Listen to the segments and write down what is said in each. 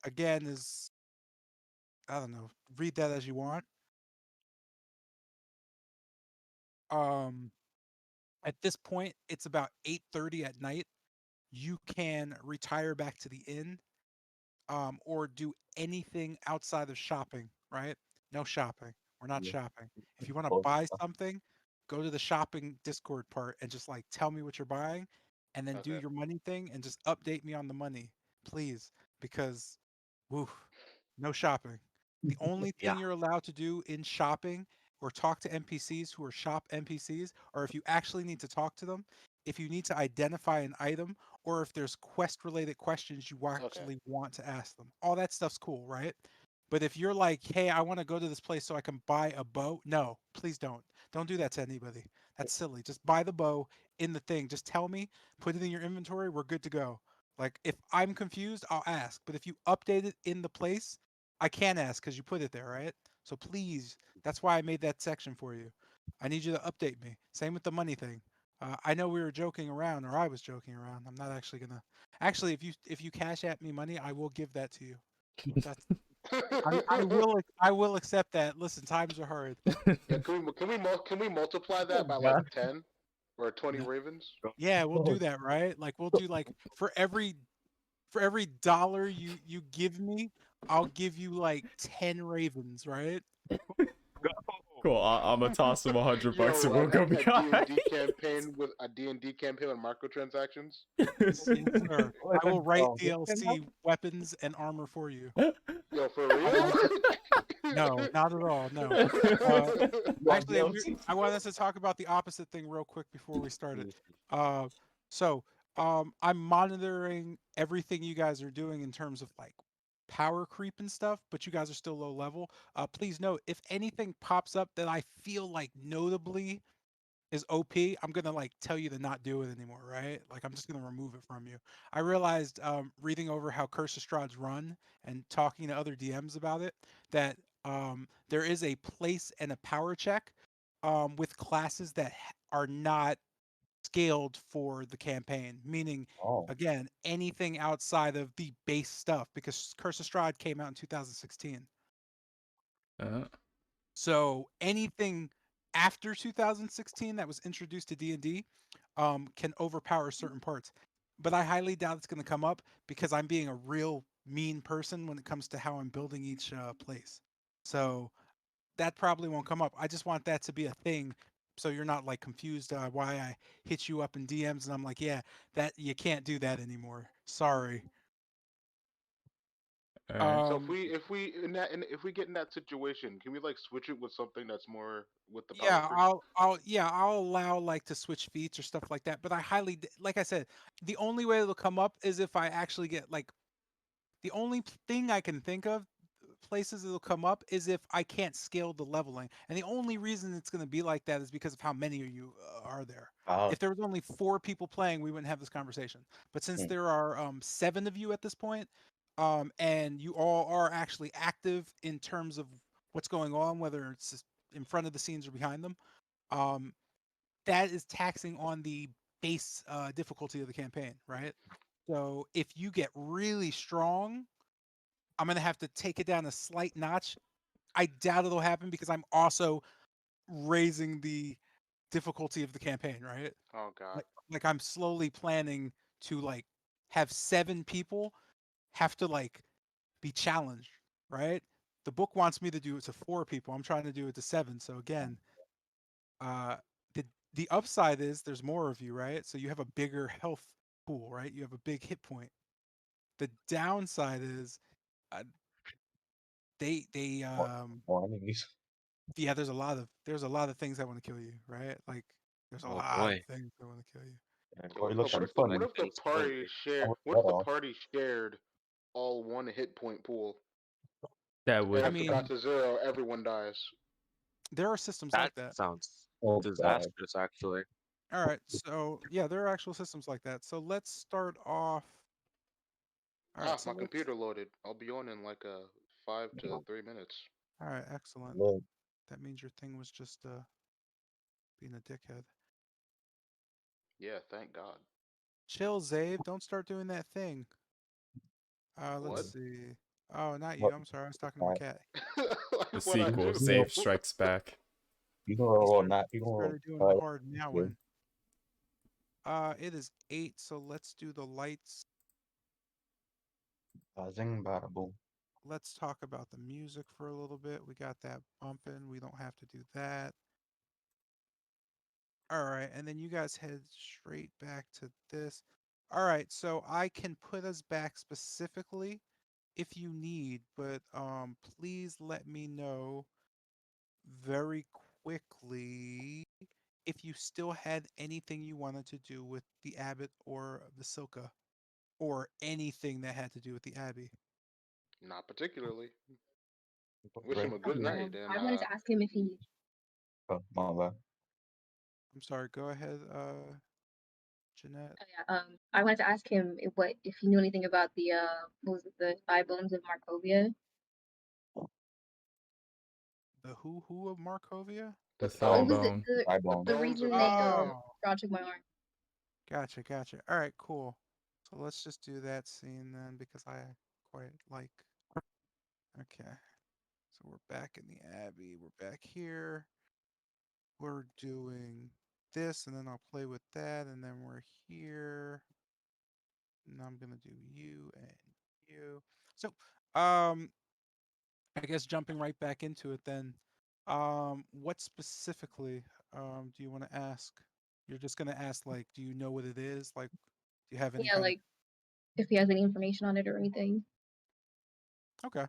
again is, I don't know, read that as you want. Um, at this point, it's about 8:30 at night. You can retire back to the inn, or do anything outside of shopping, right? No shopping. We're not Yeah. shopping. If you want to Both buy stuff. something, go to the shopping Discord part and just like tell me what you're buying and then do Okay. your money thing and just update me on the money, please. Because, woo, no shopping. The only Yeah. thing you're allowed to do in shopping or talk to NPCs who are shop NPCs, or if you actually need to talk to them, if you need to identify an item, or if there's quest related questions you Okay. actually want to ask them. All that stuff's cool, right? But if you're like, hey, I want to go to this place so I can buy a bow, no, please don't. Don't do that to anybody. That's silly. Just buy the bow in the thing. Just tell me, put it in your inventory, we're good to go. Like if I'm confused, I'll ask. But if you update it in the place, I can't ask because you put it there, right? So please, that's why I made that section for you. I need you to update me. Same with the money thing. I know we were joking around, or I was joking around. I'm not actually gonna. Actually, if you cash at me money, I will give that to you. That's I will accept that. Listen, times are hard. Yeah, can we multiply that by like God. 10 or 20 No. ravens? Yeah, we'll Oh, do that, right? Like we'll do like for every dollar you give me, I'll give you like 10 ravens, right? Cool. I'm gonna toss him $100 and Yo, we'll go a behind. D&D campaign with microtransactions. Yes, sir. what I will write the DLC weapons and armor for you. Yo, for I real? want no, not at all. No. Uh, Want actually, DLC? I want us to talk about the opposite thing real quick before we started. Uh, so I'm monitoring everything you guys are doing in terms of like power creep and stuff, but you guys are still low level. Please note if anything pops up that I feel like notably is OP, I'm gonna like tell you to not do it anymore, right? Like I'm just gonna remove it from you. I realized reading over how Curse of Strahd's run and talking to other DMs about it that there is a place and a power check with classes that are not scaled for the campaign, meaning Oh, again anything outside of the base stuff because Curse of Strahd came out in 2016. So anything after 2016 that was introduced to D&D can overpower certain parts. But I highly doubt it's going to come up because I'm being a real mean person when it comes to how I'm building each place. So that probably won't come up. I just want that to be a thing so you're not like confused why I hit you up in DMs and I'm like, yeah, that you can't do that anymore. Sorry. All right. So Um, if we get in that situation, can we like switch it with something that's more with the power Yeah, creep? I'll allow like to switch feats or stuff like that. But I like I said, the only way it'll come up is if I actually get like the only thing I can think of places it'll come up is if I can't scale the leveling. And the only reason it's going to be like that is because of how many of you are there. oh, If there was only 4 people playing, we wouldn't have this conversation. But since hmm. there are 7 of you at this point, and you all are actually active in terms of what's going on, whether it's just in front of the scenes or behind them, um, that is taxing on the base difficulty of the campaign, right? So if you get really strong, I'm gonna have to take it down a slight notch. I doubt it'll happen because I'm also raising the difficulty of the campaign, right? Oh God. Like I'm slowly planning to like have 7 people have to like be challenged, right? The book wants me to do it to 4 people. I'm trying to do it to 7. So again, uh, the the upside is there's more of you, right? So you have a bigger health pool, right? You have a big hit point. The downside is uh, they More enemies. yeah, there's a lot of things that want to kill you, right? Like there's a Oh lot of boy. things that want to kill you. Yeah, Yo, Corey what, looking Like funny. if the any party spoiler. share? Oh, What if that the off. party shared all one hit point pool? That And would. I if it mean, got to 0, everyone dies. there are systems That like that. sounds Oh God. disastrous, actually. All right, so yeah, there are actual systems like that. So let's start off. All right, Ah, so my let's. computer loaded. I'll be on in like 5 to 3 minutes. All right, excellent. Look, That means your thing was just being a dickhead. Yeah, thank God. Chill, Zave. Don't start doing that thing. Let's What? see. Oh, not you. What? I'm sorry. I was talking to my cat. Like The what I sequel, do. Zabe Strikes Back. You know, He or started, not. You know, started doing the hard meowing. It is 8, so let's do the lights. zing bada boom. Let's talk about the music for a little bit. We got that bumping. We don't have to do that. All right, and then you guys head straight back to this. All right, so I can put us back specifically if you need, but please let me know very quickly if you still had anything you wanted to do with the abbot or the Silka or anything that had to do with the abbey. Not particularly. Go Wish him right a good here. night, and I wanted to ask him if he. My bad. I'm sorry, go ahead, Jeanette. Oh, yeah, I wanted to ask him if he knew anything about the what was it, the thigh bones of Markovia. The who of Markovia? The Oh, thigh it was bone. Thigh the bone. bones of reason they Markovia. Oh, Strahd took my arm. gotcha. All right, cool. So let's just do that scene then because I quite like. Okay, so we're back in the Abbey. We're back here. We're doing this, and then I'll play with that, and then we're here. And I'm gonna do you and you. So, I guess jumping right back into it then. What specifically do you want to ask? You're just gonna ask like, do you know what it is? Like, do you have any Yeah, kind of like if he has any information on it or anything. okay?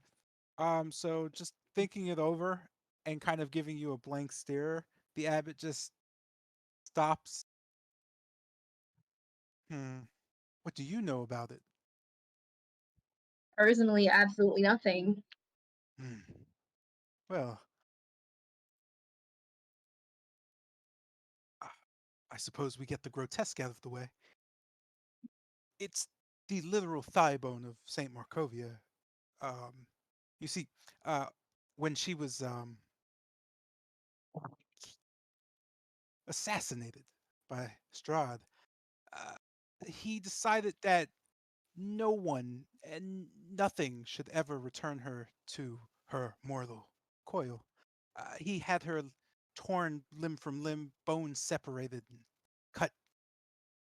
So just thinking it over and kind of giving you a blank stare, the abbot just stops. What do you know about it? Personally, absolutely nothing. Hmm. Well, uh, I suppose we get the grotesque out of the way. It's the literal thigh bone of Saint Markovia. Um, you see, uh, when she was assassinated by Strahd, uh, he decided that no one and nothing should ever return her to her mortal coil. He had her torn limb from limb, bones separated, and cut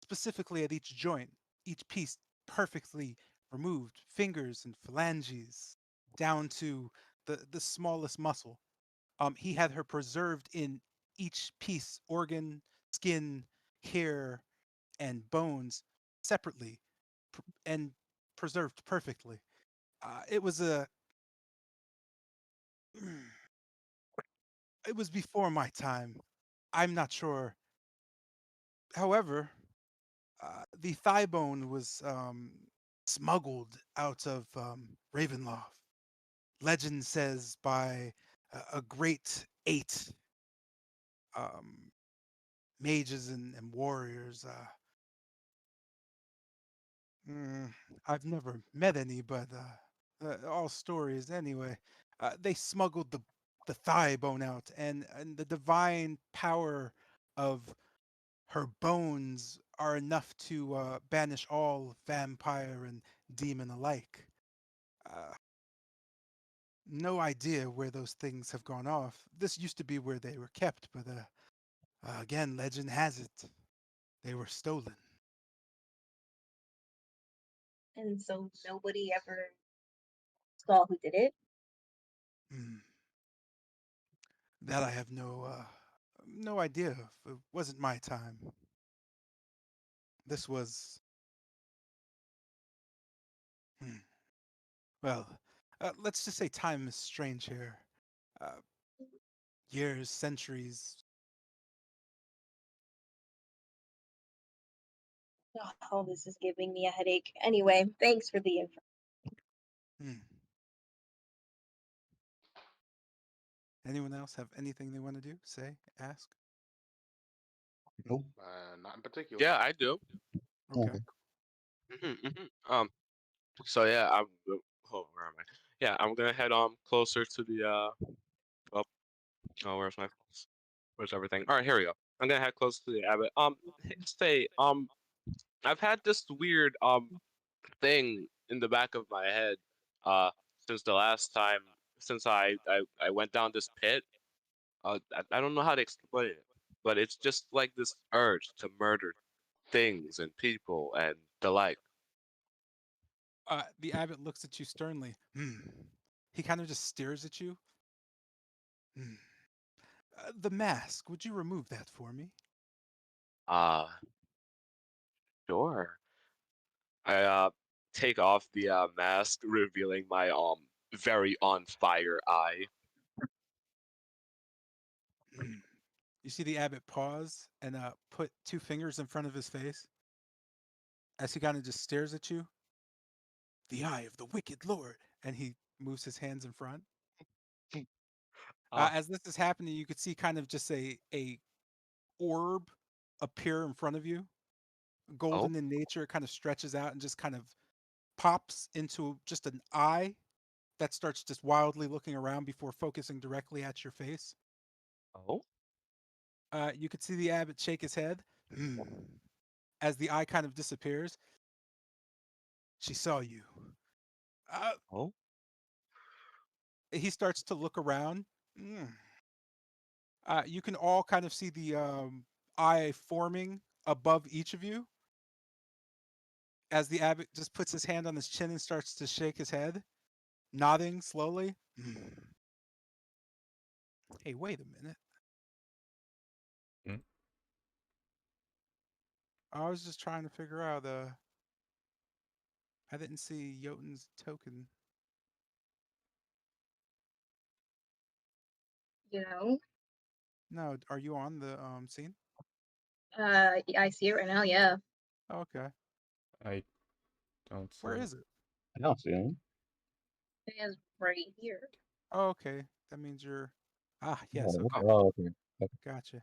specifically at each joint, each piece perfectly removed, fingers and phalanges down to the smallest muscle. He had her preserved in each piece, organ, skin, hair, and bones separately and preserved perfectly. It was a it was before my time. I'm not sure. However, the thigh bone was smuggled out of Ravenloft. Legend says by a great 8 um, mages and warriors. Mm, I've never met any, but all stories anyway. They smuggled the thigh bone out, and the divine power of her bones are enough to banish all vampire and demon alike. Uh, no idea where those things have gone off. This used to be where they were kept, but again, legend has it they were stolen. And so nobody ever saw who did it. Hmm. That I have no idea of. It wasn't my time. This was hmm, well, let's just say time is strange here. Uh, years, centuries. Oh, this is giving me a headache. Anyway, thanks for the info. Hmm. Anyone else have anything they want to do? Say, ask. Nope. Not in particular. Yeah, I do. Okay. So yeah, oh, where am I? Yeah, I'm gonna head closer to the oh, where's my phones? Where's everything? All right, here we go. I'm gonna head close to the abbot. Say, I've had this weird thing in the back of my head. Uh, since the last time, since I went down this pit. I don't know how to explain it, but it's just like this urge to murder things and people and the like. The abbot looks at you sternly. He kind of just stares at you. Hmm. The mask. Would you remove that for me? Uh, sure. I take off the mask, revealing my very on fire eye. Hmm. You see the abbot pause and put two fingers in front of his face as he kind of just stares at you. The eye of the wicked lord, and he moves his hands in front. Uh, As this is happening, you could see kind of just a orb appear in front of you, oh, golden in nature. It kind of stretches out and just kind of pops into just an eye that starts just wildly looking around before focusing directly at your face. oh, You could see the abbot shake his head. As the eye kind of disappears. She saw you. Uh, oh. he starts to look around. Mm. You can all kind of see the eye forming above each of you as the abbot just puts his hand on his chin and starts to shake his head, nodding slowly. Hey, wait a minute. Hmm? I was just trying to figure out. I didn't see Jotun's token. You know, No, are you on the scene? I see it right now. Yeah, Oh, okay. I don't see Where it. is it? I don't see him. it is right here. Oh, okay. That means you're. Ah, yes. Oh, Okay. okay. Oh, okay. Okay. Gotcha.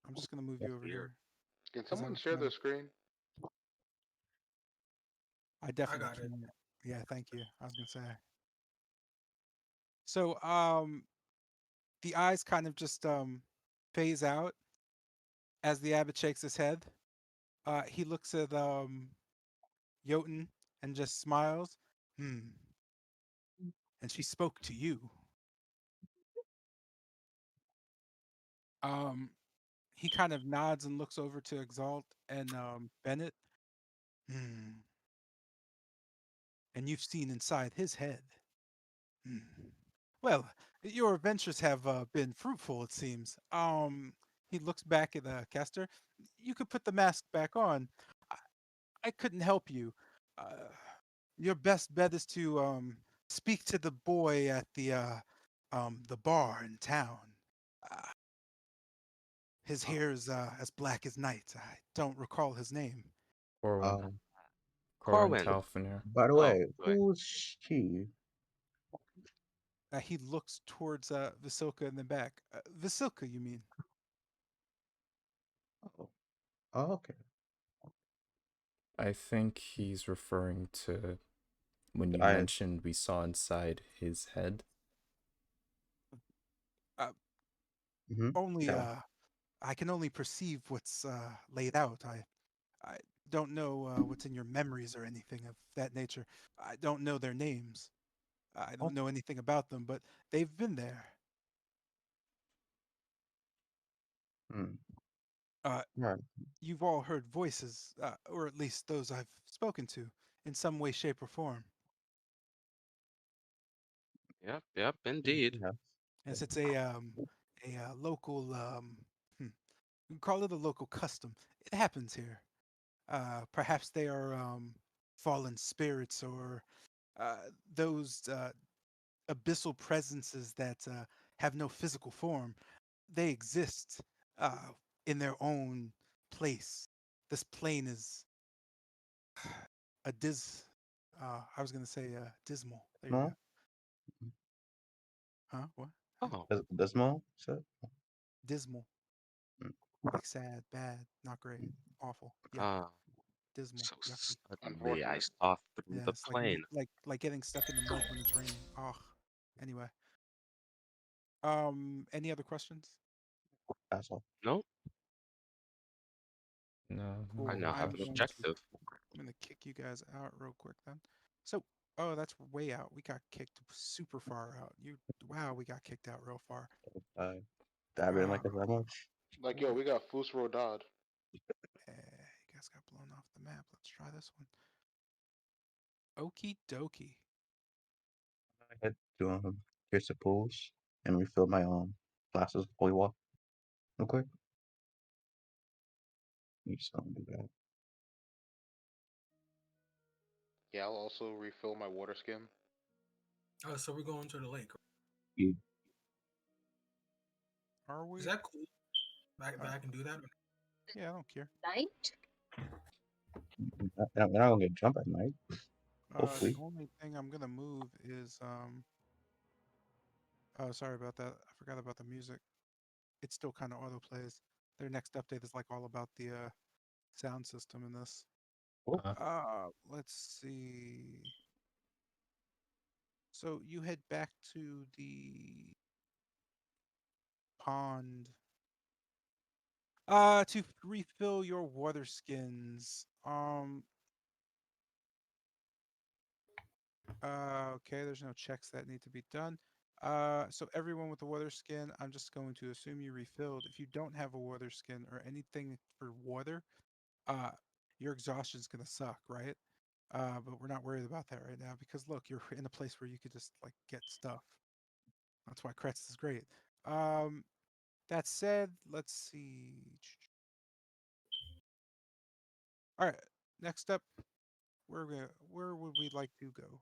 I'm just gonna move That's you over weird. here Can because I someone was share gonna. their screen? I definitely got it. can. Yeah, thank you. I was gonna say. So, the eyes kind of just phase out as the abbot shakes his head. He looks at Jotun and just smiles. Hmm. And she spoke to you. Um, he kind of nods and looks over to Exalt and Bennett. Hmm. And you've seen inside his head. Hmm. Well, your adventures have been fruitful, it seems. He looks back at Kester. You could put the mask back on. I, I couldn't help you. Uh, your best bet is to speak to the boy at the bar in town. Uh, his Oh, hair is as black as night. I don't recall his name. Corwin. Um. Corwin Corwin. Talfiner. By the Oh way, boy. who's she? He looks towards Vasilka in the back. Vasilka, you mean? Oh. Oh, okay. I think he's referring to when you I. mentioned we saw inside his head. Uh, Mm-hmm. only Yeah. I can only perceive what's laid out. I don't know what's in your memories or anything of that nature. I don't know their names. I Oh. don't know anything about them, but they've been there. Hmm. Uh, Right. you've all heard voices, or at least those I've spoken to, in some way, shape, or form. Yep, yep, indeed. Yeah. As it's a local, we can call it a local custom. It happens here. Perhaps they are fallen spirits or those abyssal presences that have no physical form. They exist uh, in their own place. This plane is a I was gonna say dismal. There you go. Small. Huh? What? Oh, The small. So. Dismal. Mm. Like sad, bad, not great, awful, yuck, uh, dismal, so yucky. suddenly I Unfortunate. saw through Yeah, the it's plane. like getting stuck in the mud when it's raining. Oh. Anyway. Any other questions? That's all. No, No, I Cool. not now have really. an objective. I'm gonna kick you guys out real quick then. So Oh, that's way out. We got kicked super far out. Wow, we got kicked out real far. I didn't like it that much. Like, yo, we got Fus Rodad. You guys got blown off the map. Let's try this one. Okie dokie. I had to pierce the pools and refill my glasses of holy water real quick. You just don't do that. Yeah, I'll also refill my water skin. Oh, so we're going to the lake. You, Are we? Is that cool? Uh, I can do that. Yeah, I don't care. Night? you're not gonna get jump at night. The Hopefully. only thing I'm gonna move is Oh, sorry about that. I forgot about the music. It still kind of auto plays. Their next update is like all about the sound system in this. Cool. Let's see. So you head back to the pond. To refill your water skins. Okay, there's no checks that need to be done. So everyone with the water skin, I'm just going to assume you refilled. If you don't have a water skin or anything for water, uh, your exhaustion's gonna suck, right? But we're not worried about that right now because look, you're in a place where you could just like get stuff. That's why Kretz is great. That said, let's see. All right, next up, where would we like to go?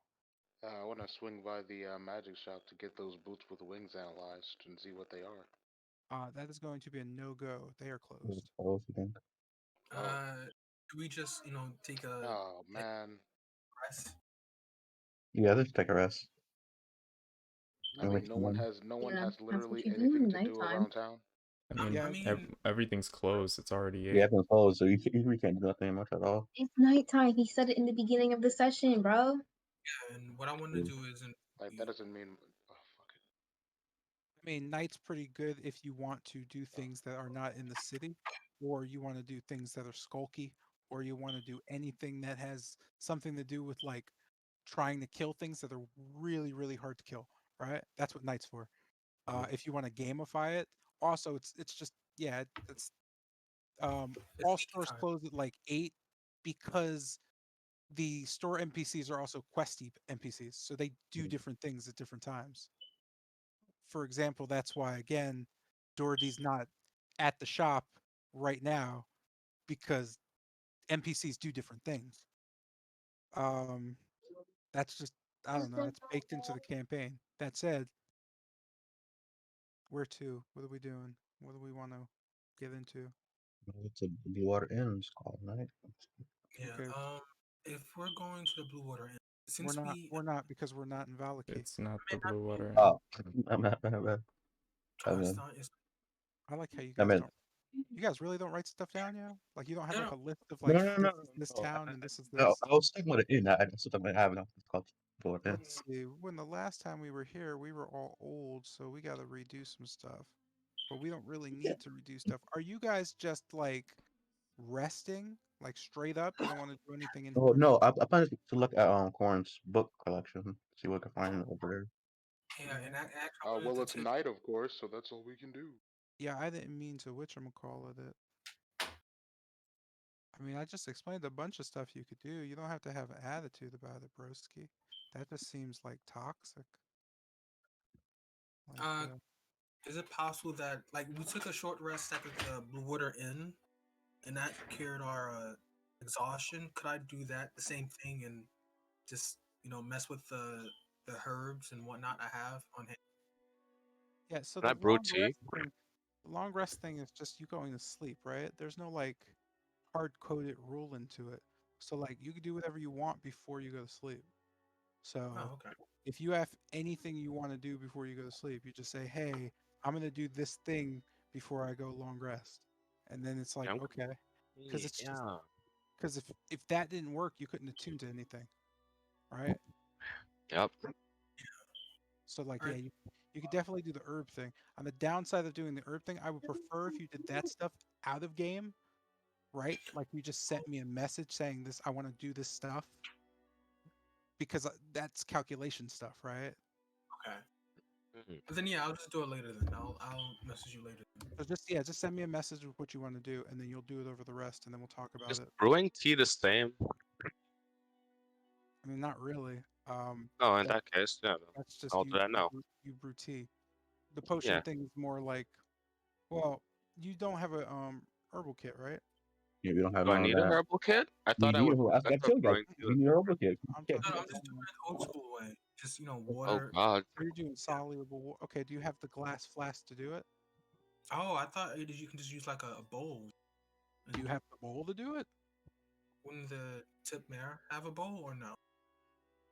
I want to swing by the magic shop to get those boots with wings analyzed and see what they are. That is going to be a no-go. They are closed. What you think? Do we just take a Oh man, rest? Yeah, let's take a rest. I And mean, wait, no one has That's what literally you do anything in to do nighttime. around town. I mean, Yeah, I mean, everything's closed. It's already yeah, 8. everyone's closed, so we can't do nothing much at all. It's nighttime. He said it in the beginning of the session, bro. and what I want to do is, Like that doesn't mean. Oh, fuck it. I mean, night's pretty good if you want to do things that are not in the city, or you want to do things that are skulky, or you want to do anything that has something to do with like trying to kill things that are really, really hard to kill, right? That's what night's for. If you want to gamify it, also it's just yeah, it's it's all stores nighttime. close at like 8 because the store NPCs are also questy NPCs, so they do different things at different times. For example, that's why again, Dorothy's not at the shop right now because NPCs do different things. Um, that's just I don't know. That's baked into the campaign. That said, where to? What are we doing? What do we want to get into? It's a Blue Water Inn, it's called, right? Yeah. Okay, If we're going to the Blue Water, Inn, we're since not. We're not because we're not in Valaki. It's not I the mean, Blue Water Inn. Oh, I'm not bad. trust, I like how you I guys meant don't. You guys really don't write stuff down, yeah? Like you don't have no, like no, a list of no, like no, this no, is this no. town and this is No, this. I was thinking about it in. I just thought I have enough. It's called Blue Water Inn. Let's see. When the last time we were here, we were all old, so we got to redo some stuff. But we don't really need to redo stuff. Are you guys just like resting, like straight up? You don't want to do anything Oh important? no, I plan to look at Corn's book collection, see what I can find over there. yeah, and actually, I wanted Well, to it's tip. night, of course, so that's all we can do. Yeah, I didn't mean to whatchamacallit it. I mean, I just explained a bunch of stuff you could do. You don't have to have an attitude about it, broski. That just seems like toxic. Like, Uh, is it possible that like we took a short rest at the Blue Water Inn, and that cured our exhaustion? Could I do that, the same thing, and just mess with the herbs and whatnot I have on hand? yeah, so Can I the brew tea? long rest thing is just you going to sleep, right? There's no like hard coded rule into it. So like you can do whatever you want before you go to sleep. So Oh, okay. if you have anything you want to do before you go to sleep, you just say, "Hey, I'm gonna do this thing before I go long rest," and then it's like, Yeah, okay, because it's just yeah. because if that didn't work, you couldn't attune to anything, right? Yep. So like, All yeah, right. you could definitely do the herb thing. On the downside of doing the herb thing, I would prefer if you did that stuff out of game, right? Like you just sent me a message saying this, I want to do this stuff. because that's calculation stuff, right? Okay. Mhm. But then yeah, I'll just do it later then. I'll message you later. So just send me a message with what you want to do, and then you'll do it over the rest, and then we'll talk about Is it. brewing tea the same? I mean, not really. Oh, in that, that case, yeah, that's just I'll do that now. you brew tea. The potion Yeah. thing is more like, well, you don't have a herbal kit, right? Yeah, we don't have Do I none of need a that. herbal kit? I You thought I need would. a I that thought too, guys. brewing tea You was. need a herbal kit. I'm Yeah. talking No, I'm about just doing normal. it old school way. Just Oh water. God. So you're doing soluble. Okay, do you have the glass flask to do it? Oh, I thought you can just use like a bowl. Do you have the bowl to do it? Wouldn't the tip mare have a bowl or no?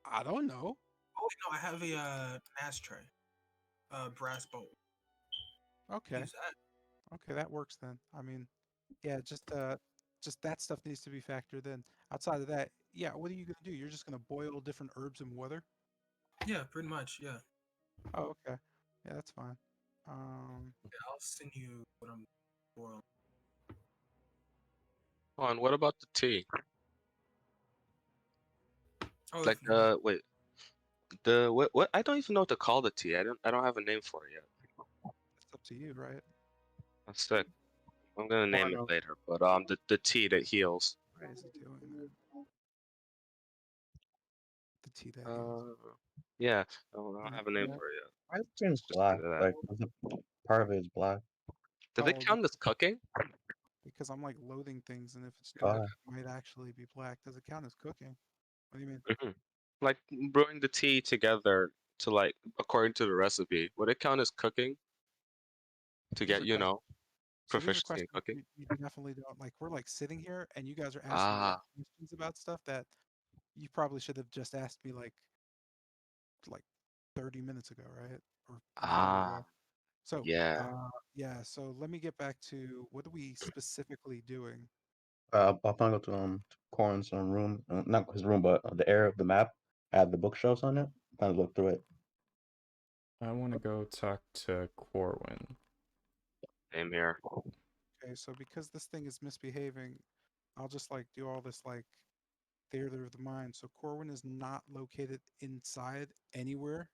I don't know. Oh no, I have a ashtray, brass bowl. Okay, Use that. okay, that works then. I mean, yeah, just that stuff needs to be factored in. Outside of that, yeah, what are you gonna do? You're just gonna boil different herbs in water? Yeah, pretty much. Yeah. Oh, okay. Yeah, that's fine. Um, Yeah, I'll send you what I'm boiling. Oh, and what about the tea? Oh, Like if you want. wait, the what? I don't even know what to call the tea. I don't have a name for it yet. it's up to you, right? That's sick. I'm gonna Well, I name it know. later. But the tea that heals. Why is he doing that? The tea that heals. Uh, yeah. I don't Yeah, have a name yeah. for it yet. Why is it Just black? into that. Like part of it is black. Does it Oh, count as cooking? because I'm like loading things, and if it's dark, Why? it might actually be black. Does it count as cooking? What do you mean? Hmm. Like brewing the tea together to like according to the recipe. Would it count as cooking to Here's get a question. So here's a proficiency in question cooking? you definitely don't like. We're like sitting here, and you guys are asking me Ah, questions about stuff that you probably should have just asked me like 30 minutes ago, right? Or an hour ah, ago. So, yeah. yeah, so let me get back to what are we specifically doing? I'll probably go to Corin's room, not his room, but the area of the map had the bookshelves on it. Kind of look through it. I want to go talk to Corwin. Same here. Okay, so because this thing is misbehaving, I'll just like do all this like theater of the mind. So Corwin is not located inside anywhere,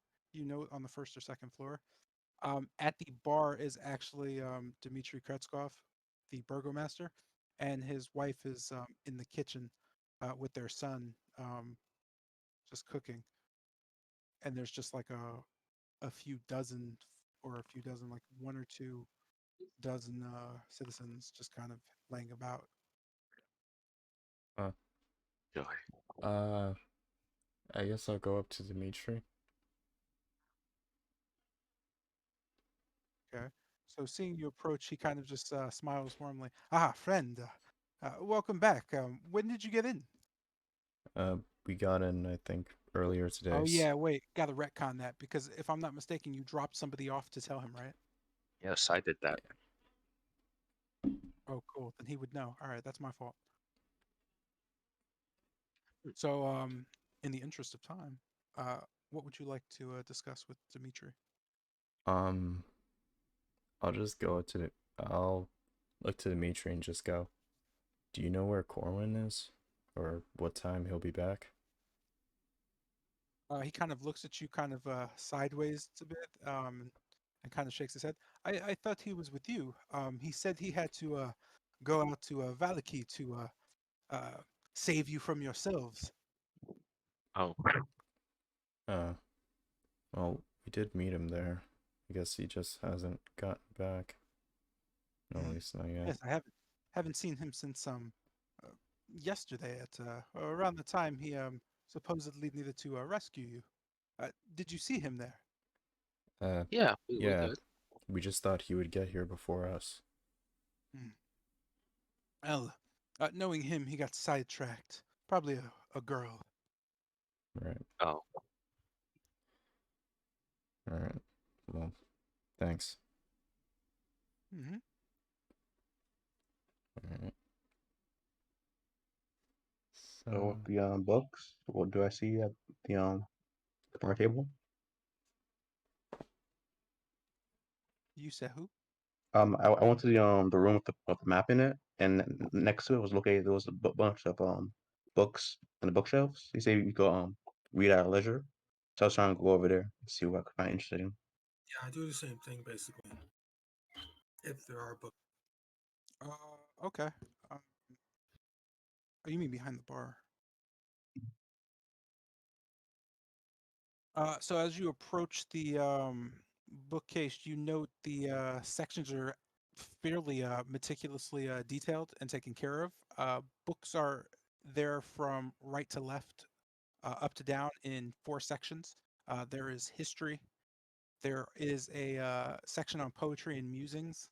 on the first or second floor. At the bar is actually Dmitry Kretskov, the burgomaster, and his wife is in the kitchen with their son, just cooking. And there's just like a few dozen, or a few dozen, like one or two dozen citizens just kind of laying about. Uh, Joy. uh, I guess I'll go up to Dimitri. Okay. So seeing you approach, he kind of just smiles warmly. Ah, friend, welcome back. When did you get in? We got in, I think, earlier today. Oh yeah, wait, gotta retcon that because if I'm not mistaken, you dropped somebody off to tell him, right? Yes, I did that. Oh, cool. Then he would know. All right, that's my fault. So, in the interest of time, what would you like to discuss with Dimitri? Um, I'll just go to the. I'll look to Dimitri and just go. Do you know where Corwin is, or what time he'll be back? He kind of looks at you kind of sideways a bit, and kind of shakes his head. I thought he was with you. He said he had to go out to Valaki to save you from yourselves. Oh, Uh, well, we did meet him there. I guess he just hasn't gotten back. No, at Mhm. least not yet. Yes, I haven't seen him since uh, yesterday at around the time he supposedly needed to rescue you. Did you see him there? yeah, we Yeah, did. we just thought he would get here before us. Hmm. Well, knowing him, he got sidetracked. Probably a girl. Right. Oh, All right. Well, thanks. Hmm. All right. So So, with the books, what do I see at the bar table? You said who? I went to the room with the map in it, and next to it was located there was a bunch of books in the bookshelves. You say you go read at leisure. So I was trying to go over there and see what I could find interesting. Yeah, I do the same thing basically. If there are books. Okay. Oh, you mean behind the bar? So as you approach the bookcase, you note the sections are fairly meticulously detailed and taken care of. Books are there from right to left, up to down in 4 sections. There is history. There is a section on poetry and musings.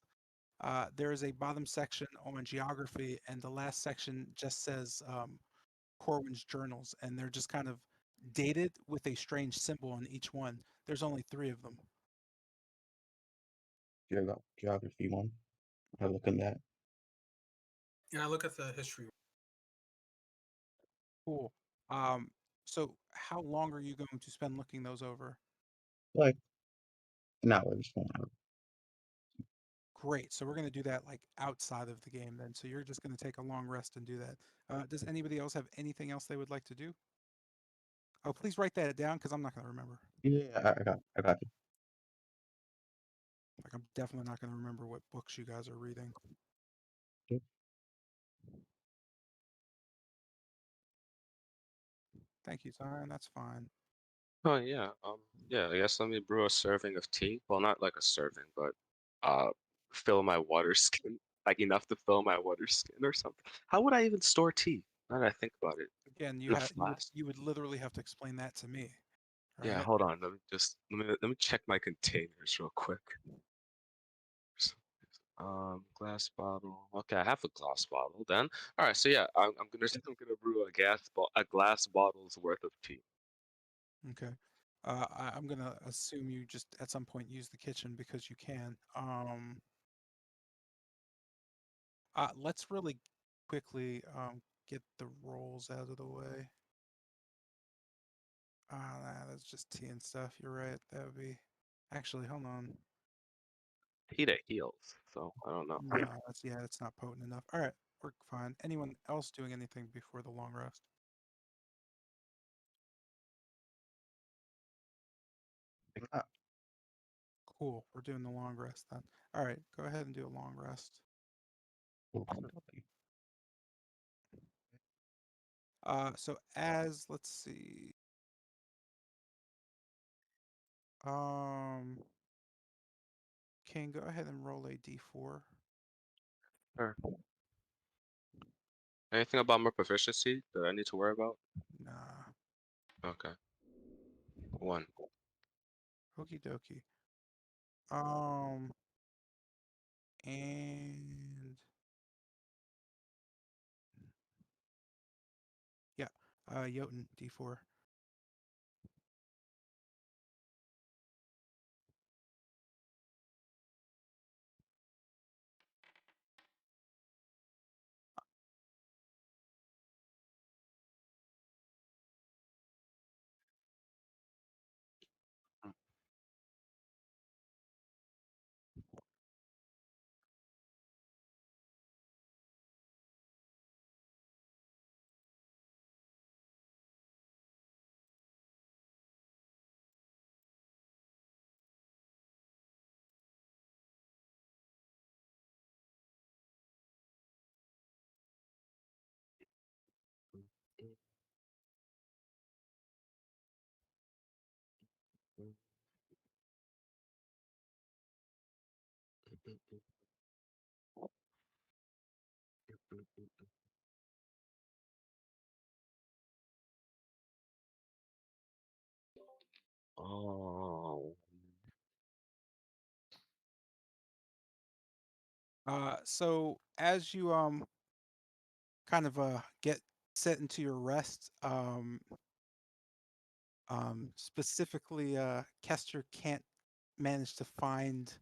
There is a bottom section on geography, and the last section just says Corwin's journals, and they're just kind of dated with a strange symbol on each one. There's only 3 of them. Geography one. I look in that. And I look at the history. Cool. Um, so how long are you going to spend looking those over? Like an hour, just 1 hour. Great. So we're going to do that like outside of the game then. So you're just going to take a long rest and do that. Does anybody else have anything else they would like to do? Oh, please write that down because I'm not going to remember. Yeah, I got you. Like I'm definitely not going to remember what books you guys are reading. Yep. Thank you, Zion. That's fine. Oh yeah. Yeah, I guess let me brew a serving of tea. Well, not like a serving, but uh fill my water skin. Like enough to fill my water skin or something. How would I even store tea? Now that I think about it. Again, In a you would flask. literally have to explain that to me, Yeah, right? hold on. Let me check my containers real quick. So, glass bottle. Okay, I have a glass bottle then. All right, so yeah, I'm gonna brew a glass bottle's worth of tea. Okay. I'm gonna assume you just at some point use the kitchen because you can. Let's really quickly get the rolls out of the way. Nah, that's just tea and stuff. You're right. That would be. Actually, hold on. Tea that heals. So I don't know. No, that's not potent enough. All right, we're fine. Anyone else doing anything before the long rest? Cool. We're doing the long rest then. All right, go ahead and do a long rest. So as let's see. Um, King, go ahead and roll a d4. Sure. Anything about my proficiency that I need to worry about? Nah. Okay. 1. Okie dokie. And yeah, Jotun d4. Oh. So as you kind of get set into your rest, specifically Kester can't manage to find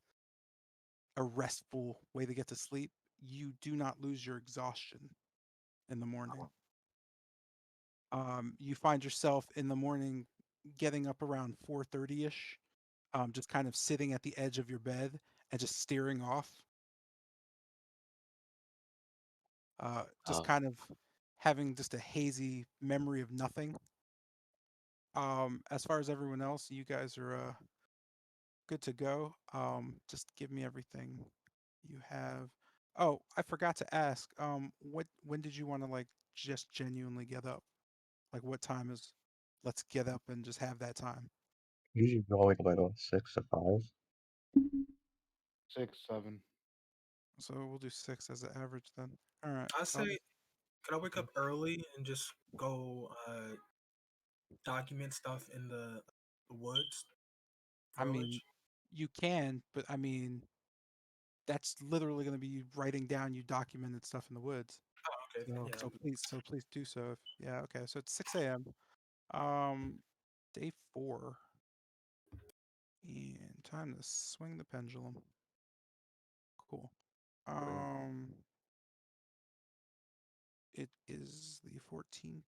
a restful way to get to sleep. You do not lose your exhaustion in the morning. You find yourself in the morning getting up around 4:30ish, just kind of sitting at the edge of your bed and just staring off, just Oh. kind of having just a hazy memory of nothing. As far as everyone else, you guys are good to go. Just give me everything you have. Oh, I forgot to ask. When did you want to like just genuinely get up? Like, what time is? Let's get up and just have that time. Usually we all wake up like 6 or 5. 6, 7. So we'll do 6 as an average then. All right. I say, could I wake up early and just go document stuff in the woods I mean, foliage? you can, but I mean, that's literally going to be you writing down you documented stuff in the woods. Oh, okay, then So, yeah. so please do so. Yeah. Okay. So it's 6 a.m. Um, day 4, and time to swing the pendulum. Cool. Um, it is the 14th.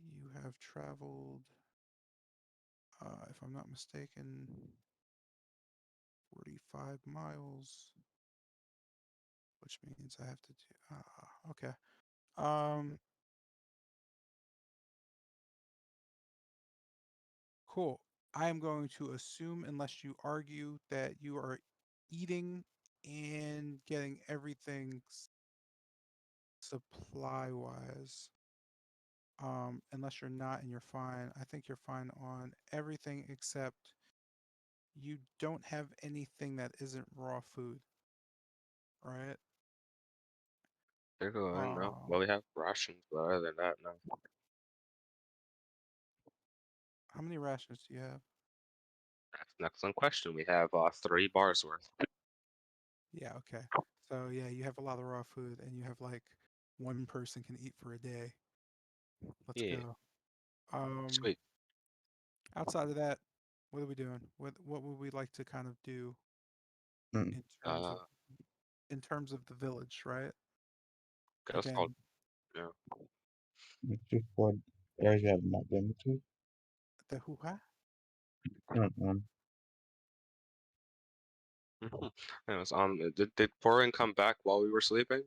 You have traveled, if I'm not mistaken, 45 miles, which means I have to do. Okay. Um, cool. I am going to assume, unless you argue, that you are eating and getting everything supply wise. Unless you're not and you're fine. I think you're fine on everything except you don't have anything that isn't raw food, right? They're going, no. Um, Well, we have rations, but other than that, no. how many rations do you have? That's an excellent question. We have 3 bars worth. Yeah, okay. So yeah, you have a lot of raw food and you have like one person can eat for a day. Let's Yeah, go. Um, sweet. outside of that, what are we doing? What would we like to kind of do Mm. in terms Uh, of the village, right? guess I'll, Again, yeah. Let's do 4 areas you have not been to. the hoo-ha? Mm-mm. Anyways, did Porin come back while we were sleeping?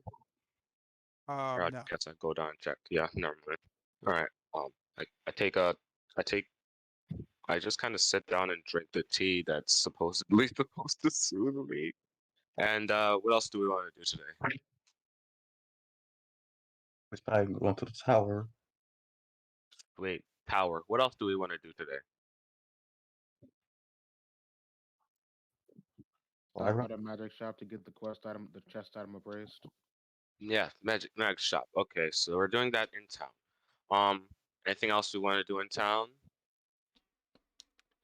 Or I No. guess I go down and check. Yeah, never mind. Good. All right. I take I just kind of sit down and drink the tea that's supposedly supposed to soothe me. And what else do we want to do today? It's probably going to the tower. Wait, power. What else do we want to do today? Why run? At a magic shop to get the quest item, the chest item appraised. Yeah, magic shop. Okay, so we're doing that in town. Anything else we want to do in town?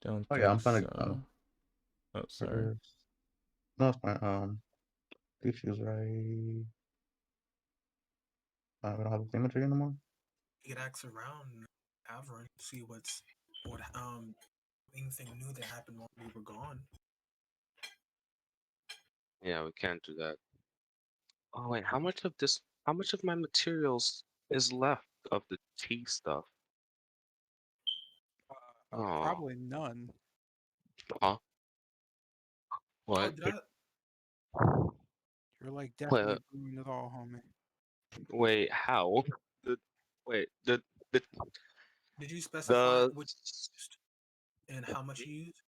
Don't Oh yeah, I'm think trying to so. Oh, for sorry. this. No, it's fine. This is right. We don't have the symmetry anymore. You could ask around Averin, see what anything new that happened while we were gone. Yeah, we can't do that. Oh wait, how much of my materials is left of the tea stuff? Oh, Probably none. huh? Oh, What? did I? You're like Wait, definitely doing it all, homie. wait, how? The, wait, the, Did you specify the, which you used and how much you used?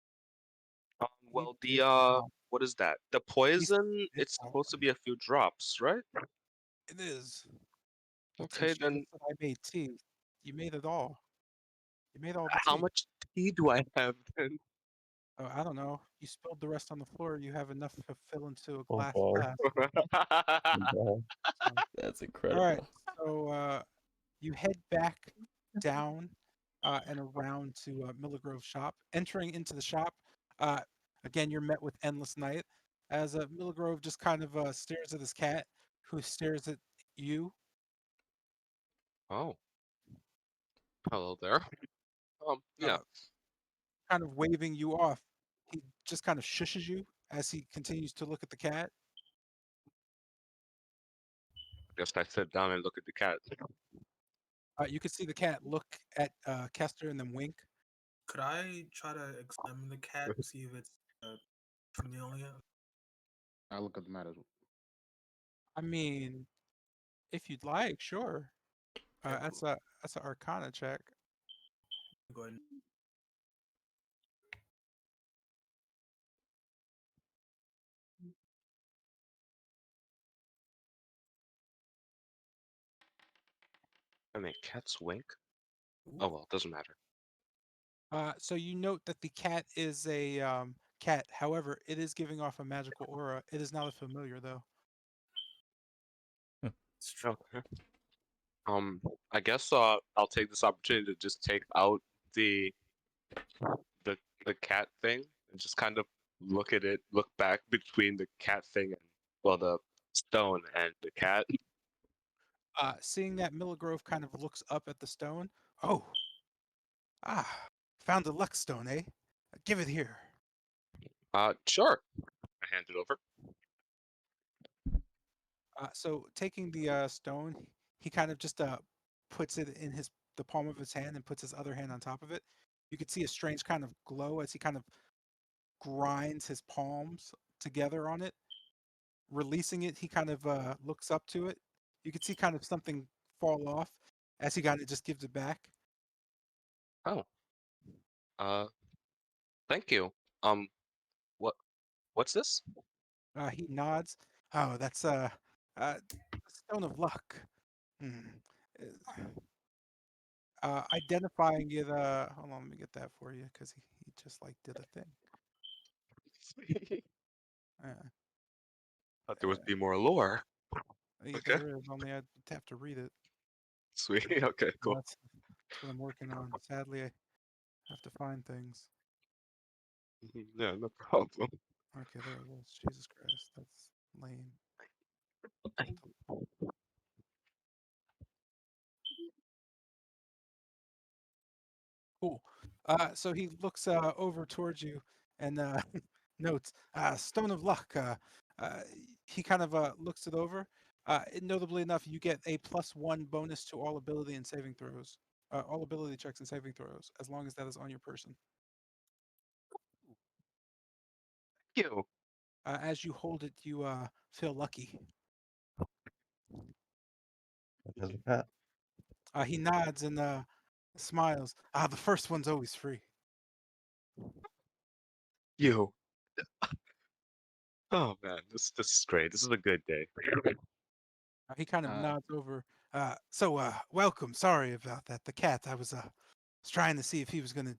You well, did not. what is that? The He said poison, it it's all. supposed to be a few drops, right? It is. But Okay, since you then just said I made tea, you made it all. You made all the how tea. much tea do I have then? Oh, I don't know. You spilled the rest on the floor. You have enough to fill into a Oh glass god. glass. Oh, So, That's all right. incredible. So you head back down and around to Milligrove's shop. Entering into the shop, uh, again, you're met with endless night as Milligrove just kind of stares at his cat, who stares at you. Oh, hello there. Yeah. Uh, kind of waving you off. He just kind of shushes you as he continues to look at the cat. Guess I sit down and look at the cat. You can see the cat look at Kester and then wink. Could I try to examine the cat and see if it's familiar? I look at the mat as well. I mean, if you'd like, sure. Okay, That's cool. a Arcana check. Go ahead. I mean, cats wink. Oh well, doesn't matter. So you note that the cat is a cat. However, it is giving off a magical aura. It is not a familiar, though. It's true. Okay. I guess I'll take this opportunity to just take out the the the cat thing and just kind of look at it, look back between the cat thing and well the stone and the cat. Seeing that Milligrove kind of looks up at the stone. Oh, found a luck stone, eh? Give it here. Sure. I hand it over. So taking the stone, he kind of just puts it in the palm of his hand and puts his other hand on top of it. You could see a strange kind of glow as he kind of grinds his palms together on it. Releasing it, he kind of looks up to it. You could see kind of something fall off as he kind of just gives it back. Oh. Thank you. Um, what what's this? He nods. Oh, that's stone of luck. Hmm. Identifying it. Hold on, let me get that for you because he just like did a thing. Uh, Thought there would be more lore. yeah, Okay. there is. Only I'd have to read it. Sweet. Okay, cool. That's what I'm working on. Sadly, I have to find things. Yeah, no problem. Okay, there it is. Jesus Christ, that's lame. Cool. So he looks over towards you and notes Stone of Luck. Uh, he kind of looks it over. Notably enough, you get a +1 bonus to all ability and saving throws, all ability checks and saving throws, as long as that is on your person. Thank you. As you hold it, you feel lucky. As a cat. He nods and smiles. The first one's always free. You. Oh man, this is great. This is a good day. He kind of Uh, nods over. Welcome. Sorry about that. The cat. I was trying to see if he was going to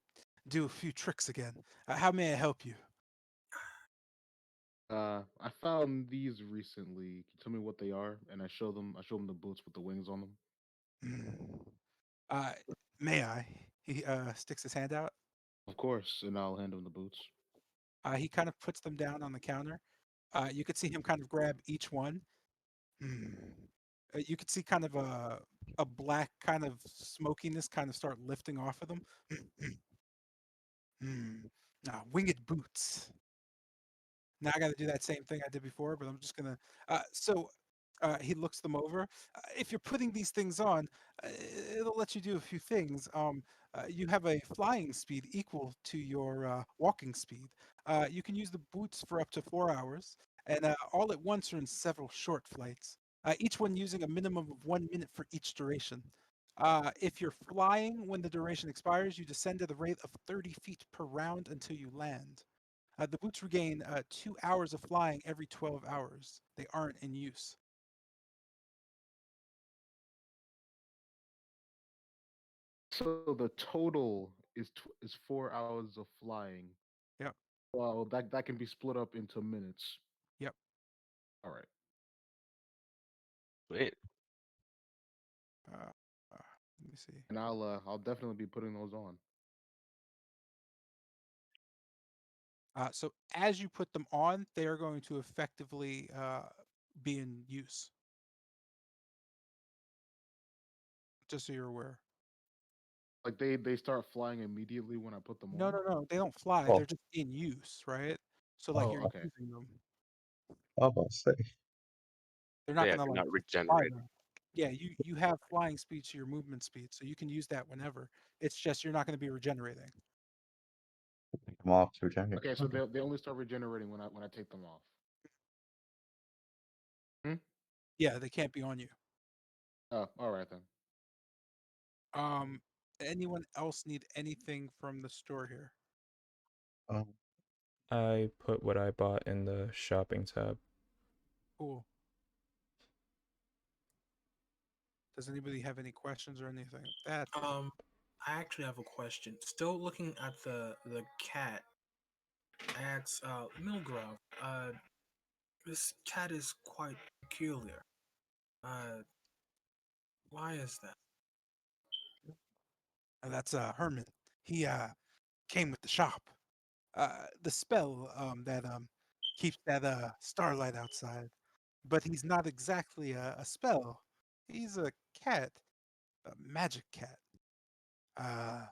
do a few tricks again. How may I help you? I found these recently. Can you tell me what they are? And I show them. I show them the boots with the wings on them. Hmm. Uh, may I? He sticks his hand out. Of course, and I'll hand them the boots. He kind of puts them down on the counter. You could see him kind of grab each one. Hmm. You could see kind of a black kind of smokiness kind of start lifting off of them. Hmm. Winged boots. Now I got to do that same thing I did before, but I'm just gonna. He looks them over. If you're putting these things on, it'll let you do a few things. You have a flying speed equal to your walking speed. You can use the boots for up to 4 hours, and all at once or in several short flights. Each one using a minimum of 1 minute for each duration. If you're flying when the duration expires, you descend at the rate of 30 feet per round until you land. The boots regain 2 hours of flying every 12 hours. They aren't in use. So the total is 4 hours of flying. Yep. Well, that can be split up into minutes. Yep. All right. Sweet. Uh, Let me see. And I'll definitely be putting those on. So as you put them on, they are going to effectively be in use. Just so you're aware. Like they start flying immediately when I put them No, on. no, no. They don't fly. Oh, They're just in use, right? So like Oh, you're okay. using them. I was about to say. They're But not yeah, gonna you're like not fly regenerating. them. Yeah, you have flying speed to your movement speed, so you can use that whenever. It's just you're not going to be regenerating. I'm off to regenerate. Okay, so they only start regenerating when I take them off. Hmm? Yeah, they can't be on you. Oh, all right then. Um, Anyone else need anything from the store here? Um, I put what I bought in the shopping tab. Cool. Does anybody have any questions or anything like that? I actually have a question. Still looking at the cat. I asked Milgrove. This cat is quite peculiar. Why is that? That's Herman. He came with the shop. The spell that keeps that starlight outside. But he's not exactly a spell. He's a cat, a magic cat. Uh,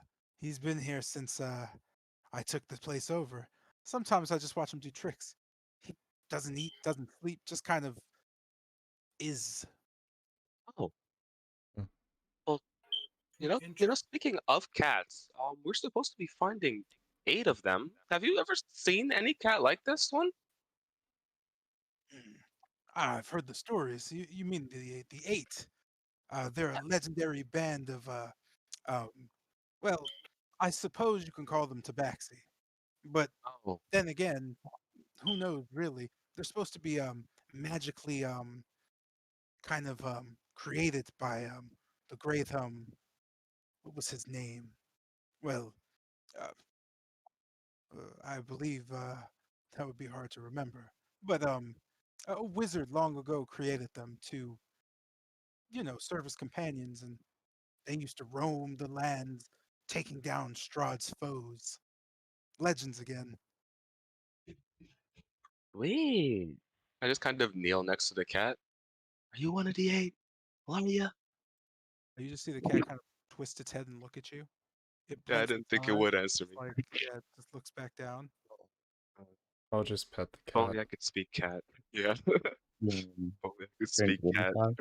he's been here since I took the place over. Sometimes I just watch him do tricks. He doesn't eat, doesn't sleep, just kind of is. Oh, Hmm. well, speaking of cats, we're supposed to be finding 8 of them. Have you ever seen any cat like this one? Hmm. I've heard the stories. You mean the eight? They're a legendary band of um, well, I suppose you can call them tabaxi. But Oh, then again, who knows really? They're supposed to be magically kind of created by the great what was his name? Well, uh, I believe that would be hard to remember. But a wizard long ago created them to, serve as companions, and they used to roam the lands, taking down Strahd's foes. Legends again. wait. I just kind of kneel next to the cat. Are you one of the 8? Are you? You just see the cat kind of twist its head and look at you. It Yeah, I blinks its didn't think it eyes, would answer just me. like yeah, it just looks back down. Uh, I'll just pet the If cat. only I could speak cat. Yeah. mm, If only I could strange speak wooden cat. side.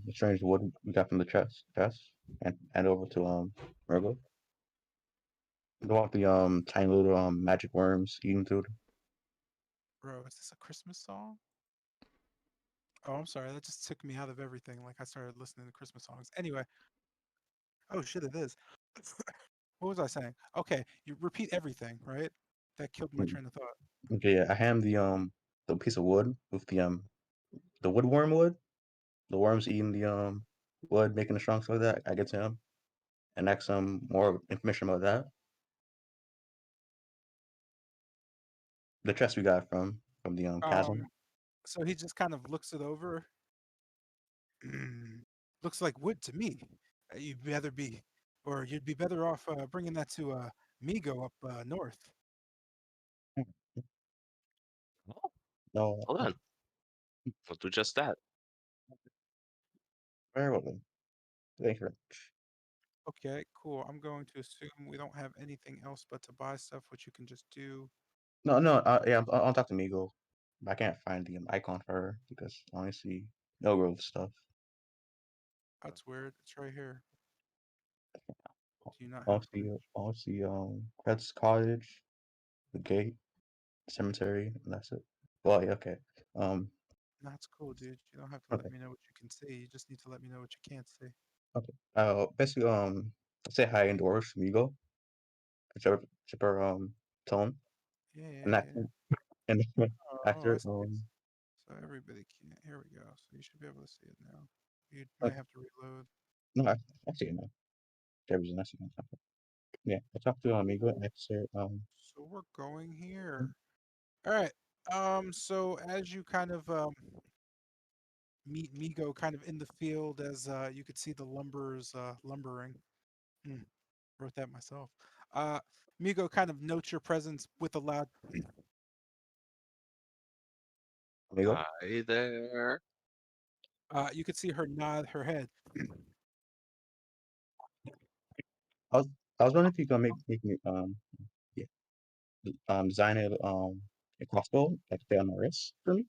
The strange wood we got from the chest, and over to Virgo. You want the tiny little magic worms eating through them. Bro, is this a Christmas song? Oh, I'm sorry. That just took me out of everything. Like I started listening to Christmas songs. Anyway, oh shit, it is. What was I saying? Okay, you repeat everything, right? That killed my Mm, train of thought. Okay, yeah, I ham the piece of wood with the woodworm wood. The worms eating the wood, making the trunks like that. I get to him and ask some more information about that. The chest we got from the chasm. So he just kind of looks it over. Looks like wood to me. You'd better be, or you'd be better off bringing that to Migo up north. Oh, No, hold on. We'll do just that. very well then. Thank you. Okay, cool. I'm going to assume we don't have anything else but to buy stuff, which you can just do. No, no, yeah, I'll talk to Migo. But I can't find the icon for her because I only see Millgrove stuff. That's weird. It's right here. Do you not I'll have see, permission? I'll see Fred's cottage, the gate, cemetery, and that's it. Well, yeah, okay. Um, That's cool, dude. You don't have to let okay, me know what you can see. You just need to let me know what you can't see. okay. Basically, say hi indoors, Migo, whichever, whichever tone, Yeah, and yeah, that, yeah. and Oh, I after see. So everybody can't. Here we go. So you should be able to see it now. You might okay, have to reload. no, I see it now. There was an accident. Okay. Yeah, I talked to Migo and I said So we're going here. All right. So as you kind of meet Migo kind of in the field, as you could see the lumberers lumbering. Hmm, wrote that myself. Uh, Migo kind of notes your presence with a loud. Migo. Hi there. You could see her nod her head. I was I was wondering if you could make me yeah design a crossbow like stay on my wrist for me.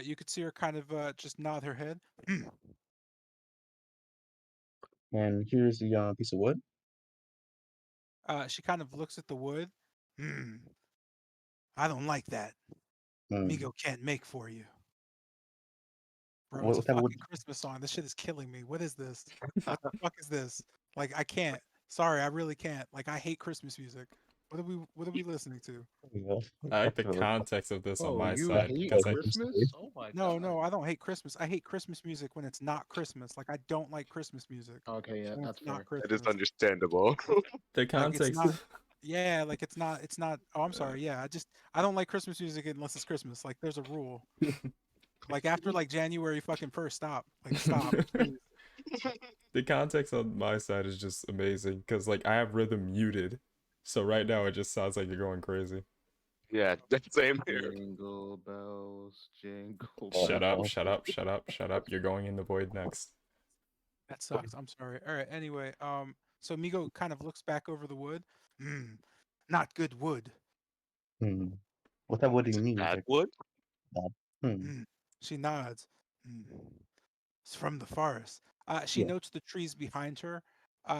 You could see her kind of just nod her head. And here's the piece of wood. She kind of looks at the wood. Hmm, I don't like that. Mm, Migo can't make for you. Bro, it's What a type of wood? fucking Christmas song. This shit is killing me. What is this? What the fuck is this? Like, I can't. Sorry, I really can't. Like, I hate Christmas music. What are we listening to? I like the context of this on Oh, my you side hate because Christmas? Oh my No, god. no, I don't hate Christmas. I hate Christmas music when it's not Christmas. Like, I don't like Christmas music Okay, yeah, when that's it's not fair. That is Christmas. understandable. the Like, it's context. not. Yeah, like it's not. Oh, I'm sorry. Yeah, I don't like Christmas music unless it's Christmas. Like, there's a rule. Like after like January fucking 1st, stop. Like, stop. Please. The context on my side is just amazing because like I have rhythm muted, so right now it just sounds like you're going crazy. Yeah, same here. Jingle bells, jingle Shut up! bells. Shut up! Shut up! Shut up! You're going in the void next. That sucks. I'm sorry. All right. Anyway, so Migo kind of looks back over the wood. Hmm. Not good wood. Hmm. What type of wood do Is you it need? bad Like, wood? hmm. Hmm. She nods. Hmm. It's from the forest. She Yeah. notes the trees behind her.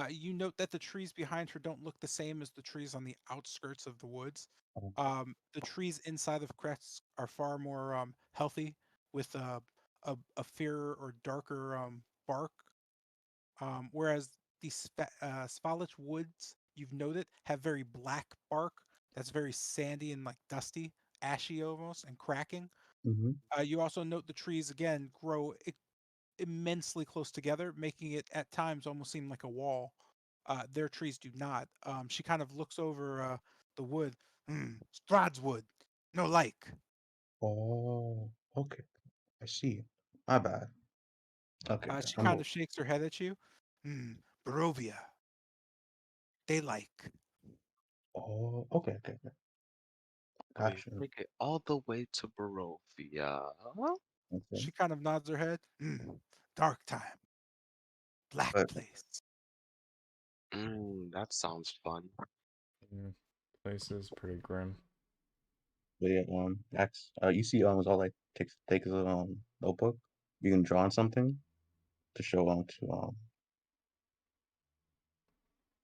You note that the trees behind her don't look the same as the trees on the outskirts of the woods. Um, The trees inside of Crest are far more healthy, with a fairer or darker bark. Whereas the Svalich woods, you've noted, have very black bark that's very sandy and like dusty, ashy almost, and cracking. mhm. You also note the trees again grow immensely close together, making it at times almost seem like a wall. Their trees do not. She kind of looks over the wood. Strahd's wood. No like. Oh, okay. I see. My bad. Okay, okay. She I'm kind a, of shakes her head at you. Barovia. They like. oh, okay, okay, okay. We Gotcha. make it all the way to Barovia. Okay. She kind of nods her head. Dark time. Black But place. That sounds fun. Mm, place is pretty grim. yeah, that's you see, it's all like take his notebook. You can draw on something to show to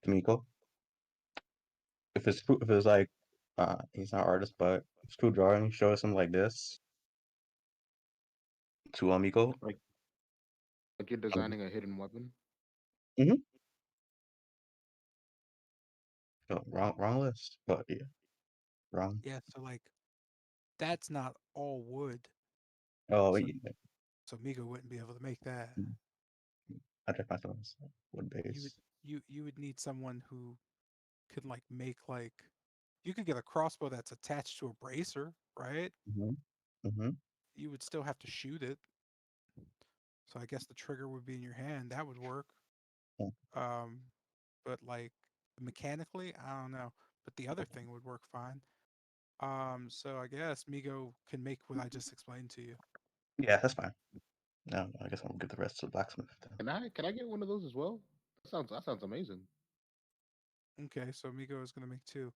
Miko. If it's like he's not an artist, but if it's cool drawing, show us something like this to Miko. Like you're designing a hidden weapon. Mm-hmm. Oh, wrong list, but yeah, wrong. Yeah, so like that's not all wood. Oh, So yeah. so Migo wouldn't be able to make that. Mm, I just find something wood You would base. you would need someone who could like make like you could get a crossbow that's attached to a bracer, right? Mm-hmm. Mm-hmm. You would still have to shoot it. So I guess the trigger would be in your hand. That would work. Yeah. Um, but like mechanically, I don't know. But the other thing would work fine. So I guess Migo can make what I just explained to you. Yeah, that's fine. No, I guess I'll give the rest to the blacksmith then. Can I get one of those as well? That sounds amazing. Okay, so Migo is gonna make two.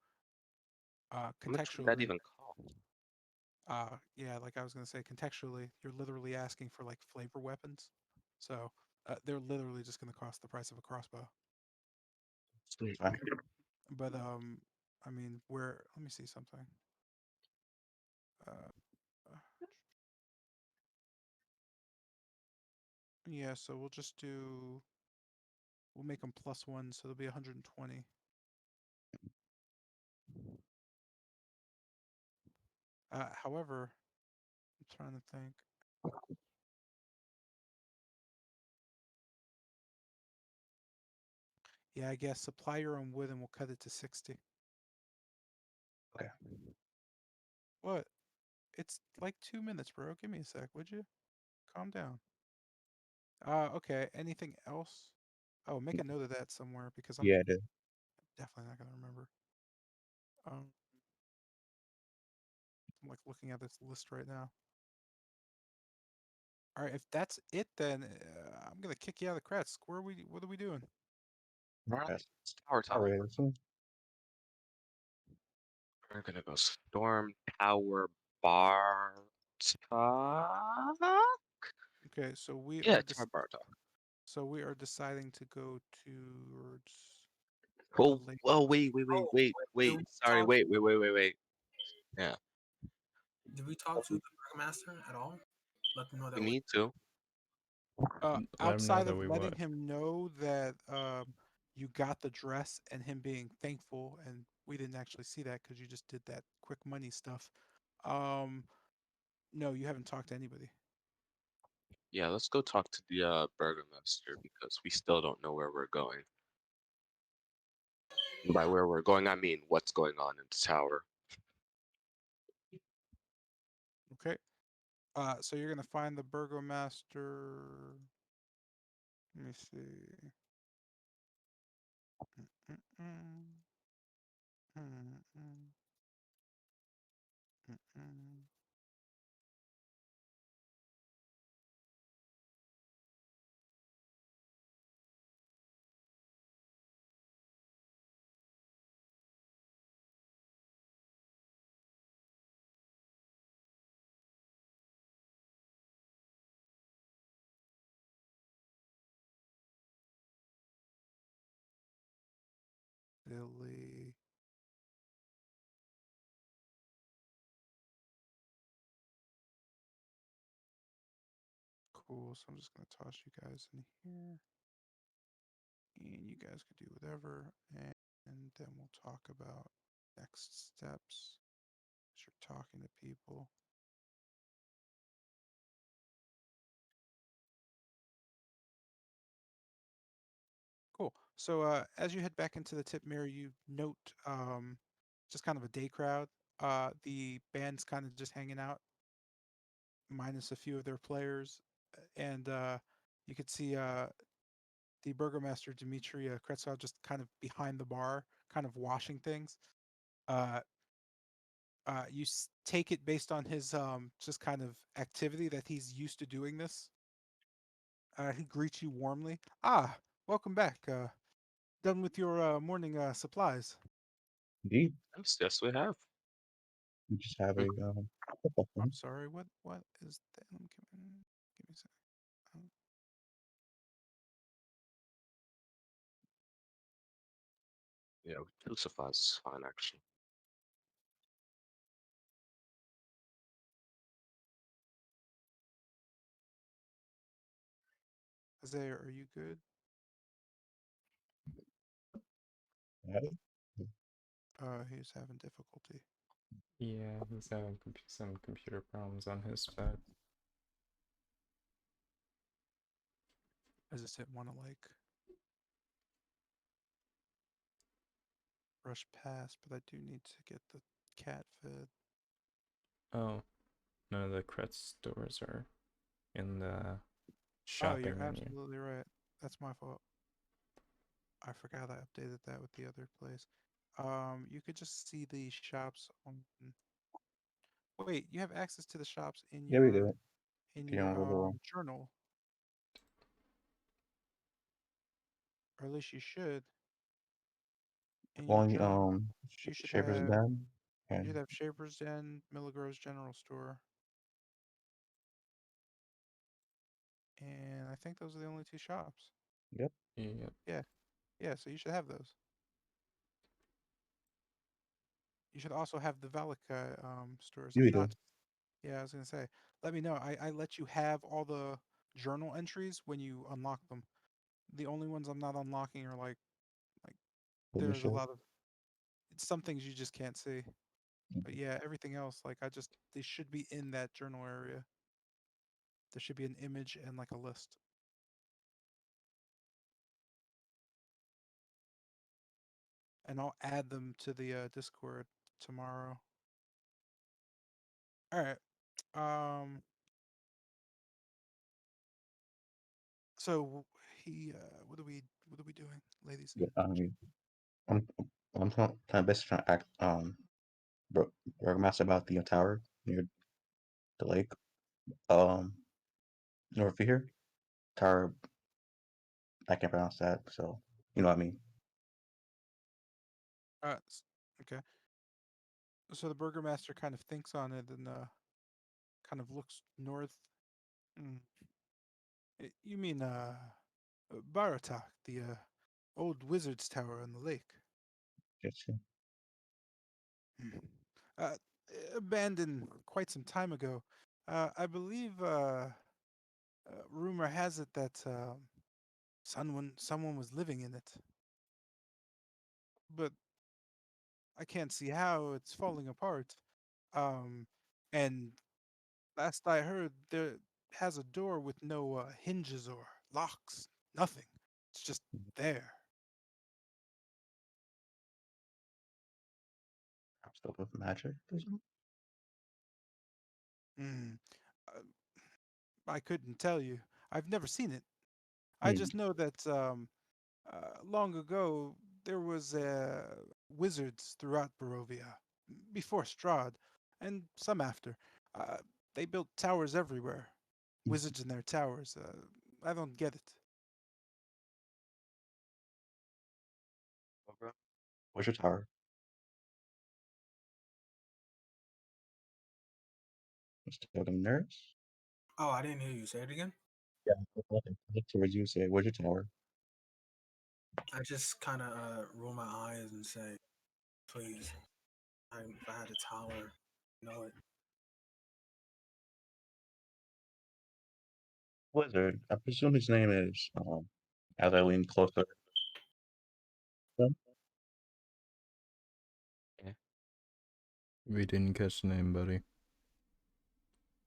How much would that Contextually, even cost? yeah, like I was gonna say, contextually, you're literally asking for like flavor weapons. So they're literally just gonna cost the price of a crossbow. It's fine. But I mean, where? Let me see something. Uh, yeah, so we'll just do. We'll make them +1, so they'll be 120. However, I'm trying to think. Yeah, I guess supply your own wood and we'll cut it to 60. Okay. What? It's like 2 minutes, bro. Give me a sec, would you? Calm down. Okay. Anything else? Oh, make a note of that somewhere because I'm Yeah, it is. definitely not gonna remember. Um, I'm like looking at this list right now. All right, if that's it, then I'm gonna kick you out of the Kretsk. Where are we? What are we doing? Yes. Tower All Talk. right. So, We're gonna go Storm Tower Bar Talk. Okay, so we Yeah, are Tower Bar Talk. deciding to go towards the Oh, lake. oh, wait, wait, wait, Oh, wait, did wait. we Sorry, talk? wait. Yeah, Did we talk to the Burgomaster at all? Let them know we that we. need to. Let him know Outside that of we letting what? him know that you got the dress and him being thankful, and we didn't actually see that because you just did that quick money stuff. Um, no, you haven't talked to anybody. Yeah, let's go talk to the burgomaster because we still don't know where we're going. And by where we're going, I mean what's going on in the tower. Okay. So you're gonna find the burgomaster. Let me see. Mm-mm-mm. Mm-mm. Mm-mm. Silly. Cool. So I'm just gonna toss you guys in here, and you guys can do whatever, and then we'll talk about next steps as you're talking to people. Cool. So as you head back into the tip mirror, you note just kind of a day crowd. The band's kind of just hanging out, minus a few of their players, and you could see the burgomaster Dmitry Kretzov just kind of behind the bar, kind of washing things. Uh, take it based on his just kind of activity that he's used to doing this. He greets you warmly. Ah, welcome back. Done with your morning supplies. Indeed, Yes, we have. we just have Mm, a football I'm thing. sorry. What is that? Give me a second. Um, Yeah, two supplies is fine actually. Isaiah, are you good? Got it? He's having difficulty. Yeah, he's having some computer problems on his side. I just didn't want to like rush past, but I do need to get the cat fed. Oh, none of the Kretz stores are in the Oh, you're shopping menu. absolutely right. That's my fault. I forgot I updated that with the other place. You could just see the shops on. Wait, you have access to the shops Yeah, we do. in If you want your to go journal, or at least you should. In your only journal, Shaper's Den you should and have Shaper's Den, Milligrove's General Store, and I think those are the only two shops. yep, Yep. Yeah, yeah. So you should have those. You should also have the Valika stores. yeah, we do. Not, yeah, I was gonna say. Let me know. I let you have all the journal entries when you unlock them. The only ones I'm not unlocking are like there's a Initial. lot of some things you just can't see. But yeah, everything else like they should be in that journal area. There should be an image and like a list. And I'll add them to the Discord tomorrow. All right. Um. So what are we doing, ladies? Yeah, I'm kind of basically trying to act bur- burgomaster about the tower near the lake. Um, north of here, tower. I can't pronounce that, so you know what I mean. Okay. So the burgomaster kind of thinks on it and kind of looks north. Mm. You mean Baratak, the old wizard's tower on the lake? Just Hmm. Uh, Abandoned quite some time ago. I believe Rumor has it that someone was living in it, but I can't see how it's falling apart. Um, and last I heard, there has a door with no hinges or locks. Nothing. It's just there. I'm still with magic. or something? Mm. Uh, I couldn't tell you. I've never seen it. I Hmm. just know that long ago there was wizards throughout Barovia, before Strahd, and some after. Uh, they built towers everywhere. Wizards in their towers. I don't get it. Okay. What's your tower? Still the nurse? Oh, I didn't hear you. Say it again. Yeah. Look towards you. Say, where's your tower? I just kind of roll my eyes and say, "Please, if I had a tower, you know it." Wizard. I presume his name is. As I lean closer. to him, Yeah. We didn't catch the name, buddy.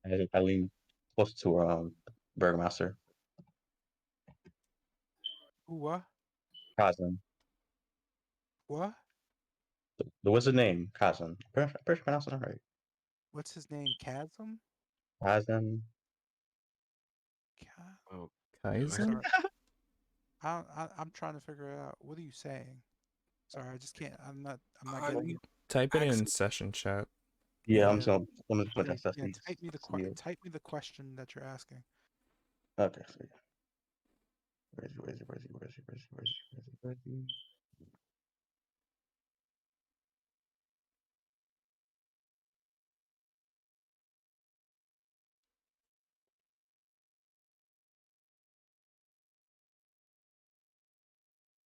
As I lean close to Burgomaster Who, what? Kazan. What? The wizard name Kazan. Pretty pronouncing it right. What's his name? Chasm? Kazan. Ka- Oh, I'm Kaizen? sorry. I'm trying to figure it out. What are you saying? Sorry, I just can't. I'm not getting You it. Type it in actually, session chat. Yeah, Yeah. I'm just put Yeah. that stuff Yeah. in you. Type me the question that you're asking. Okay, so yeah. Where's he?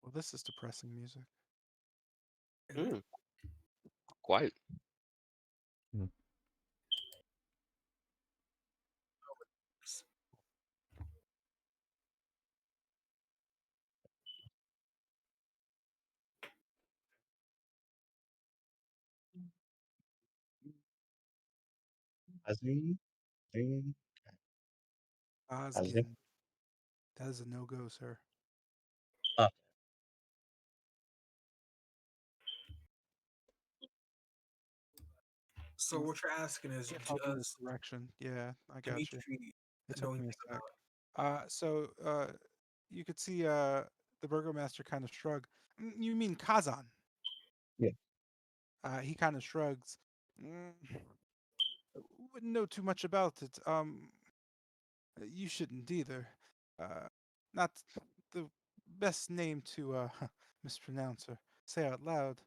Well, this is depressing music. mm, quite. Hmm. Azim? Azim? Azim? Osgin. That is a no-go, sir. Ah, so what you're asking is, Can't help you with does direction. Yeah, I got you. Dimitri It know took me a anything sec. about? You could see the burgomaster kind of shrug. You mean Kazan? yeah. He kind of shrugs. Wouldn't know too much about it. You shouldn't either. Uh, not the best name to mispronounce or say out loud.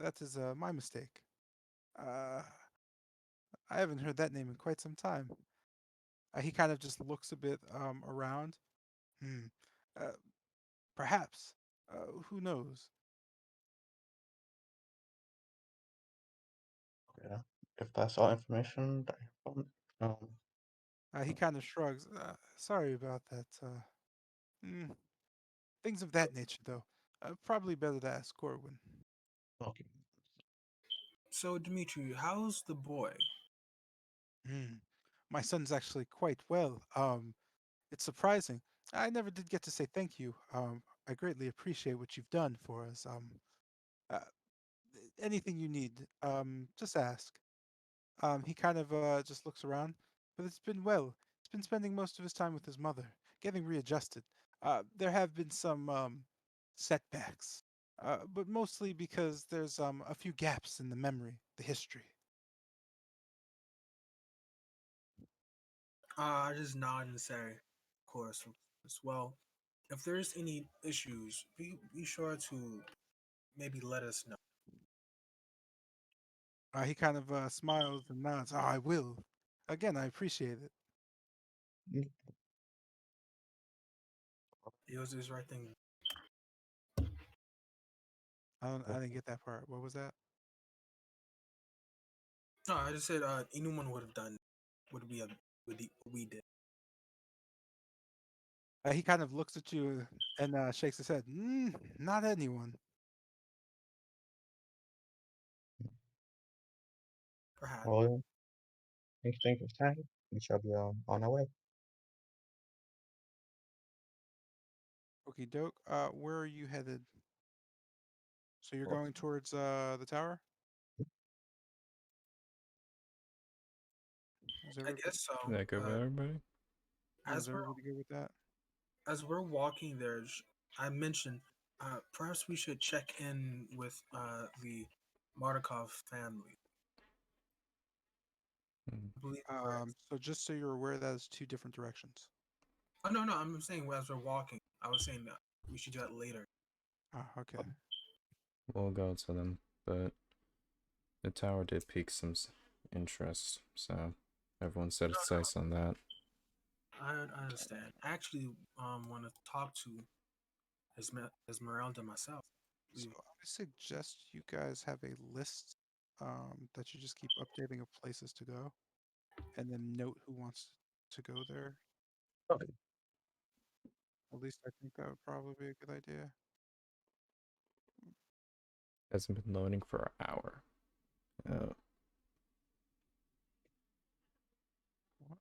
That is my mistake. Uh, I haven't heard that name in quite some time. He kind of just looks a bit around. Hmm. Uh, Perhaps. Who knows? Yeah. If that's all information that I found, He kind of shrugs. Sorry about that. Mm, things of that nature, though. Probably better to ask Corwin. okay. So Dimitri, how's the boy? Hmm. My son's actually quite well. It's surprising. I never did get to say thank you. I greatly appreciate what you've done for us. Uh, Anything you need, just ask. He kind of just looks around, but it's been well. He's been spending most of his time with his mother, getting readjusted. There have been some setbacks, but mostly because there's a few gaps in the memory, the history. I just nod and say, of course, as well. If there's any issues, be sure to maybe let us know. He kind of smiles and nods. Oh, I will. Again, I appreciate it. Mm, He was his right thing. I cool. didn't get that part. What was that? No, I just said anyone would have done what we did. He kind of looks at you and shakes his head. Not anyone. Perhaps. Well, thank you for time. We shall be on our way. Okie doke. Where are you headed? So you're Well, going towards the tower? Is I everybody, guess so. Is that good with everybody? yeah, is As we're everybody good with that? walking there, I mentioned perhaps we should check in with the Mardukov family. Hmm. I believe we're. So just so you're aware, that is two different directions. Oh no, no, I'm saying as we're walking. I was saying that we should do that later. Ah, okay. We'll go to them, but the tower did pique some interest, so everyone set its No, no, sights on that. I understand. I actually want to talk to Esmeralda myself. So I suggest you guys have a list that you just keep updating of places to go, and then note who wants to go there. okay. At least I think that would probably be a good idea. Hasn't been loading for an hour. Oh, What?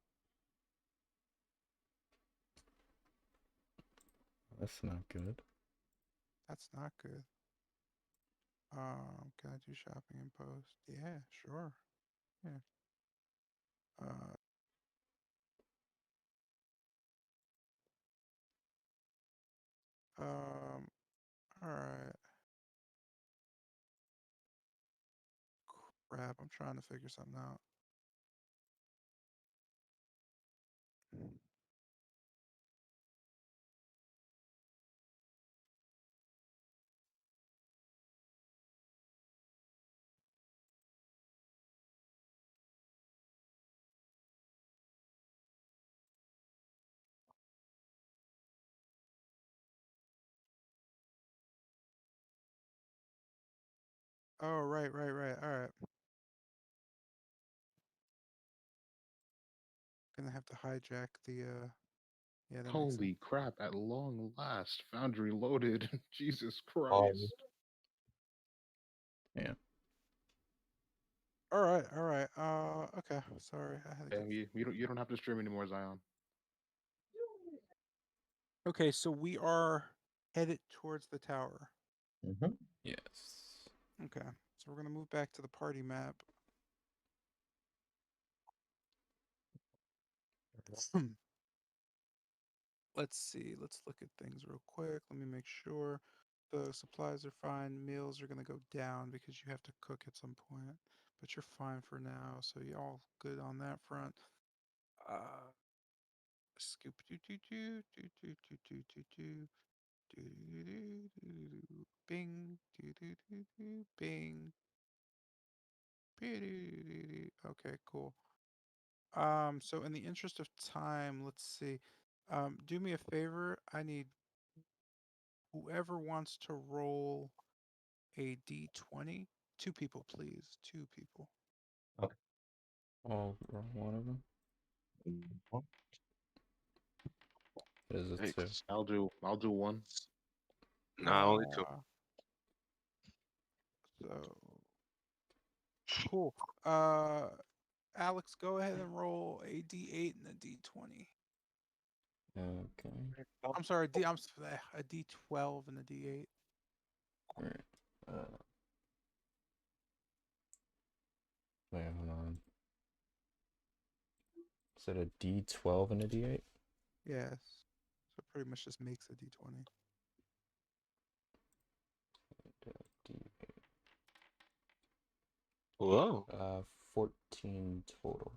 that's not good. That's not good. Can I do shopping in post? Yeah, sure. Yeah. Uh, all right. Crap, I'm trying to figure something out. Oh, right. All right. Gonna have to hijack the yeah, that makes sense. Holy crap! At long last, Foundry loaded. Jesus Um, Christ! Yeah. All right, all right. Okay. Sorry, I had to And get. you don't have to stream anymore, Zion. Okay, so we are headed towards the tower. mm-hmm. Yes. Okay, so we're gonna move back to the party map. Let's see. Let's look at things real quick. Let me make sure the supplies are fine. Meals are gonna go down because you have to cook at some point, but you're fine for now. So you all good on that front. Scoop doo doo doo doo doo doo doo doo doo. Bing, doo doo doo doo, bing. Okay, cool. So in the interest of time, let's see. Do me a favor. I need whoever wants to roll a d20. Two people, please. Two people. Okay. I'll roll one of them. Mhm. It is a 2. Thanks. I'll do one. Nah, only 2. Uh, so cool. Alex, go ahead and roll a d8 and a d20. Okay. I'm sorry, a d12 and a d8. Alright. Wait, hold on. Is it a D12 and a D8? Yes. So it pretty much just makes a d20. D8. Whoa. 14 total.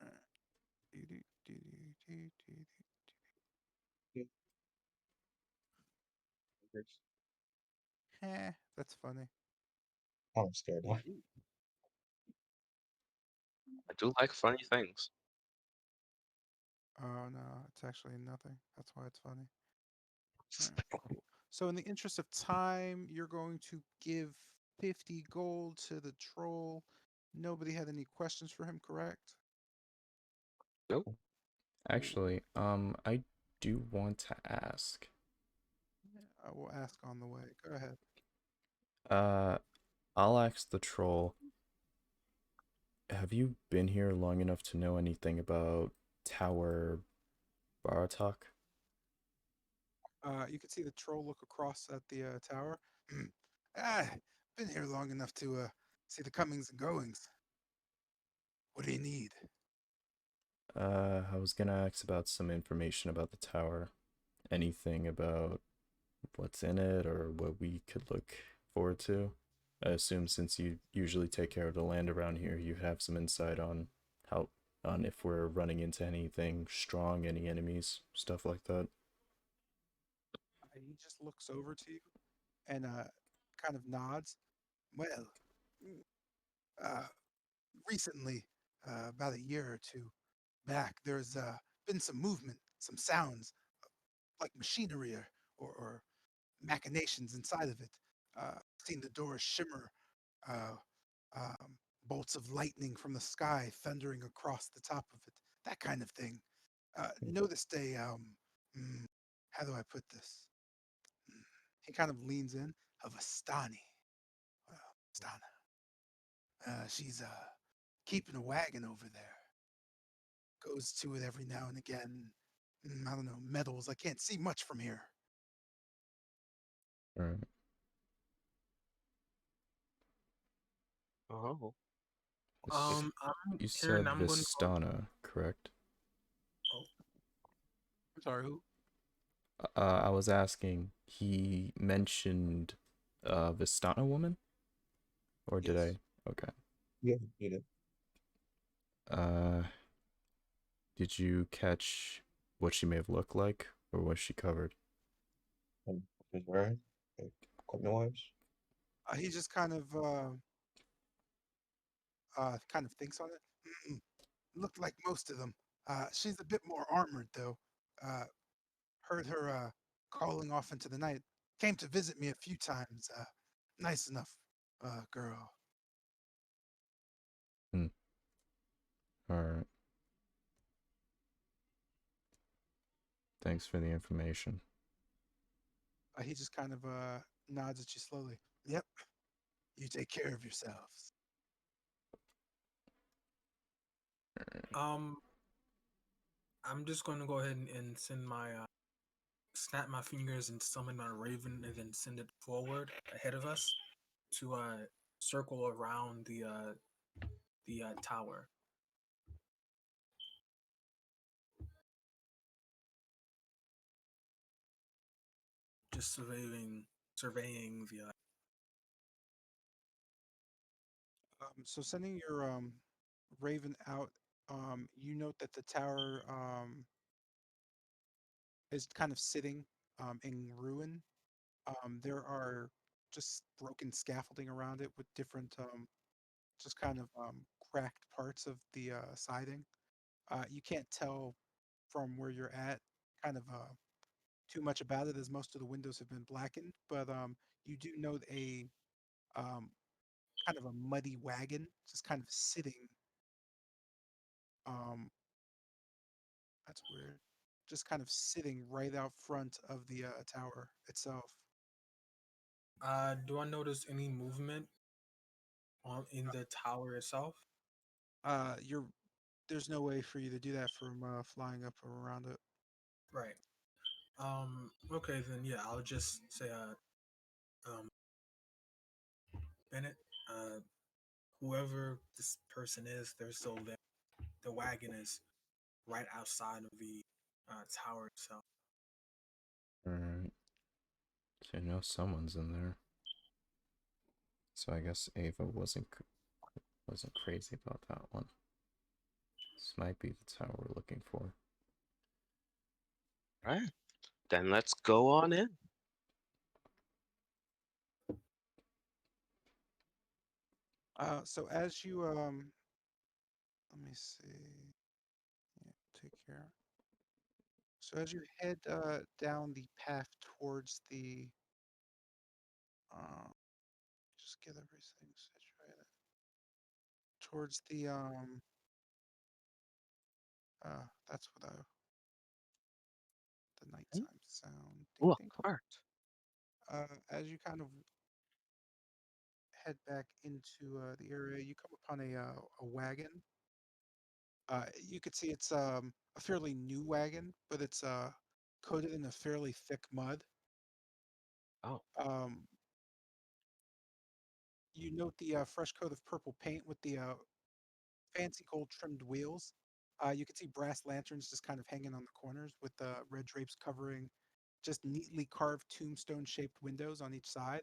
Alright. Do-do-do-do-do-do-do. Heh, that's funny. I'm scared now. I do like funny things. Oh no, it's actually nothing. That's why it's funny. Alright, cool. So in the interest of time, you're going to give 50 gold to the troll. Nobody had any questions for him, correct? Nope. Actually, I do want to ask. I will ask on the way. Go ahead. Uh, I'll ask the troll. Have you been here long enough to know anything about Tower Baratok? You can see the troll look across at the tower. Ah, been here long enough to see the comings and goings. What do you need? I was gonna ask about some information about the tower. Anything about what's in it or what we could look forward to? I assume since you usually take care of the land around here, you have some insight on how on if we're running into anything strong, any enemies, stuff like that. He just looks over to you and kind of nods. Well, mm, uh, recently, about a year or two back, there's been some movement, some sounds like machinery or machinations inside of it. Seen the doors shimmer, uh, bolts of lightning from the sky thundering across the top of it, that kind of thing. Noticed a, how do I put this? Mm, He kind of leans in, of a Stani. Stana. She's keeping a wagon over there. Goes to it every now and again. I don't know, metals. I can't see much from here. Alright. Oh. I'm You here and said I'm going to go. Vistana, correct? Oh, I'm sorry, who? I was asking, he mentioned Vistana woman? Or did Yes. I? Okay. Yeah, you did. Uh, did you catch what she may have looked like, or was she covered? She's wearing like equipment wise. He just kind of thinks on it. Looked like most of them. She's a bit more armored though. Uh, Heard her calling off into the night. Came to visit me a few times. Nice enough girl. Hmm. Alright. Thanks for the information. He just kind of nods at you slowly. Yep. You take care of yourselves. um, I'm just going to go ahead and send my snap my fingers and summon my raven, and then send it forward ahead of us to circle around the tower. Just surveying the So sending your raven out, you note that the tower is kind of sitting in ruin. There are just broken scaffolding around it with different, just kind of cracked parts of the siding. You can't tell from where you're at kind of too much about it, as most of the windows have been blackened, but you do note a um, kind of a muddy wagon just kind of sitting. Um, that's weird. Just kind of sitting right out front of the tower itself. Do I notice any movement on in the tower itself? You're There's no way for you to do that from flying up or around it. Right. Okay, then yeah, I'll just say Bennett, whoever this person is, they're still there. The wagon is right outside of the tower itself. Alright. So I know someone's in there. So I guess Ava wasn't crazy about that one. This might be the tower we're looking for. Alright. Then let's go on in. So as you let me see. Yeah, take care. So as you head down the path towards the uh, just get everything situated towards the That's what the nighttime sound. Ooh, Ding, a ding. cart. As you kind of head back into the area, you come upon a wagon. You could see it's a fairly new wagon, but it's coated in a fairly thick mud. Oh, Um, you note the fresh coat of purple paint with the fancy gold trimmed wheels. You can see brass lanterns just kind of hanging on the corners with the red drapes covering just neatly carved tombstone shaped windows on each side.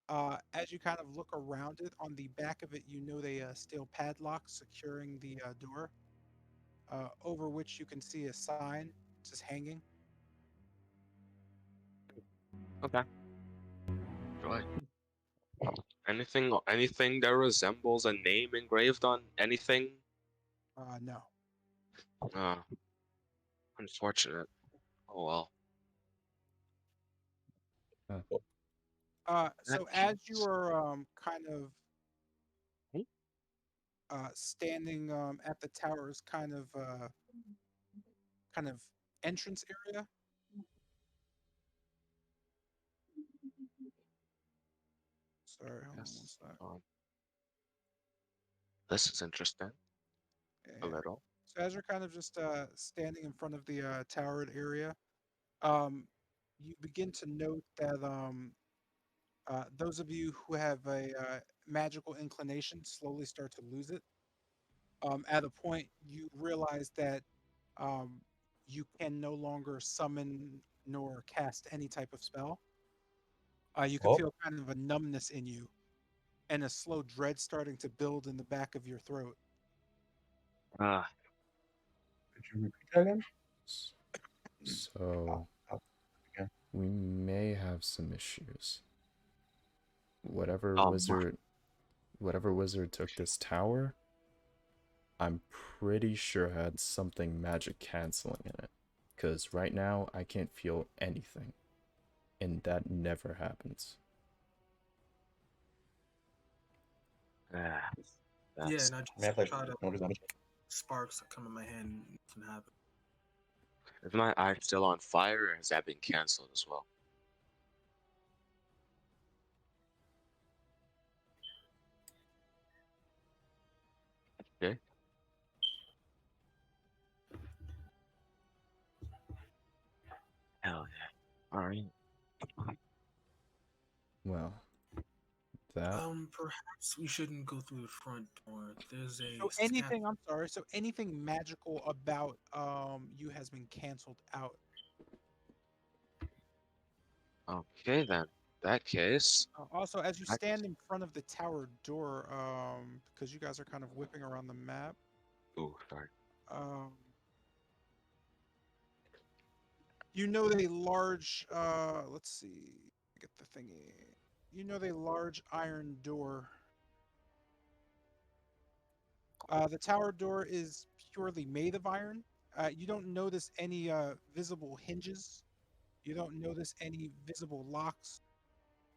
As you kind of look around it, on the back of it, you note a steel padlock securing the door, over which you can see a sign just hanging. okay. Right. Anything that resembles a name engraved on anything? No. Uh, unfortunate. Oh well. That So as you case. are kind of Hmm? standing at the tower's kind of entrance area. Sorry, hold on one Yes. sec. This is interesting. A Yeah. little. So as you're kind of just standing in front of the towered area, um, you begin to note that those of you who have a magical inclination slowly start to lose it. At a point, you realize that um, you can no longer summon nor cast any type of spell. You can Oh, feel kind of a numbness in you and a slow dread starting to build in the back of your throat. Ah, could you repeat that again? S- Mm, So I'll again. we may have some issues. Whatever um, wizard, whatever wizard took this tower, I'm pretty sure had something magic canceling in it. Because right now I can't feel anything, and that never happens. ah, Yeah, that's and I I mean, I just have like try to notice damage. sparks that come in my hand. Nothing happen. is my eye still on fire or has that been canceled as well? Okay. Hell yeah. Alright. Well, that Perhaps we shouldn't go through the front door. There's a So scat. anything, I'm sorry, so anything magical about you has been canceled out. Okay then. That case. Also, as you I, stand in front of the tower door, because you guys are kind of whipping around the map, ooh, sorry. um, you know a large, let's see, get the thingy. You know the large iron door. The tower door is purely made of iron. You don't notice any visible hinges. You don't notice any visible locks.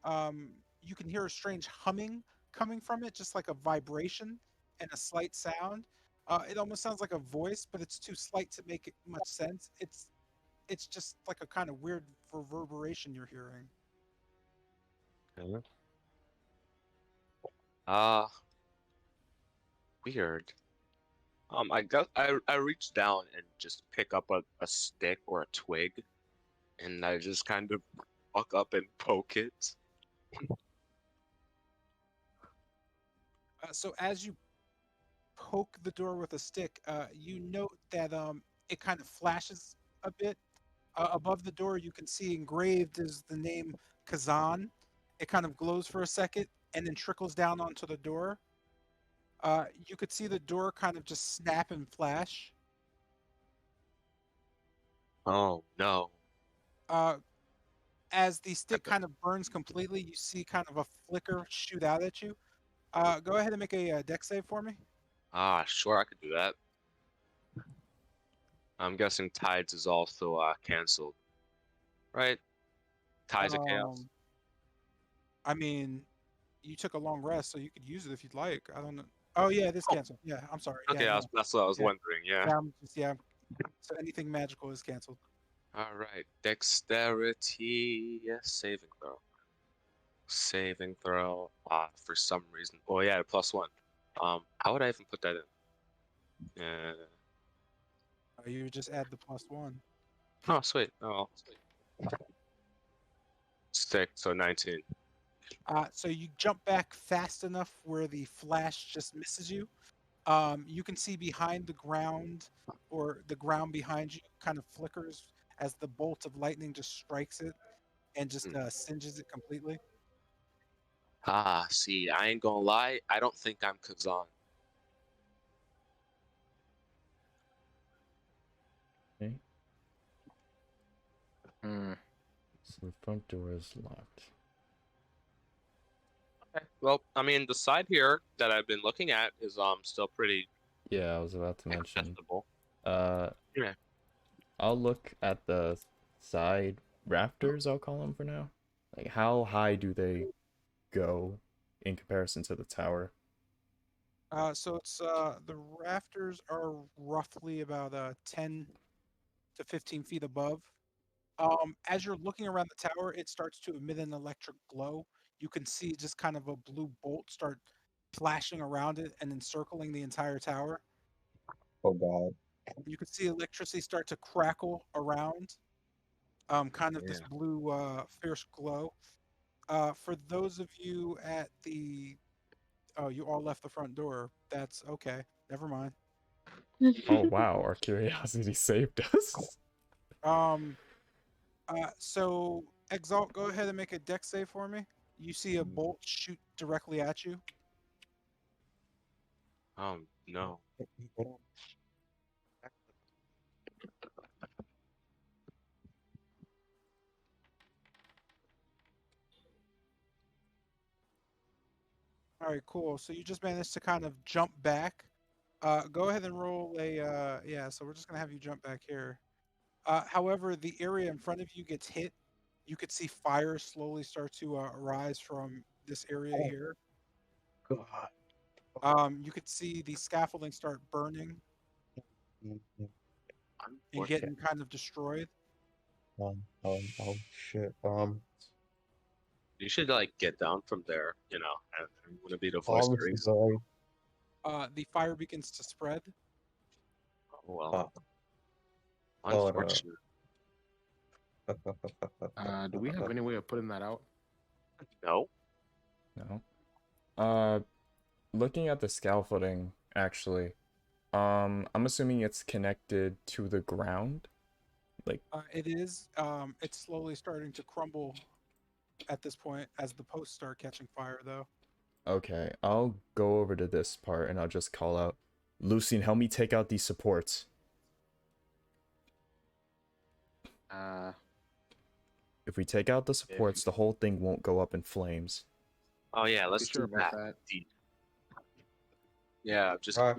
Um, you can hear a strange humming coming from it, just like a vibration and a slight sound. It almost sounds like a voice, but it's too slight to make it much sense. It's just like a kind of weird reverberation you're hearing. Okay. Uh, weird. I reach down and just pick up a stick or a twig, and I just kind of walk up and poke it. So as you poke the door with a stick, you note that it kind of flashes a bit. Above the door, you can see engraved is the name Kazan. It kind of glows for a second and then trickles down onto the door. You could see the door kind of just snap and flash. Oh no. Uh, as the I stick bet- kind of burns completely, you see kind of a flicker shoot out at you. Go ahead and make a deck save for me. Ah, sure, I could do that. I'm guessing Tides is also canceled, right? Tides of Chaos. Um, I mean, you took a long rest, so you could use it if you'd like. I don't know. Oh yeah, it is Oh, canceled. Yeah, I'm sorry. Yeah, okay, no. that's what I was Yeah, wondering. Yeah. yeah, I'm just yeah. So anything magical is canceled. All right, dexterity saving throw. Saving throw. For some reason. Oh yeah, +1. How would I even put that in? You would just add the +1. Oh sweet. Oh, stick. So 19. So you jump back fast enough where the flash just misses you. You can see behind the ground, or the ground behind you kind of flickers as the bolt of lightning just strikes it and just singes it completely. See, I ain't gonna lie. I don't think I'm Kazan. Okay. Hmm. So the front door is locked. Okay. Well, I mean, the side here that I've been looking at is still pretty Yeah, I was about to mention. accessible. Uh, Yeah. I'll look at the side rafters, I'll call them for now. Like, how high do they go in comparison to the tower? So it's the rafters are roughly about 10 to 15 feet above. As you're looking around the tower, it starts to emit an electric glow. You can see just kind of a blue bolt start flashing around it and encircling the entire tower. Oh God. You can see electricity start to crackle around, kind of this Yeah. blue, fierce glow. For those of you at the, oh, you all left the front door. That's okay. Never mind. Oh wow, our curiosity saved us. Um, so Exalt, go ahead and make a dex save for me. You see a bolt shoot directly at you. No. All right, cool. So you just managed to kind of jump back. Go ahead and roll a, yeah, so we're just gonna have you jump back here. However, the area in front of you gets hit. You could see fire slowly start to arise from this area here. God. You could see the scaffolding start burning and Unfortunate. getting kind of destroyed. Oh shit. You should like get down from there, and wouldn't be the voice I'm of so reason. sorry. The fire begins to spread. Oh well. Oh, Unfortunate. Do we have any way of putting that out? No. No. Looking at the scaffolding, actually, I'm assuming it's connected to the ground. Like, It is. It's slowly starting to crumble at this point as the posts start catching fire, though. okay, I'll go over to this part and I'll just call out, Lucian, help me take out these supports. If we take out the supports, the whole thing won't go up in flames. Oh yeah, let's sure do about that. that. Indeed. Yeah, just Alright.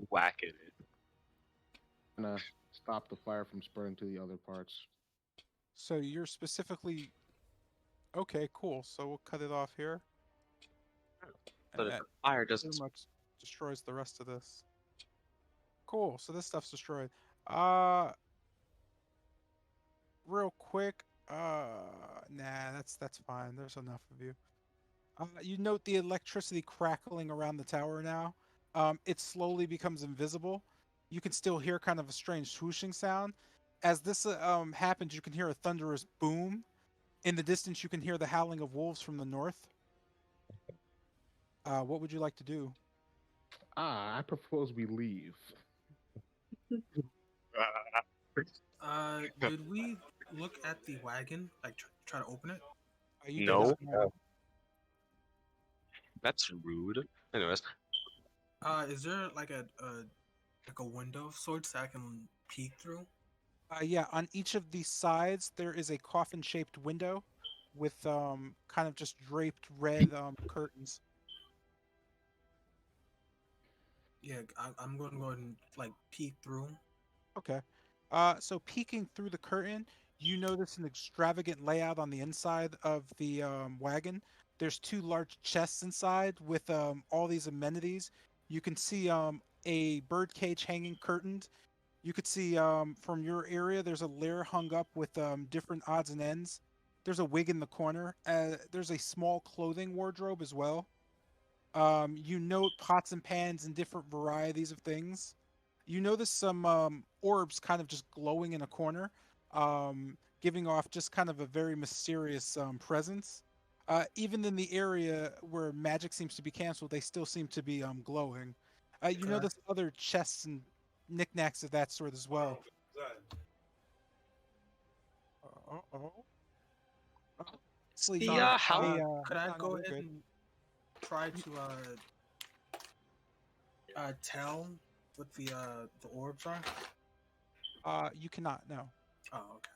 whacking it. Gonna stop the fire from spreading to the other parts. So you're specifically okay. Cool. So we'll cut it off here. So And the that fire pretty doesn't. much destroys the rest of this. Cool. So this stuff's destroyed. Uh, real quick. Nah, that's fine. There's enough of you. You note the electricity crackling around the tower now. It slowly becomes invisible. You can still hear kind of a strange swooshing sound. As this happens, you can hear a thunderous boom. In the distance, you can hear the howling of wolves from the north. What would you like to do? I propose we leave. Did we look at the wagon? Like try to open it? You did No. not know. That's rude. Anyways, Is there like a window of sorts that I can peek through? Yeah, on each of these sides, there is a coffin-shaped window with kind of just draped red curtains. Yeah, I'm going to go ahead and like peek through. Okay. So peeking through the curtain, you notice an extravagant layout on the inside of the wagon. There's two large chests inside with all these amenities. You can see a bird cage hanging curtained. You could see from your area, there's a lair hung up with different odds and ends. There's a wig in the corner. There's a small clothing wardrobe as well. You note pots and pans and different varieties of things. You notice some orbs kind of just glowing in a corner, giving off just kind of a very mysterious presence. Even in the area where magic seems to be canceled, they still seem to be glowing. You Okay. notice other chests and knickknacks of that sort as well. Uh-oh. It's Actually, the no. how They, Could I no, go they're ahead good. and try to tell what the orbs are? You cannot. No. Oh, okay.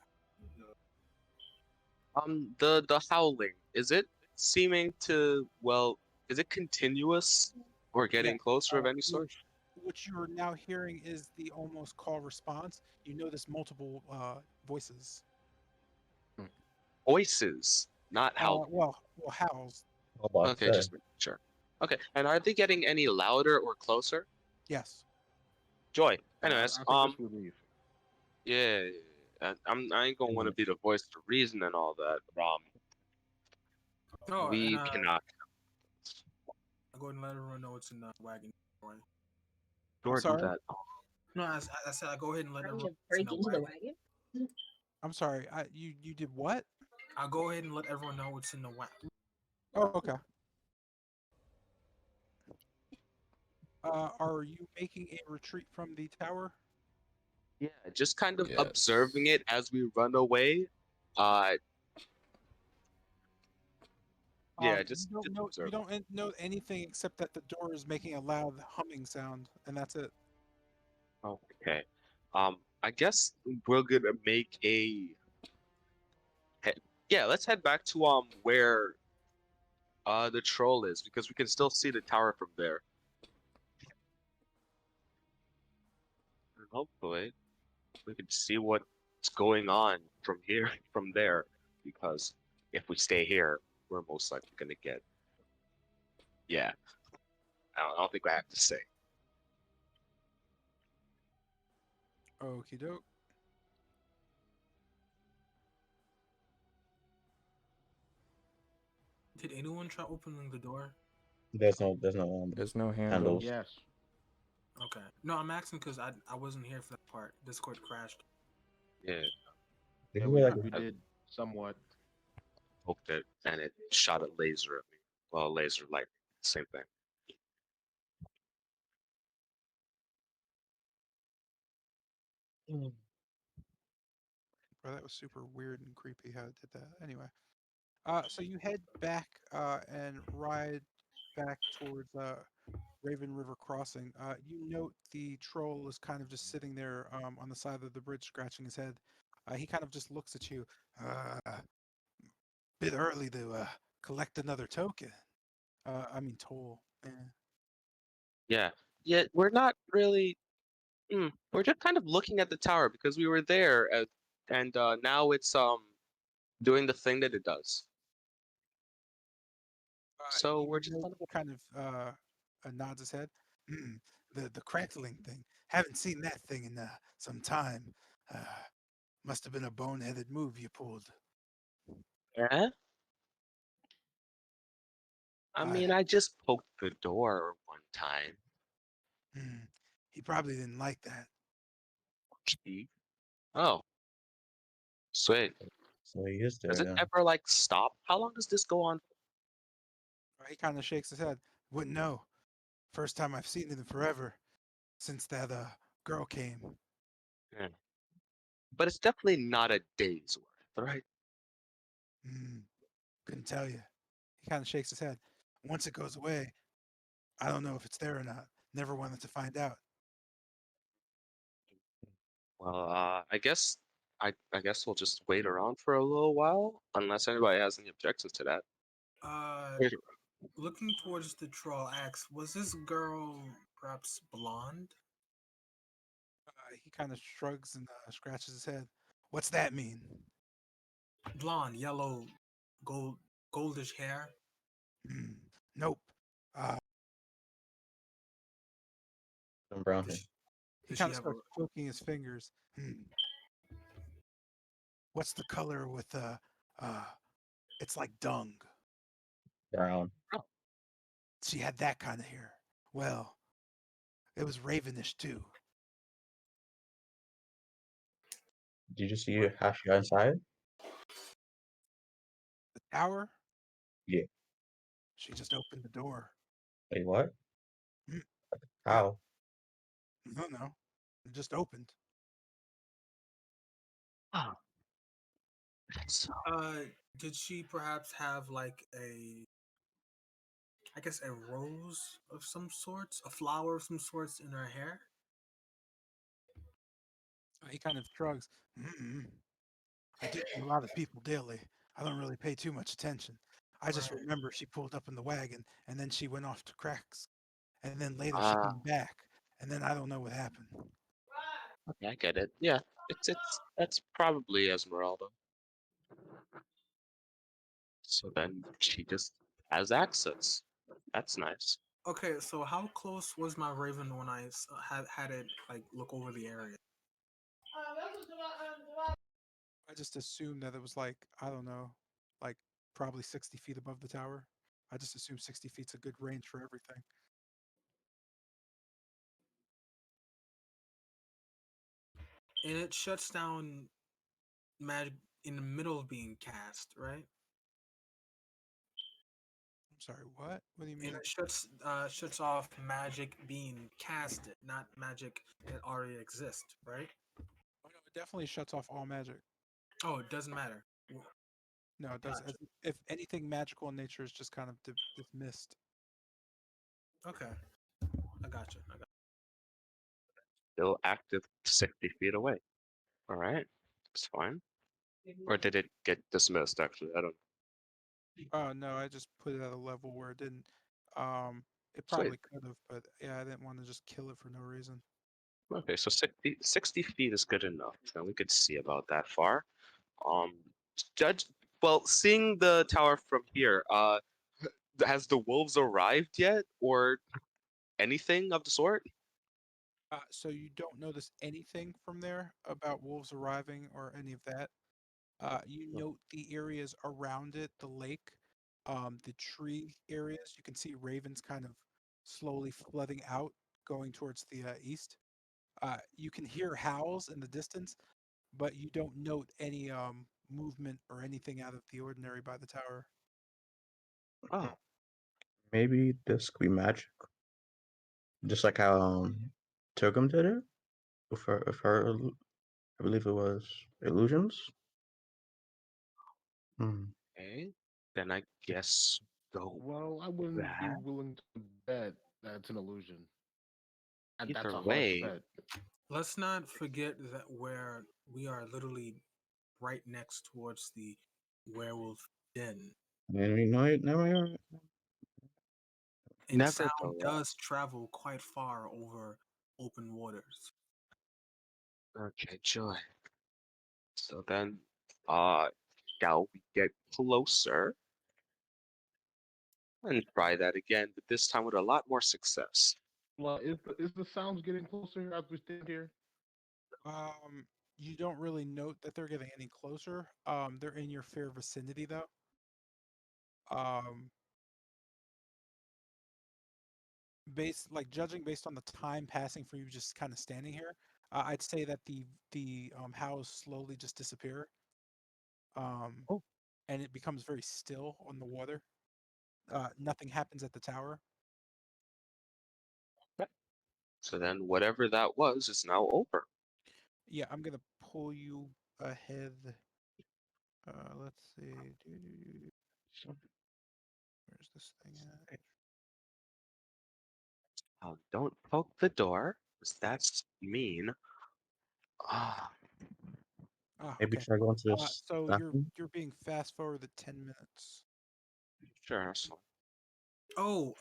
the howling, is it seeming to, well, is it continuous or Yeah. getting closer of any sort? What you're now hearing is the almost call response. You notice multiple voices. Voices, not how. Well, howls. I'm about to Okay, say. just making sure. Okay, and are they getting any louder or closer? Yes. Joy. I Anyways, think this would leave. yeah, I ain't gonna want to be the voice of reason and all that. Oh, and We cannot. I go ahead and let everyone know it's in the wagon. Right? I'm Sure do sorry. that. No, I said I go ahead and let Trying everyone to know it's in break the into the wagon. wagon. I'm sorry. You did what? I'll go ahead and let everyone know it's in the wagon. Oh, okay. Are you making a retreat from the tower? Yeah, just kind of Yes. observing it as we run away. Uh, yeah, just You observe. don't know anything except that the door is making a loud humming sound, and that's it. Okay. I guess we're gonna make a. Yeah, let's head back to where the troll is, because we can still see the tower from there. And hopefully we can see what's going on from here, from there, because if we stay here, we're most likely gonna get. Yeah, I don't think I have to say. Okie doke. Did anyone try opening the door? There's no There's no handle. handles. Yes. Okay. No, I'm asking because I wasn't here for that part. Discord crashed. Yeah, They Yeah, can we, be like we did somewhat. poked it and it shot a laser at me. Well, laser lightning, same thing. Bro, that was super weird and creepy how it did that. Anyway, so you head back and ride back towards Raven River Crossing. You note the troll is kind of just sitting there on the side of the bridge, scratching his head. He kind of just looks at you. Bit early to collect another token. I mean toll. Yeah, yeah, we're not really. We're just kind of looking at the tower because we were there, and now it's doing the thing that it does. So we're just Note kind of nods his head. "Hmm, the crackling thing. Haven't seen that thing in some time. Uh, must have been a boneheaded move you pulled. Yeah. I I mean, I just poked the door one time. hmm, he probably didn't like that. Gee. Oh, sweet. so he is Does there, it yeah. ever like stop? How long does this go on? He kind of shakes his head. Wouldn't know. First time I've seen it in forever since that girl came. Yeah. But it's definitely not a day's worth, right? Hmm, couldn't tell you. He kind of shakes his head. Once it goes away, I don't know if it's there or not. Never wanted to find out. Well, I guess we'll just wait around for a little while, unless anybody has any objections to that. Wait. Looking towards the troll, asks, was this girl perhaps blonde? He kind of shrugs and scratches his head. What's that mean? Blonde, yellow, goldish hair. Hmm, nope. Uh, And brown hair. Does He Does kind she of have a? starts poking his fingers. What's the color with uh it's like dung. Brown. She had that kind of hair. Well, it was ravenish too. Did you see What? how she got inside? The tower, Yeah. she just opened the door. Wait, what? Mm, Yeah, How? no. It just opened. Oh, so Uh, did she perhaps have like I guess a rose of some sorts, a flower of some sorts in her hair? He kind of shrugs. Mm-mm. I deal with a lot of people daily. I don't really pay too much attention. I just Right. remember she pulled up in the wagon and then she went off to cracks. And then later she ah, came back. And then I don't know what happened. okay, I get it. Yeah, it's that's probably Esmeralda. So then she just has access. That's nice. Okay, so how close was my raven when I had it like look over the area? I just assumed that it was like, I don't know, like probably 60 feet above the tower. I just assume 60 feet's a good range for everything. And it shuts down magic in the middle of being cast, right? I'm sorry, what? What do you And mean? it shuts off magic being casted, not magic that already exists, right? Oh, no, it definitely shuts off all magic. Oh, it doesn't matter. No, it does. Gotcha. If anything magical in nature is just kind of dismissed. Okay, I gotcha. I got. Still active 60 feet away. All right, it's fine. Or did it get dismissed? Actually, I don't. Oh no, I just put it at a level where it didn't. Um, it Sweet. probably could have, but yeah, I didn't want to just kill it for no reason. Okay, so 60 feet is good enough. Then we could see about that far. Um, judge. Well, seeing the tower from here, has the wolves arrived yet, or anything of the sort? So you don't notice anything from there about wolves arriving or any of that. You No. note the areas around it, the lake, the tree areas. You can see ravens kind of slowly flooding out, going towards the east. You can hear howls in the distance, but you don't note any movement or anything out of the ordinary by the tower. Oh, Maybe this could be magic. Just like how Turgum did it with her I believe it was illusions. Hmm. okay. Then I guess go Well, I wouldn't be that. willing to bet that's an illusion. And that's Either a harsh way, bet. Let's not forget that where we are literally right next towards the werewolf den, And you know it never. and never sound go wrong. does travel quite far over open waters. Okay, joy. So then, shall we get closer and try that again, but this time with a lot more success? Well, is the sounds getting closer as we stand here? Um, you don't really note that they're getting any closer. They're in your fair vicinity though. Um, judging based on the time passing for you just kind of standing here, I'd say that the house slowly just disappear. Um, Oh, and it becomes very still on the water. Nothing happens at the tower. okay. So then, whatever that was is now over. Yeah, I'm gonna pull you ahead. Let's see. Where's this thing at? Don't poke the door, 'cause that's mean. Ah, Ah, Maybe okay. try going to this So bathroom. you're being fast forwarded 10 minutes. sure. So, Oh,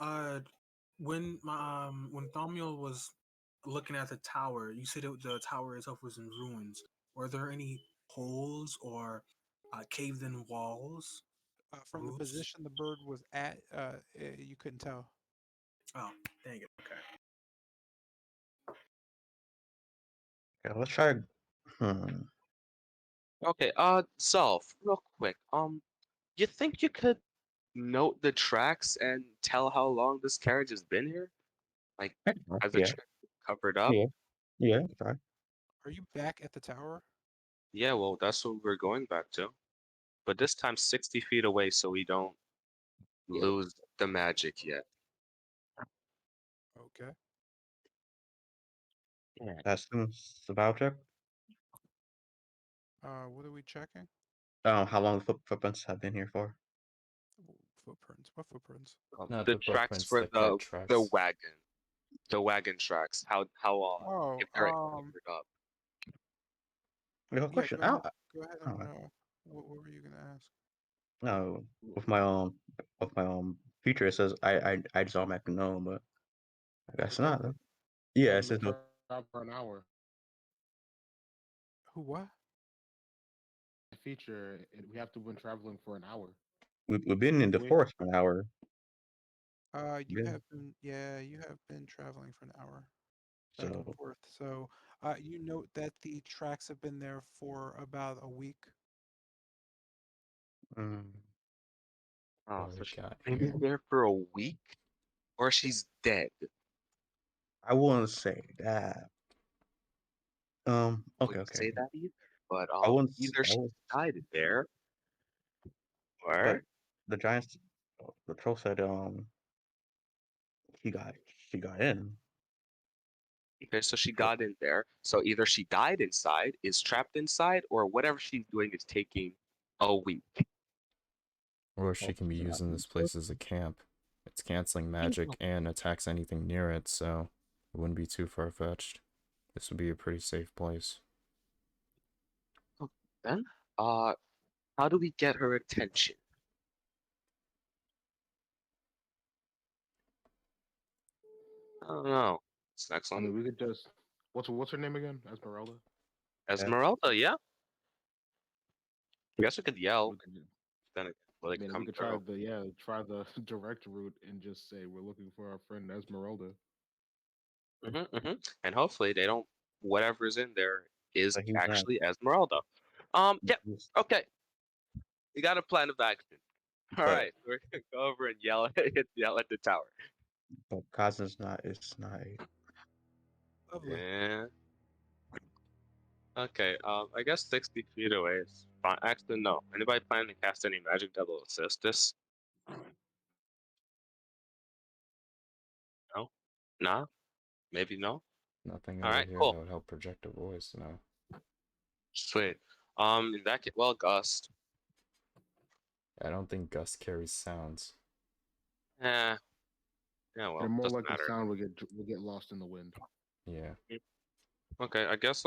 when Thaumiel was looking at the tower, you said the tower itself was in ruins. Were there any holes or caved-in walls, From the roofs? position the bird was at, you couldn't tell. Oh, dang it. Okay. Okay, let's try. Okay, Self, real quick. You think you could note the tracks and tell how long this carriage has been here? Like, has the Yeah, track covered up? yeah, yeah. Try. Are you back at the tower? Yeah, well, that's what we're going back to. But this time 60 feet away so we don't lose the magic yet. Okay. Yeah. That's survival check. What are we checking? How long the footprints have been here for? Footprints. What footprints? Not The the tracks footprints, for the cart the tracks. wagon. The wagon tracks. How Oh, if they're covered up. I have a yeah. question. Go ahead. Go ahead and Uh, what were you gonna ask? no, with my feature it says I just automatically know, but I guess not. What? Yeah, it We've says been no. traveling for an hour. Who? What? Feature, we have to been traveling for an hour. We've been in the Wait. forest for an hour. You Yeah. have been. Yeah, you have been traveling for an hour back and So forth. So, you note that the tracks have been there for about a week. mm, Oh, What so we she's got been here? there for a week? Or she's dead. I wouldn't say that. Okay, Wouldn't okay. say that either. But I wouldn't. either I she would, died there but or the giants, the troll said he got she got in. okay, so she So, got in there. So either she died inside, is trapped inside, or whatever she's doing is taking a week. Or she oh, can be so using this place as a camp. It's canceling Yeah. magic and attacks anything near it, so it wouldn't be too far-fetched. This would be a pretty safe place. Then, how do we get her attention? I don't know. It's next I on mean, we could just. What's her name again? Esmeralda. Esmeralda, yeah. I guess we could yell. We could. Then will they I mean, we come could through? try the direct route and just say we're looking for our friend Esmeralda. And hopefully they don't. Whatever's in there is but he's not. actually Esmeralda. Yep. He's, Okay. We got a plan of action. All but right, we're gonna go over and yell yell at the tower. but Kazin's not. It's not. Lovely. Yeah. Okay. I guess 60 feet away is fine. Actually, no. Anybody planning to cast any magic that will assist this? No. Nah. Maybe no. Nothing All over right. here that Cool. would help project a voice, no. Sweet. In that case, well, Gust. I don't think Gus carries sounds. Yeah. Yeah. Well, And more doesn't like the matter. sound will get lost in the wind. Yeah. Okay. I guess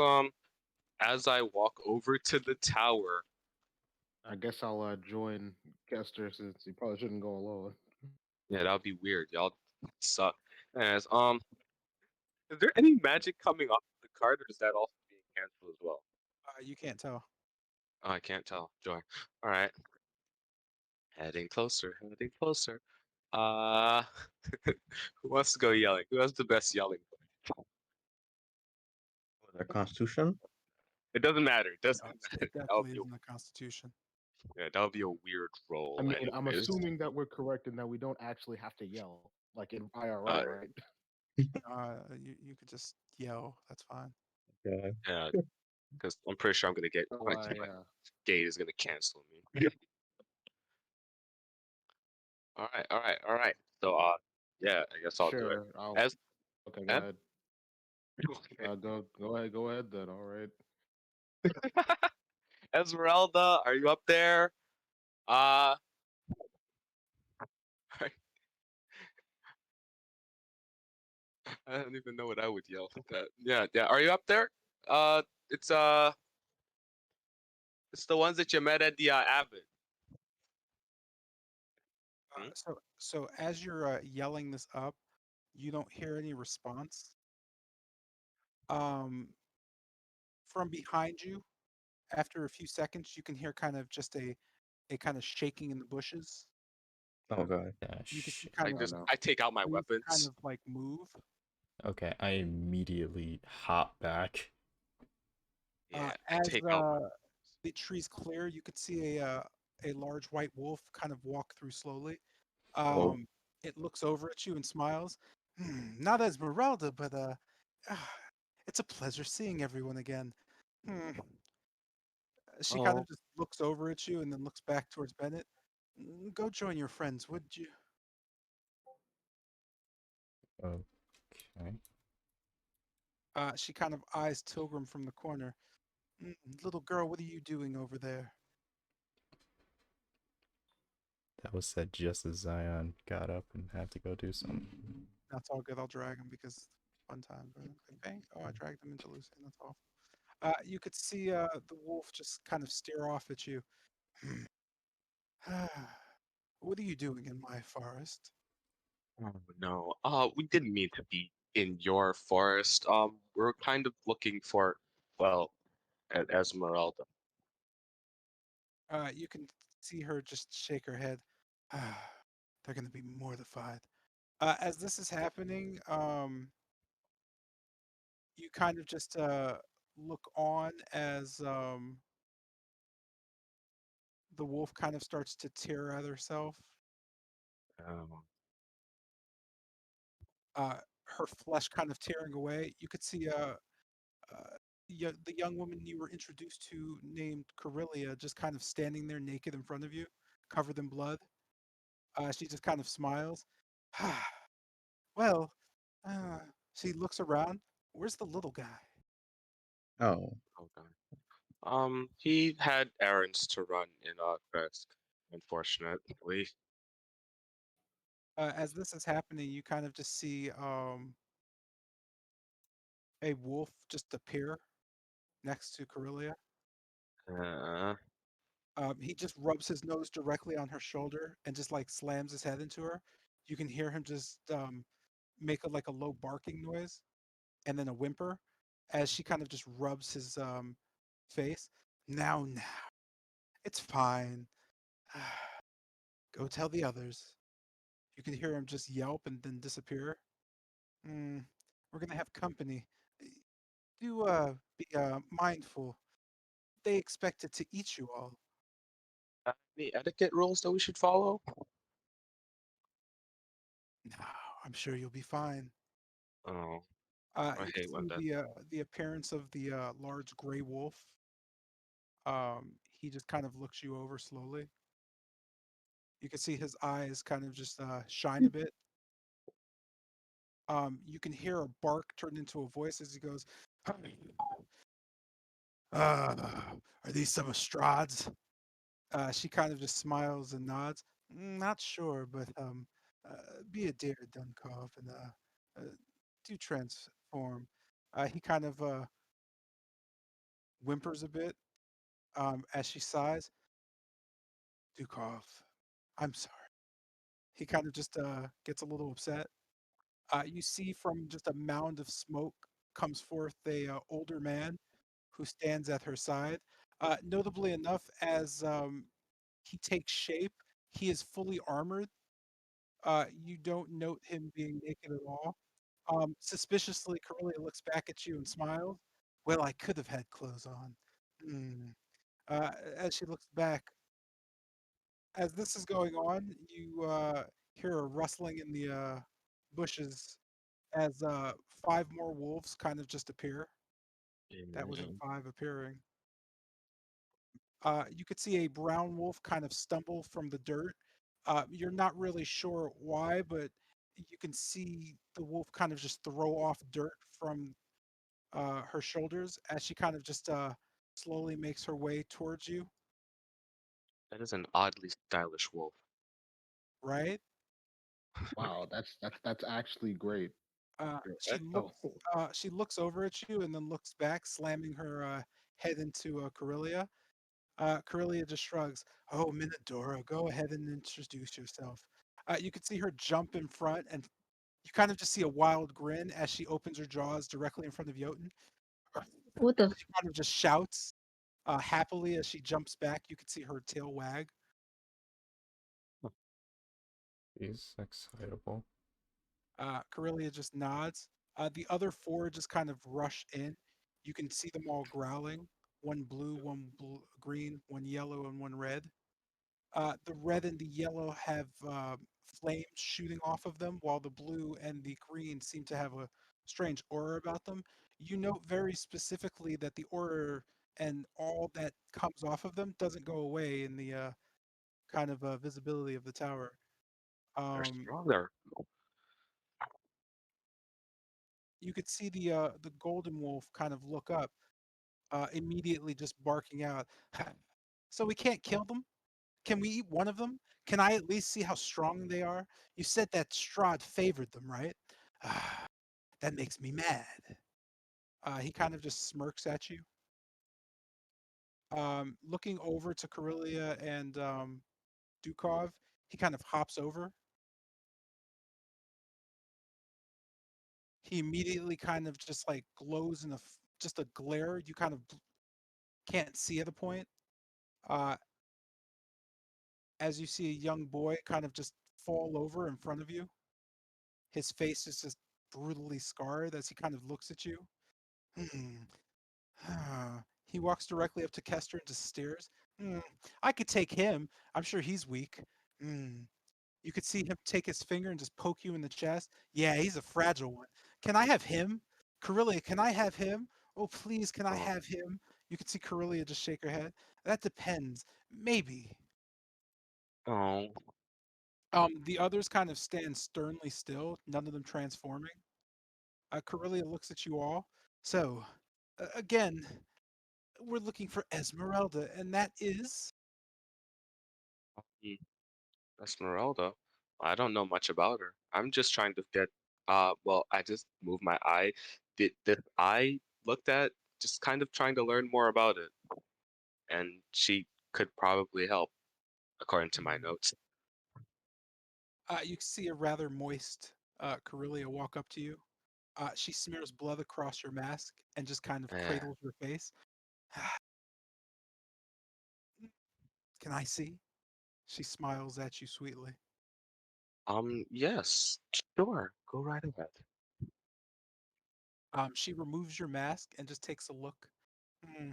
as I walk over to the tower. I guess I'll join Kester since he probably shouldn't go alone. Yeah, that would be weird. Y'all suck. Anyways, is there any magic coming off the card, or is that also being canceled as well? You can't tell. Oh, I can't tell. Joy. All right. Heading closer. Heading closer. Uh, who wants to go yelling? Who has the best yelling? Their constitution. It doesn't matter. It doesn't No, matter. it That would definitely be isn't the Constitution. that would be a weird I roll, mean, I'm anyways. assuming that we're correct and that we don't actually have to yell like in IRL, Uh, right? You could just yell. That's fine. Yeah. yeah, because I'm pretty sure I'm gonna get Oh, my yeah. gate is gonna cancel me. All right, all right, all right. So, yeah, I guess I'll do it. Sure. I'll. As Okay, go Ed? ahead. Go ahead then. All right. Esmeralda, are you up there? Uh, I don't even know what I would yell for that. Yeah, yeah. Are you up there? Uh, it's uh, it's the ones that you met at the Abbot. Hmm? So as you're yelling this up, you don't hear any response. Um, from behind you, after a few seconds, you can hear kind of just a kind of shaking in the bushes. Oh god. Yeah, You can see shit. kind Like of Oh just, no. I take out my trees kind weapons. of like move. Okay, I immediately hop back Yeah, As take out my. the trees clear, you could see a large white wolf kind of walk through slowly. Oh, It looks over at you and smiles. Not Esmeralda, but ah, it's a pleasure seeing everyone again. Hmm. She kind Oh, of just looks over at you and then looks back towards Bennett. Go join your friends, would you? Okay. She kind of eyes Tilgrim from the corner. "Mm, little girl, what are you doing over there?" That was said just as Zion got up and had to go do something. That's all good. I'll drag him because it's fun time. But I think, oh, I dragged him into Lucian. That's awful. You could see the wolf just kind of stare off at you. What are you doing in my forest? oh no. We didn't mean to be in your forest. We're kind of looking for, well, Esmeralda. You can see her just shake her head. They're going to be mortified. As this is happening, you kind of just look on as the wolf kind of starts to tear at herself. Um, Her flesh kind of tearing away. You could see the young woman you were introduced to named Corillia just kind of standing there naked in front of you, covered in blood. She just kind of smiles. Well, uh, she looks around. Where's the little guy? oh, okay. He had errands to run in Kresk, unfortunately. As this is happening, you kind of just see a wolf just appear next to Corillia. Uh, He just rubs his nose directly on her shoulder and just like slams his head into her. You can hear him just make like a low barking noise and then a whimper as she kind of just rubs his face. Now, it's fine. Go tell the others. You can hear him just yelp and then disappear. Mm, we're gonna have company. Do be mindful. They expected to eat you all. any etiquette rules that we should follow? No, I'm sure you'll be fine. Oh, I You can hate when see that. the appearance of the large gray wolf. He just kind of looks you over slowly. You can see his eyes kind of just shine a bit. You can hear a bark turn into a voice as he goes, uh, "Are these some of Strahd's?" She kind of just smiles and nods. Not sure, but be a dear, Dunkov, and do transform. He kind of whimpers a bit as she sighs. Dukov, I'm sorry. He kind of just gets a little upset. You see from just a mound of smoke comes forth a older man who stands at her side. Notably enough, as he takes shape, he is fully armored. You don't note him being naked at all. Suspiciously, Corellia looks back at you and smiles. Well, I could have had clothes on. Hmm. As she looks back, as this is going on, you hear a rustling in the bushes as five more wolves kind of just appear. That wasn't Mm, five appearing. You could see a brown wolf kind of stumble from the dirt. You're not really sure why, but you can see the wolf kind of just throw off dirt from her shoulders as she kind of just slowly makes her way towards you, that is an oddly stylish wolf. right? Wow, that's actually great. She looks Oh, she looks over at you and then looks back, slamming her head into Corillia. Corillia just shrugs. Oh, Minadora, go ahead and introduce yourself. You can see her jump in front, and you kind of just see a wild grin as she opens her jaws directly in front of Jotun. What the? She kind of just shouts happily as she jumps back. You can see her tail wag. He's excitable. Corillia just nods. The other four just kind of rush in. You can see them all growling. one blue, green, one yellow, and one red. The red and the yellow have flames shooting off of them, while the blue and the green seem to have a strange aura about them. You note very specifically that the aura and all that comes off of them doesn't go away in the kind of visibility of the tower. They're Um, stronger. you could see the golden wolf kind of look up, immediately just barking out. So we can't kill them? Can we eat one of them? Can I at least see how strong they are? You said that Strahd favored them, right? Ah, that makes me mad. He kind of just smirks at you. Looking over to Corellia and Dukov, he kind of hops over. He immediately kind of just like glows in just a glare. You kind of can't see at the point. Uh, as you see a young boy kind of just fall over in front of you. His face is just brutally scarred as he kind of looks at you. Hmm. He walks directly up to Kester and just stares. Hmm. I could take him. I'm sure he's weak. Hmm. You could see him take his finger and just poke you in the chest. Yeah, he's a fragile one. Can I have him? Corellia, can I have him? Oh, please, can I Oh, have him? You could see Corellia just shake her head. That depends. Maybe. oh, The others kind of stand sternly still, none of them transforming. Corellia looks at you all. So, again, we're looking for Esmeralda, and that is. mm, Esmeralda. I don't know much about her. I'm just trying to get. Well, I just moved my eye. Did I looked at just kind of trying to learn more about it, and she could probably help according to my notes. You see a rather moist Corellia walk up to you. She smears blood across your mask and just kind of Eh, cradles your face. Can I see? She smiles at you sweetly. yes, sure, go right ahead. She removes your mask and just takes a look. Hmm,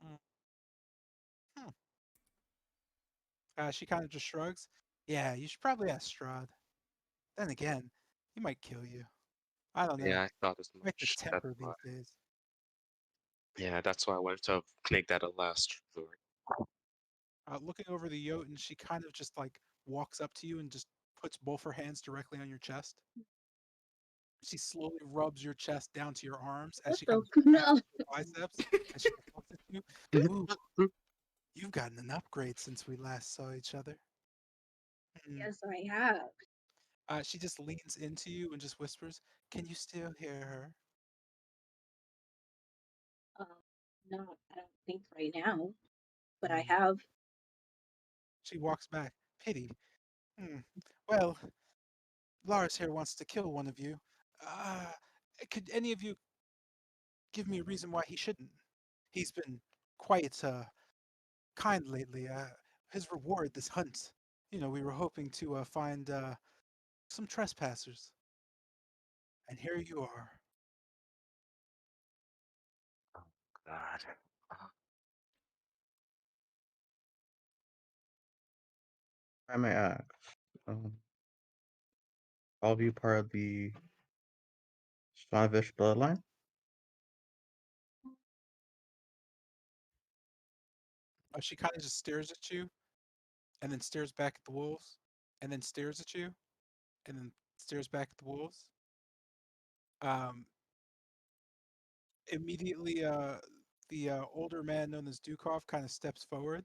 hmm, hmm. She kind of just shrugs. Yeah, you should probably ask Strahd. Then again, he might kill you. I don't know. Yeah, I thought as Quite the much. That's temper why. these days. Yeah, that's why I wanted to make that a last resort. Looking over the Jotun, she kind of just like walks up to you and just puts both her hands directly on your chest. She slowly rubs your chest down to your arms as What she kind the of no? flexes your biceps and she just looks at you. Ooh, you've gotten an upgrade since we last saw each other. Hmm. Yes, I have. She just leans into you and just whispers, "Can you still hear her?" Um, not I don't think right now, but I Hmm. have. She walks back. Pity. Hmm. Well, Lars here wants to kill one of you. Uh, could any of you give me a reason why he shouldn't? He's been quite kind lately. His reward, this hunt. We were hoping to find some trespassers, and here you are. Oh God. Uh, I may ask, um, all of you part of the Slavish bloodline? She kind of just stares at you, and then stares back at the wolves, and then stares at you, and then stares back at the wolves. Um, Immediately, the older man known as Dukov kind of steps forward.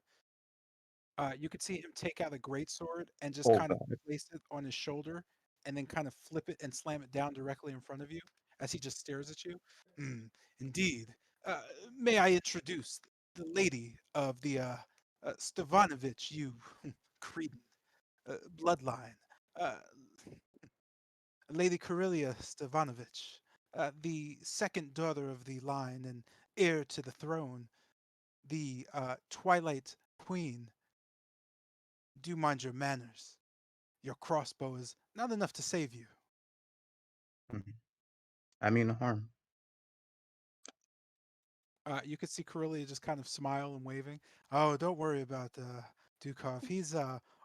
You could see him take out a greatsword and just Oh kind of God. place it on his shoulder, and then kind of flip it and slam it down directly in front of you as he just stares at you. Hmm, indeed. Uh, may I introduce the lady of the Stavanovich, you Cretan bloodline, uh, Lady Corellia Stavanovich, the second daughter of the line and heir to the throne, the Twilight Queen. Do mind your manners. Your crossbow is not enough to save you. Mhm. I mean no harm. You could see Corellia just kind of smile and waving. Oh, don't worry about Dukov. He's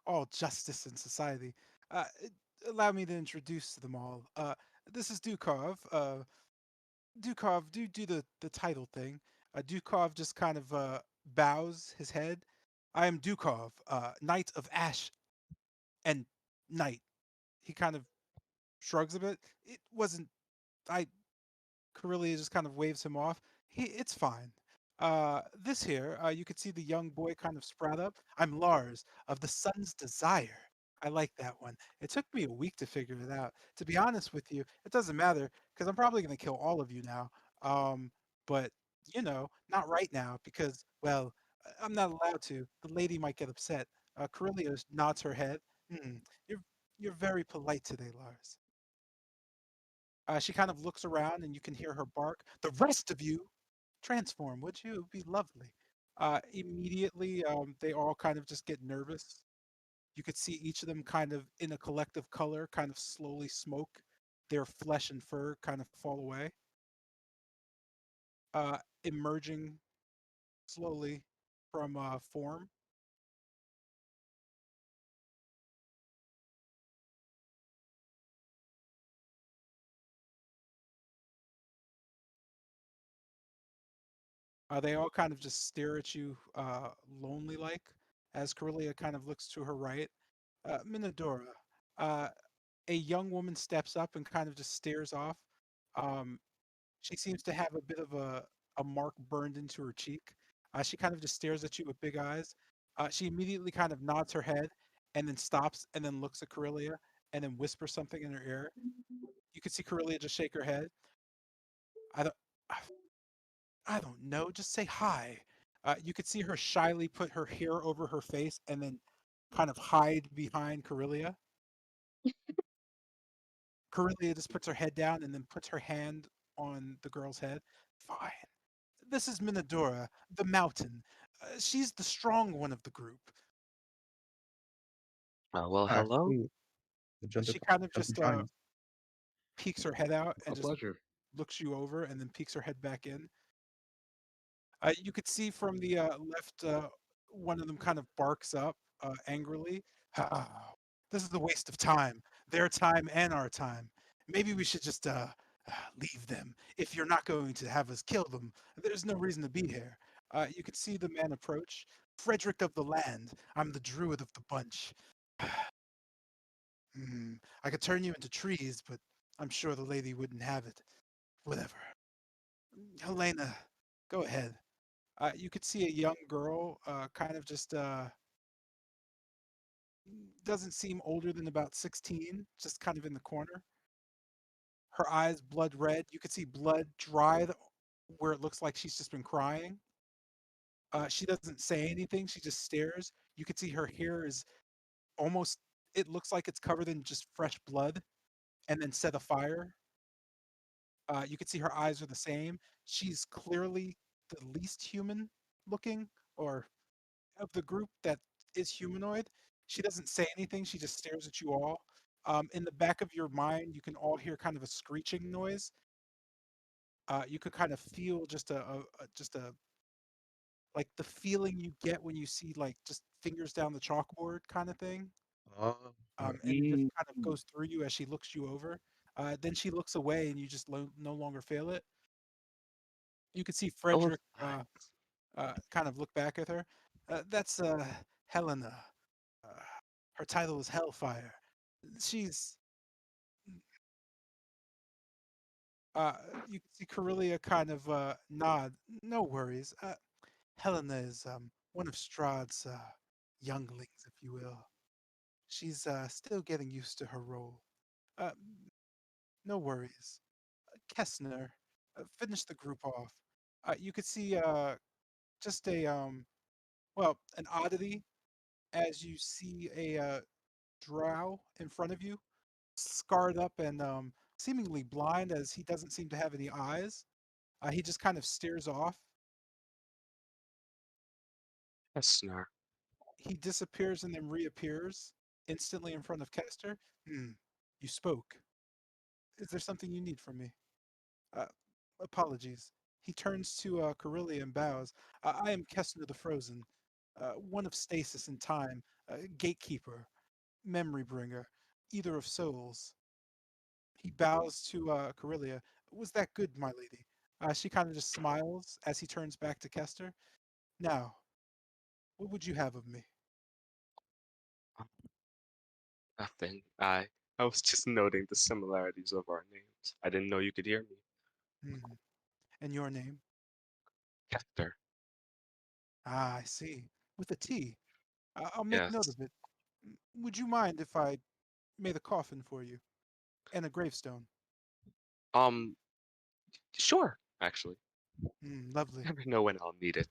all justice in society. Allow me to introduce them all. This is Dukov. Dukov, do the title thing. Dukov just kind of bows his head. I am Dukov, Knight of Ash and Night. He kind of shrugs a bit. It wasn't. I Corellia just kind of waves him off. It's fine. This here, you could see the young boy kind of sprout up. I'm Lars of the Sun's Desire. I like that one. It took me a week to figure it out. To be honest with you, it doesn't matter because I'm probably going to kill all of you now. But not right now because, well, I'm not allowed to. The lady might get upset. Corellia nods her head. Hmm, you're you're very polite today, Lars. She kind of looks around and you can hear her bark. The rest of you, transform, would you? It would be lovely. Immediately, they all kind of just get nervous. You could see each of them kind of in a collective color, kind of slowly smoke. Their flesh and fur kind of fall away, emerging slowly from form. They all kind of just stare at you, lonely like, as Corellia kind of looks to her right. Minadora, uh, a young woman steps up and kind of just stares off. Um, she seems to have a bit of a mark burned into her cheek. She kind of just stares at you with big eyes. She immediately kind of nods her head and then stops and then looks at Corellia and then whispers something in her ear. You can see Corellia just shake her head. I don't, I don't know. Just say hi. You could see her shyly put her hair over her face and then kind of hide behind Corellia. Corellia just puts her head down and then puts her hand on the girl's head. Fine. This is Minadora, the mountain. She's the strong one of the group. Well, All right, hello. sweet. The She kind of gentle just giant. peeks her head out A and just pleasure. looks you over and then peeks her head back in. You could see from the left, one of them kind of barks up angrily. Ah, this is a waste of time, their time and our time. Maybe we should just leave them. If you're not going to have us kill them, there's no reason to be here. You could see the man approach. Frederick of the land. I'm the druid of the bunch. I could turn you into trees, but I'm sure the lady wouldn't have it. Whatever. Helena, go ahead. You could see a young girl, kind of just doesn't seem older than about 16, just kind of in the corner. Her eyes blood red. You could see blood dried where it looks like she's just been crying. She doesn't say anything. She just stares. You could see her hair is almost. It looks like it's covered in just fresh blood and then set afire. You could see her eyes are the same. She's clearly the least human looking, or of the group that is humanoid. She doesn't say anything. She just stares at you all. In the back of your mind, you can all hear kind of a screeching noise. You could kind of feel just a like the feeling you get when you see like just fingers down the chalkboard kind of thing. All And it just Mm. kind of goes through you as she looks you over. Then she looks away, and you just no longer feel it. You could see Oh, Frederick kind of look back at her. That's Helena. Uh, her title is Hellfire. She's. Uh, you can see Corellia kind of nod. No worries. Helena is one of Strahd's younglings, if you will. She's still getting used to her role. Uh, no worries. Kessner, finish the group off. You could see just an oddity as you see a drow in front of you, scarred up and seemingly blind as he doesn't seem to have any eyes. He just kind of stares off. Kessner. He disappears and then reappears instantly in front of Kester. You spoke. Is there something you need from me? Uh, Apologies. He turns to Corellia and bows. I am Kessner the Frozen, one of stasis and time, gatekeeper, memory bringer, either of souls. He bows to Corellia. Was that good, my lady? She kind of just smiles as he turns back to Kester. Now, what would you have of me? Nothing. I was just noting the similarities of our names. I didn't know you could hear me. Hmm. And your name? Hector. Ah, I see. With a T. I'll make note Yes. of it. Would you mind if I made a coffin for you and a gravestone? Um, sure, actually. Lovely. Never know when I'll need it.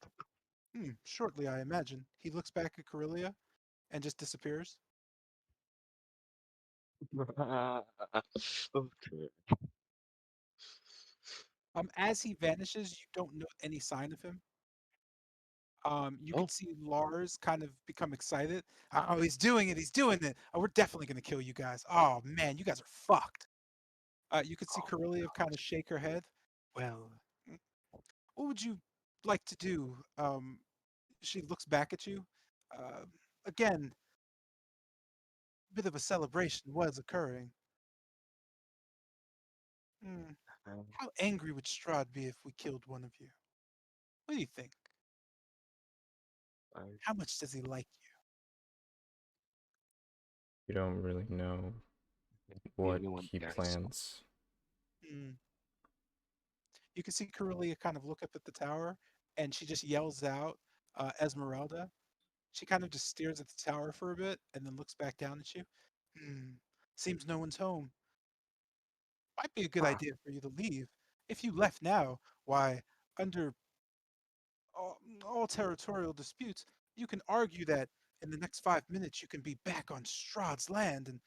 Shortly, I imagine. He looks back at Corellia and just disappears. Okay. As he vanishes, you don't know any sign of him. You can Oh, see Lars kind of become excited. Oh, he's doing it. He's doing it. Oh, we're definitely going to kill you guys. Oh, man, you guys are fucked. You could see oh, Corellia kind of shake her head. Well, mm, what would you like to do? She looks back at you. Uh, Again, a bit of a celebration was occurring. Hmm, no. how angry would Strahd be if we killed one of you? What do you think? I, How much does he like We don't really know the what only one he there. plans. you? You can see Corellia kind of look up at the tower, and she just yells out, Esmeralda. She kind of just stares at the tower for a bit, and then looks back down at you. Hmm, seems no one's home. Might be a good Ah, idea for you to leave. If you left now, why, under all territorial disputes, you can argue that in the next 5 minutes you can be back on Strahd's land, and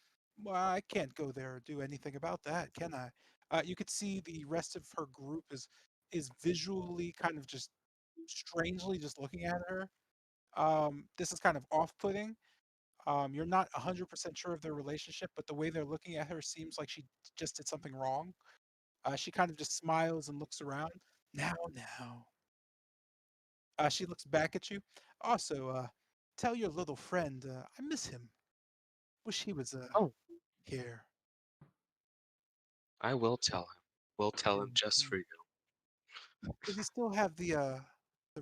well, I can't go there or do anything about that, can I? You could see the rest of her group is visually kind of just strangely just looking at her. This is kind of off-putting. You're not 100% sure of their relationship, but the way they're looking at her seems like she just did something wrong. She kind of just smiles and looks around. Now. She looks back at you. Also, tell your little friend I miss him. Wish he was oh, here. I will tell him. We'll tell him just Mhm. for you. Does he still have the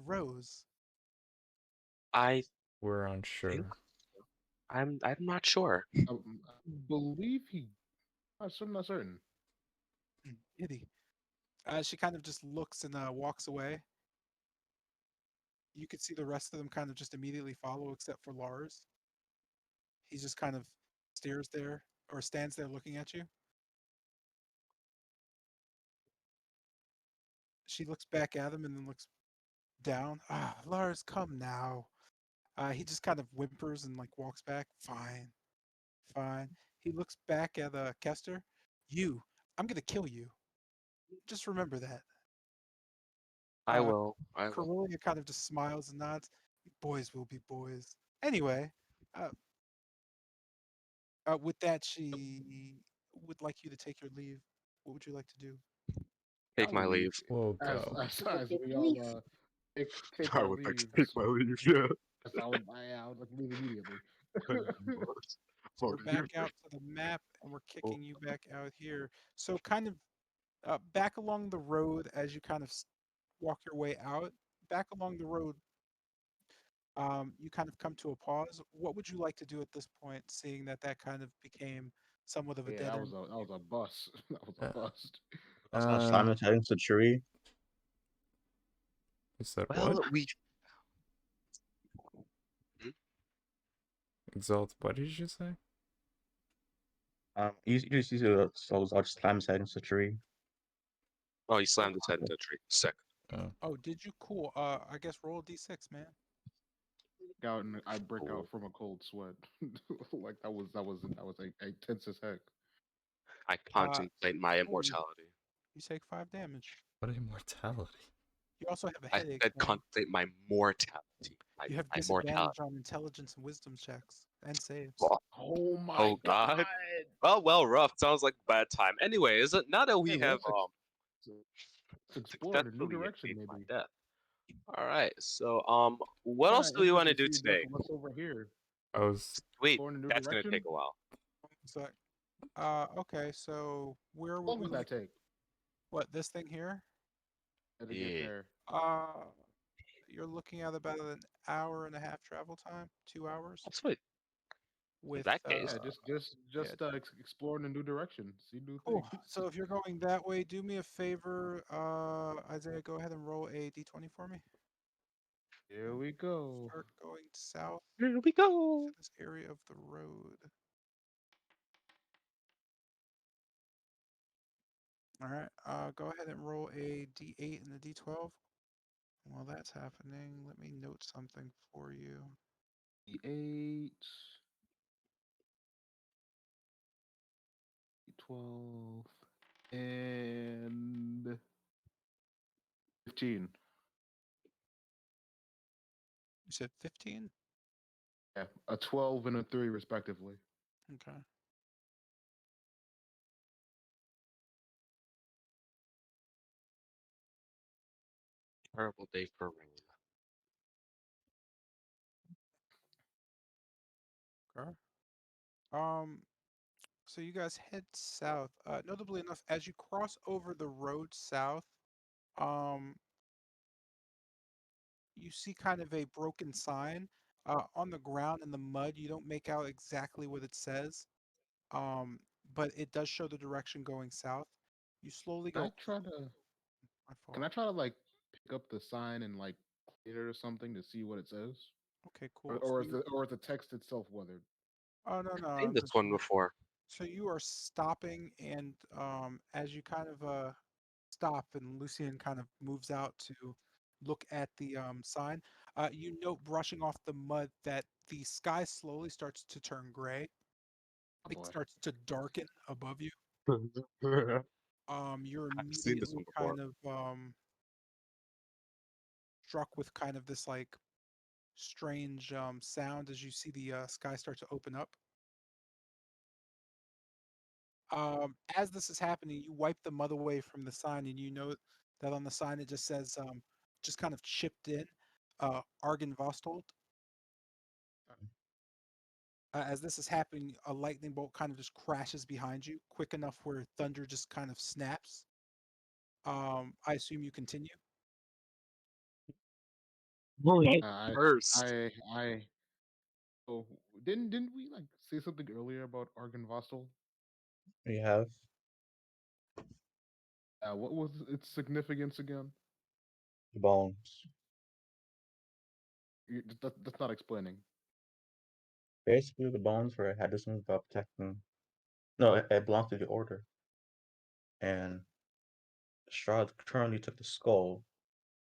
rose? I We're think unsure. I'm not sure. I believe he. I'm not certain. Itty. She kind of just looks and walks away. You could see the rest of them kind of just immediately follow, except for Lars. He just kind of stares there or stands there looking at you. She looks back at him and then looks down. Ah, Lars, come now. He just kind of whimpers and like walks back. Fine, fine. He looks back at Kester. You, I'm gonna kill you. Just remember that. I Uh, will. I will. Corellia kind of just smiles and nods. Boys will be boys. Anyway, uh, with that, she would like you to take your leave. What would you like to do? Take my leave. We'll As go. as Take we leave. all take I our would like to leaves. take my leave. Yeah. Yes, I would like to leave immediately. So we're back out to the map, and we're kicking you back out here. So kind of back along the road as you kind of walk your way out. Back along the road, you kind of come to a pause. What would you like to do at this point, seeing that that kind of became somewhat of a Yeah, dead end? that was a bust. That was a Uh, bust. That's not Simon heading to the tree. Is that what? Well, we. Hmm? Exalt, what did you say? You just use it, so I'll just climb his head into the tree. Oh, he slammed his head into a tree. Sick. Oh. Oh, did you? Cool. I guess roll a d6, man. Out and I break out Cool. from a cold sweat. Like that was a tense as heck. I Uh, contemplate my cool. immortality. You take 5 damage. What immortality? You also have a I headache, said man. contemplate my mortality. You have My disadvantage mortality. on intelligence and wisdom checks and saves. Oh, Oh my oh God. Well, rough. Sounds like a bad time. Anyway, is it now that we Hey, have what's Let's explore in a new Successfully direction, escaped my maybe. death. All right. So, what Kind else of do we want interested to to do see today? what's over here. I was Wait, Explore in a new that's gonna direction. take a while. So, okay, so where How would long we does like? that take What, this thing here? to get Yeah. there? You're looking at about an hour and a half travel time, 2 hours. Oh, sweet. In With that case, Yeah, just explore in a new direction, see new cool. things. So if you're going that way, do me a favor, Isaiah, go ahead and roll a d20 for me. Here we go. Start going south here we go. to this area of the road. All right, go ahead and roll a d8 and a d12. While that's happening, let me note something for you. D8, 12, and 15. You said 15? Yeah, a 12 and a 3 respectively. Okay. Terrible day for rain. Okay. So you guys head south. Notably enough, as you cross over the road south, um, you see kind of a broken sign on the ground in the mud. You don't make out exactly what it says, um, but it does show the direction going south. You slowly Can go. I try to My can fault. I try to like pick up the sign and like clean it or something to see what it says? Okay, Or, cool. or is the text itself weathered? Oh no, no. Seen this one before. So you are stopping, and as you kind of stop, and Lucian kind of moves out to look at the sign, you note brushing off the mud that the sky slowly starts to turn gray. Oh It boy. starts to darken above you. You're I've seen this immediately one before. kind of struck with kind of this like strange sound as you see the sky start to open up. As this is happening, you wipe the mud away from the sign, and you note that on the sign it just says, just kind of chipped in, Argen Vostold. As this is happening, a lightning bolt kind of just crashes behind you, quick enough where thunder just kind of snaps. I assume you continue. Holy I first. I oh didn't we like say something earlier about Argon Vostel? We have What was its significance again? the bones. That's not explaining. Basically, the bones were had this thing about protecting. No, it belonged to the order. And Strahd currently took the skull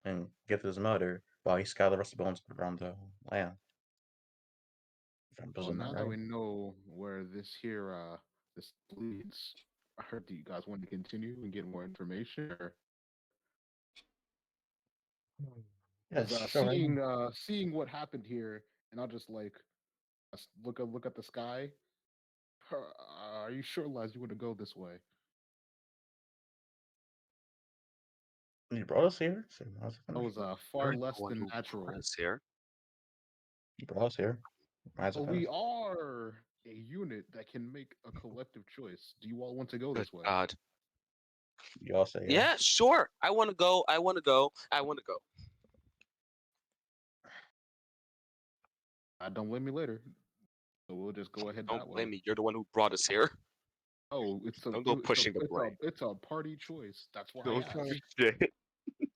and gave it to his mother while he scattered the rest of the bones around the land. If I'm Well, presuming now that that right. we know where this leads, do you guys want to continue and get more information, or Yes, because sure. Right now. seeing what happened here, and I'll just like look at the sky. Are you sure, Les, you want to go this way? You brought us here. So That was far You're the less one than who brought natural. us here. You brought us here. As But a we fast. are a unit that can make a collective choice. Do you all want to go Good this way? God. You all say Yeah, sure. I want to go. I want to go. I want to go. Don't blame me later. So we'll just go ahead Don't that way. blame me. You're the one who brought us here. Oh, Don't go pushing the blame. it's a party choice. That's why I Don't asked. shit.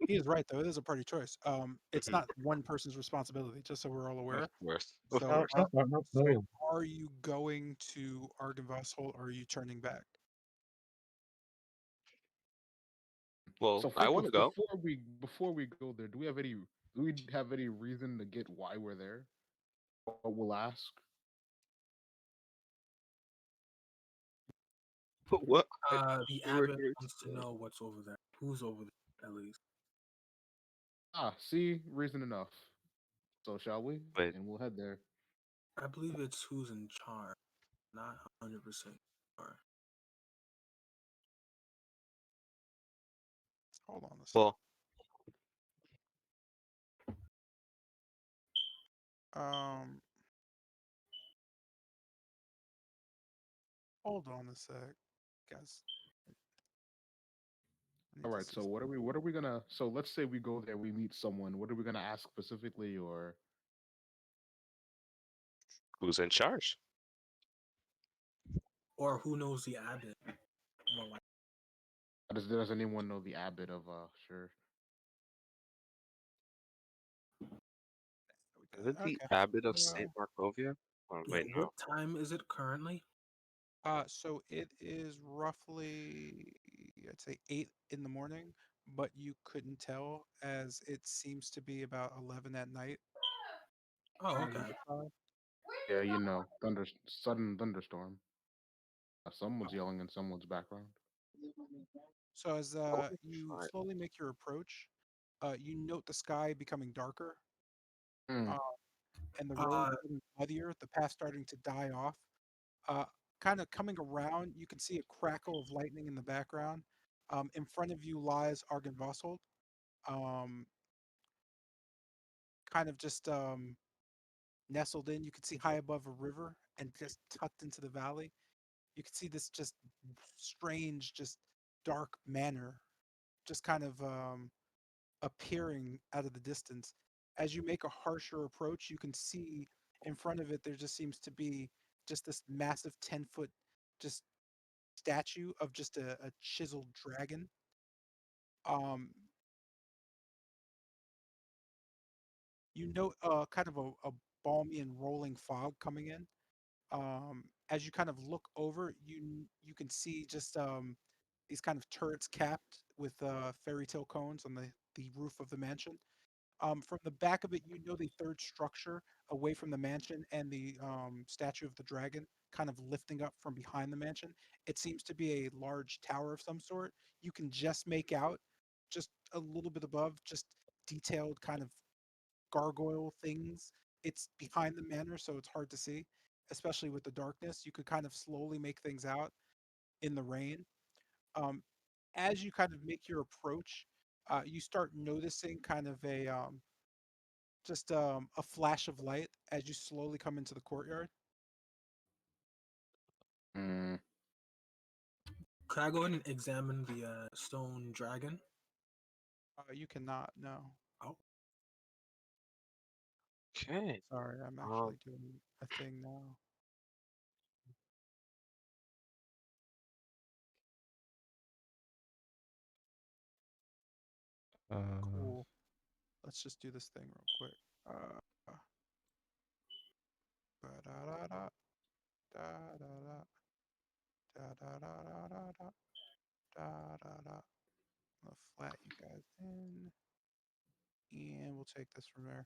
He is right, though. It is a party choice. It's Mhm. not one person's responsibility, just so we're all Of aware. course. Of So, course. so are you going to Argenvoshol, or are you turning back? Well, So I want to go. before we go there, do we have any reason to get why we're there? Or we'll ask. But what? The We were abbot here wants to today. know what's over there. Who's over there, at least. See, reason enough. So shall we? Wait. And we'll head there. I believe it's who's in charge, not 100% sure. Hold on a second. Well, Hold on a sec, guys. I need All to right. see So what are we gonna? So let's say we go there, we meet someone. What are we gonna ask specifically, or who's in charge? Or who knows the abbot? More like, does anyone know the abbot of Sure? Is it the Okay. abbot of Uh, Saint Markovia? Oh, yeah, wait, no. what time is it currently? So it is roughly, I'd say 8 in the morning, but you couldn't tell as it seems to be about 11 at night Oh, on okay. your side. Yeah, sudden thunderstorm. Someone's yelling in someone's background. So as Okay, you fine. slowly make your approach, you note the sky becoming darker, Hmm. uh, and the road Uh, getting muddier, the path starting to die off. Uh, Kind of coming around, you can see a crackle of lightning in the background. In front of you lies Argynvostholt, um, kind of just nestled in. You can see high above a river and just tucked into the valley. You can see this just strange, just dark manor, just kind of appearing out of the distance. As you make a harsher approach, you can see in front of it there just seems to be just this massive 10-foot just statue of just a chiseled dragon. Um, you note kind of a balmy and rolling fog coming in. As you kind of look over, you can see just these kind of turrets capped with fairy tale cones on the roof of the mansion. From the back of it, you know the third structure away from the mansion and the statue of the dragon kind of lifting up from behind the mansion. It seems to be a large tower of some sort. You can just make out just a little bit above, just detailed kind of gargoyle things. It's behind the manor, so it's hard to see, especially with the darkness. You could kind of slowly make things out in the rain. Um, as you kind of make your approach, you start noticing kind of a flash of light as you slowly come into the courtyard. Hmm. could I go ahead and examine the stone dragon? You cannot. No, Oh, Okay. sorry, I'm Um, actually doing a thing now. Cool. Let's just do this thing real quick. Ba-da-da-da, da-da-da, da-da-da-da-da-da, da-da-da. I'm gonna flat you guys in, and we'll take this from there.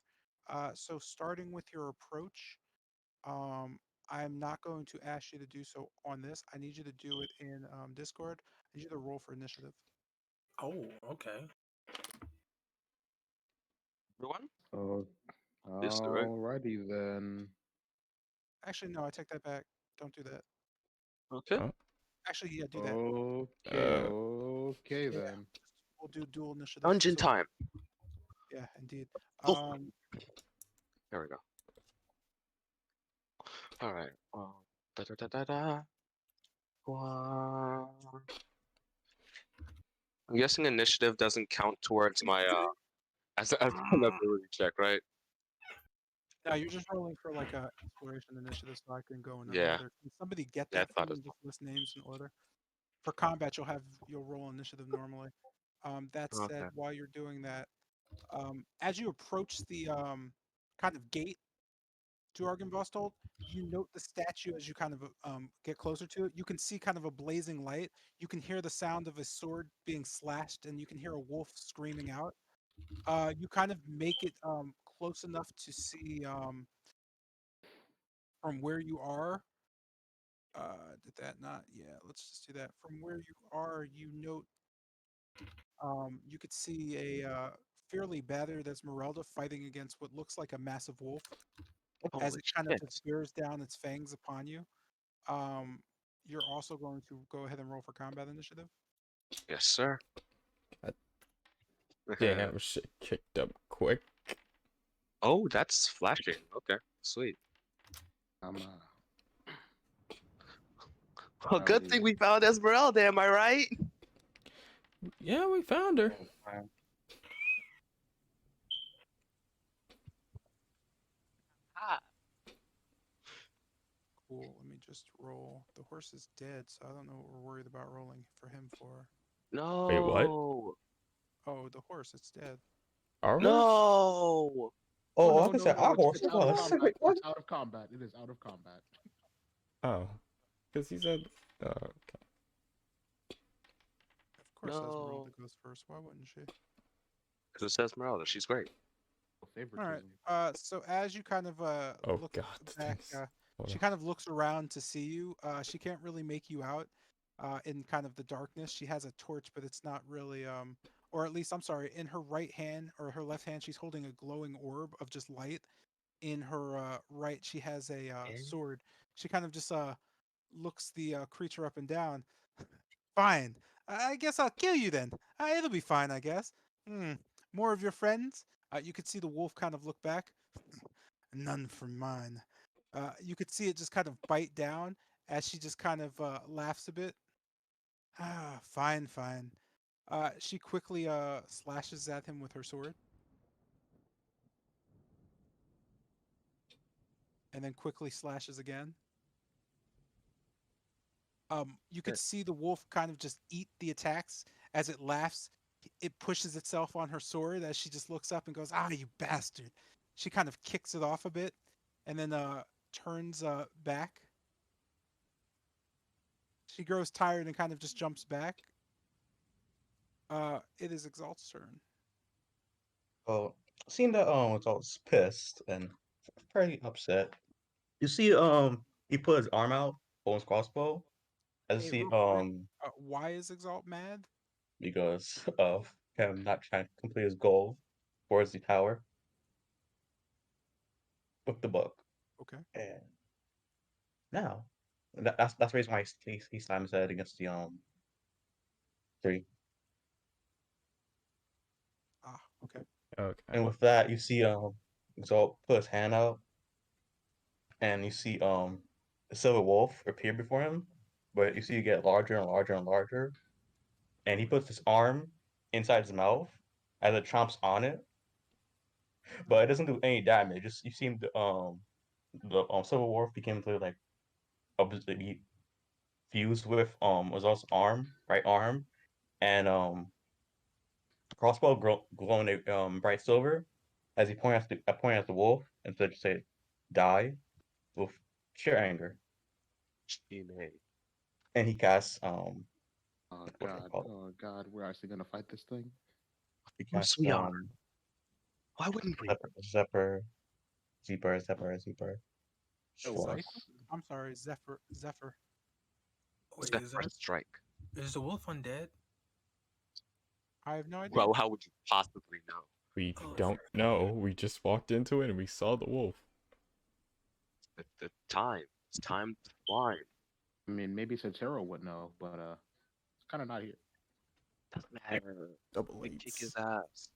So starting with your approach, um, I'm not going to ask you to do so on this. I need you to do it in Discord. I need you to roll for initiative. oh, okay. everyone? Oh, This, right? alrighty then. Actually, no, I take that back. Don't do that. Okay. Oh, Actually, yeah, do that. Okay Yeah, then. we'll do dual initiative. Dungeon So time. yeah, indeed. Oh, there we go. All right. Da da da da da. Wah. I'm guessing initiative doesn't count towards my as an ability check, right? now you're just rolling for like a exploration initiative, so I can go in Yeah. order. Can somebody get Yeah, I that for thought me as and just list names in order? For combat, you'll roll initiative normally. That well. said, Okay. while you're doing that, as you approach the kind of gate to Argynvostholt, you note the statue as you kind of get closer to it. You can see kind of a blazing light. You can hear the sound of a sword being slashed, and you can hear a wolf screaming out. You kind of make it close enough to see from where you are. Did that not? Yeah, let's just do that. From where you are, you note you could see a fairly battered Esmeralda fighting against what looks like a massive wolf as Holy it kind of shit. just bears down its fangs upon you. Um, you're also going to go ahead and roll for combat initiative. Yes, sir. Damn, shit kicked up quick. Oh, that's flashing. Okay, sweet. I'm Well, good thing we found Esmeralda, am I right? Yeah, we found her. Ah. Cool. Let me just roll. The horse is dead, so I don't know what we're worried about rolling for him for. Wait, what? No. Oh, the horse, it's dead. Our horse? No. Oh, no, like I no, said, no. our horse. It's Hold out on, of let's say, combat. wait, what? It's out of combat. It is out of combat. Oh, because he said. Oh, okay. Of course, Esmeralda No. goes first. Why wouldn't she? Because it's Esmeralda. She's great. All right. Favoritism. So as you kind of Oh look God, back, thanks. Hold she on. kind of looks around to see you. She can't really make you out in kind of the darkness. She has a torch, but it's not really or at least I'm sorry, in her right hand or her left hand, she's holding a glowing orb of just light. In her right, she has a Eh? sword. She kind of just looks the creature up and down. Fine. I guess I'll kill you then. It'll be fine, I guess. Hmm. More of your friends? You could see the wolf kind of look back. None from mine. You could see it just kind of bite down as she just kind of laughs a bit. Ah, fine, fine. She quickly slashes at him with her sword. And then quickly slashes again. You could Good. see the wolf kind of just eat the attacks as it laughs. It pushes itself on her sword as she just looks up and goes, "Ah, you bastard!" She kind of kicks it off a bit, and then turns back. She grows tired and kind of just jumps back. It is Exalt's turn. Oh, seeing that it's all pissed and pretty upset. You see, he put his arm out on his crossbow. As you Hey, see, real quick, why is Exalt mad? because of him not trying to complete his goal towards the tower with the book. Okay. And now, that's the reason why he slammed his head against the tree. Ah, okay. Okay. And with that, you see Exalt put his hand out, and you see the silver wolf appear before him, but you see it get larger and larger and larger, and he puts his arm inside his mouth as it chomps on it, but it doesn't do any damage. Just you see the silver wolf became to like he fused with Exalt's arm, right arm, and crossbow glowing bright silver as he pointed at the wolf and said, "Say, die," with sheer anger. She may. And he casts Oh what's it God. called? Oh God. We're actually gonna fight this thing. He Of course casts we are. Why wouldn't we? Zephyr. Oh, Strike. Zephyr? I'm sorry, Zephyr. Zephyr. Wait, is Zephyr that strike. is the wolf undead? I have no idea. Well, how would you possibly know? We Oh, don't fair. know. We just walked into it and we saw the wolf. The time. It's time to fly. I mean, maybe Sotero would know, but it's kind of not here. Doesn't matter. Double We kick his eights. ass.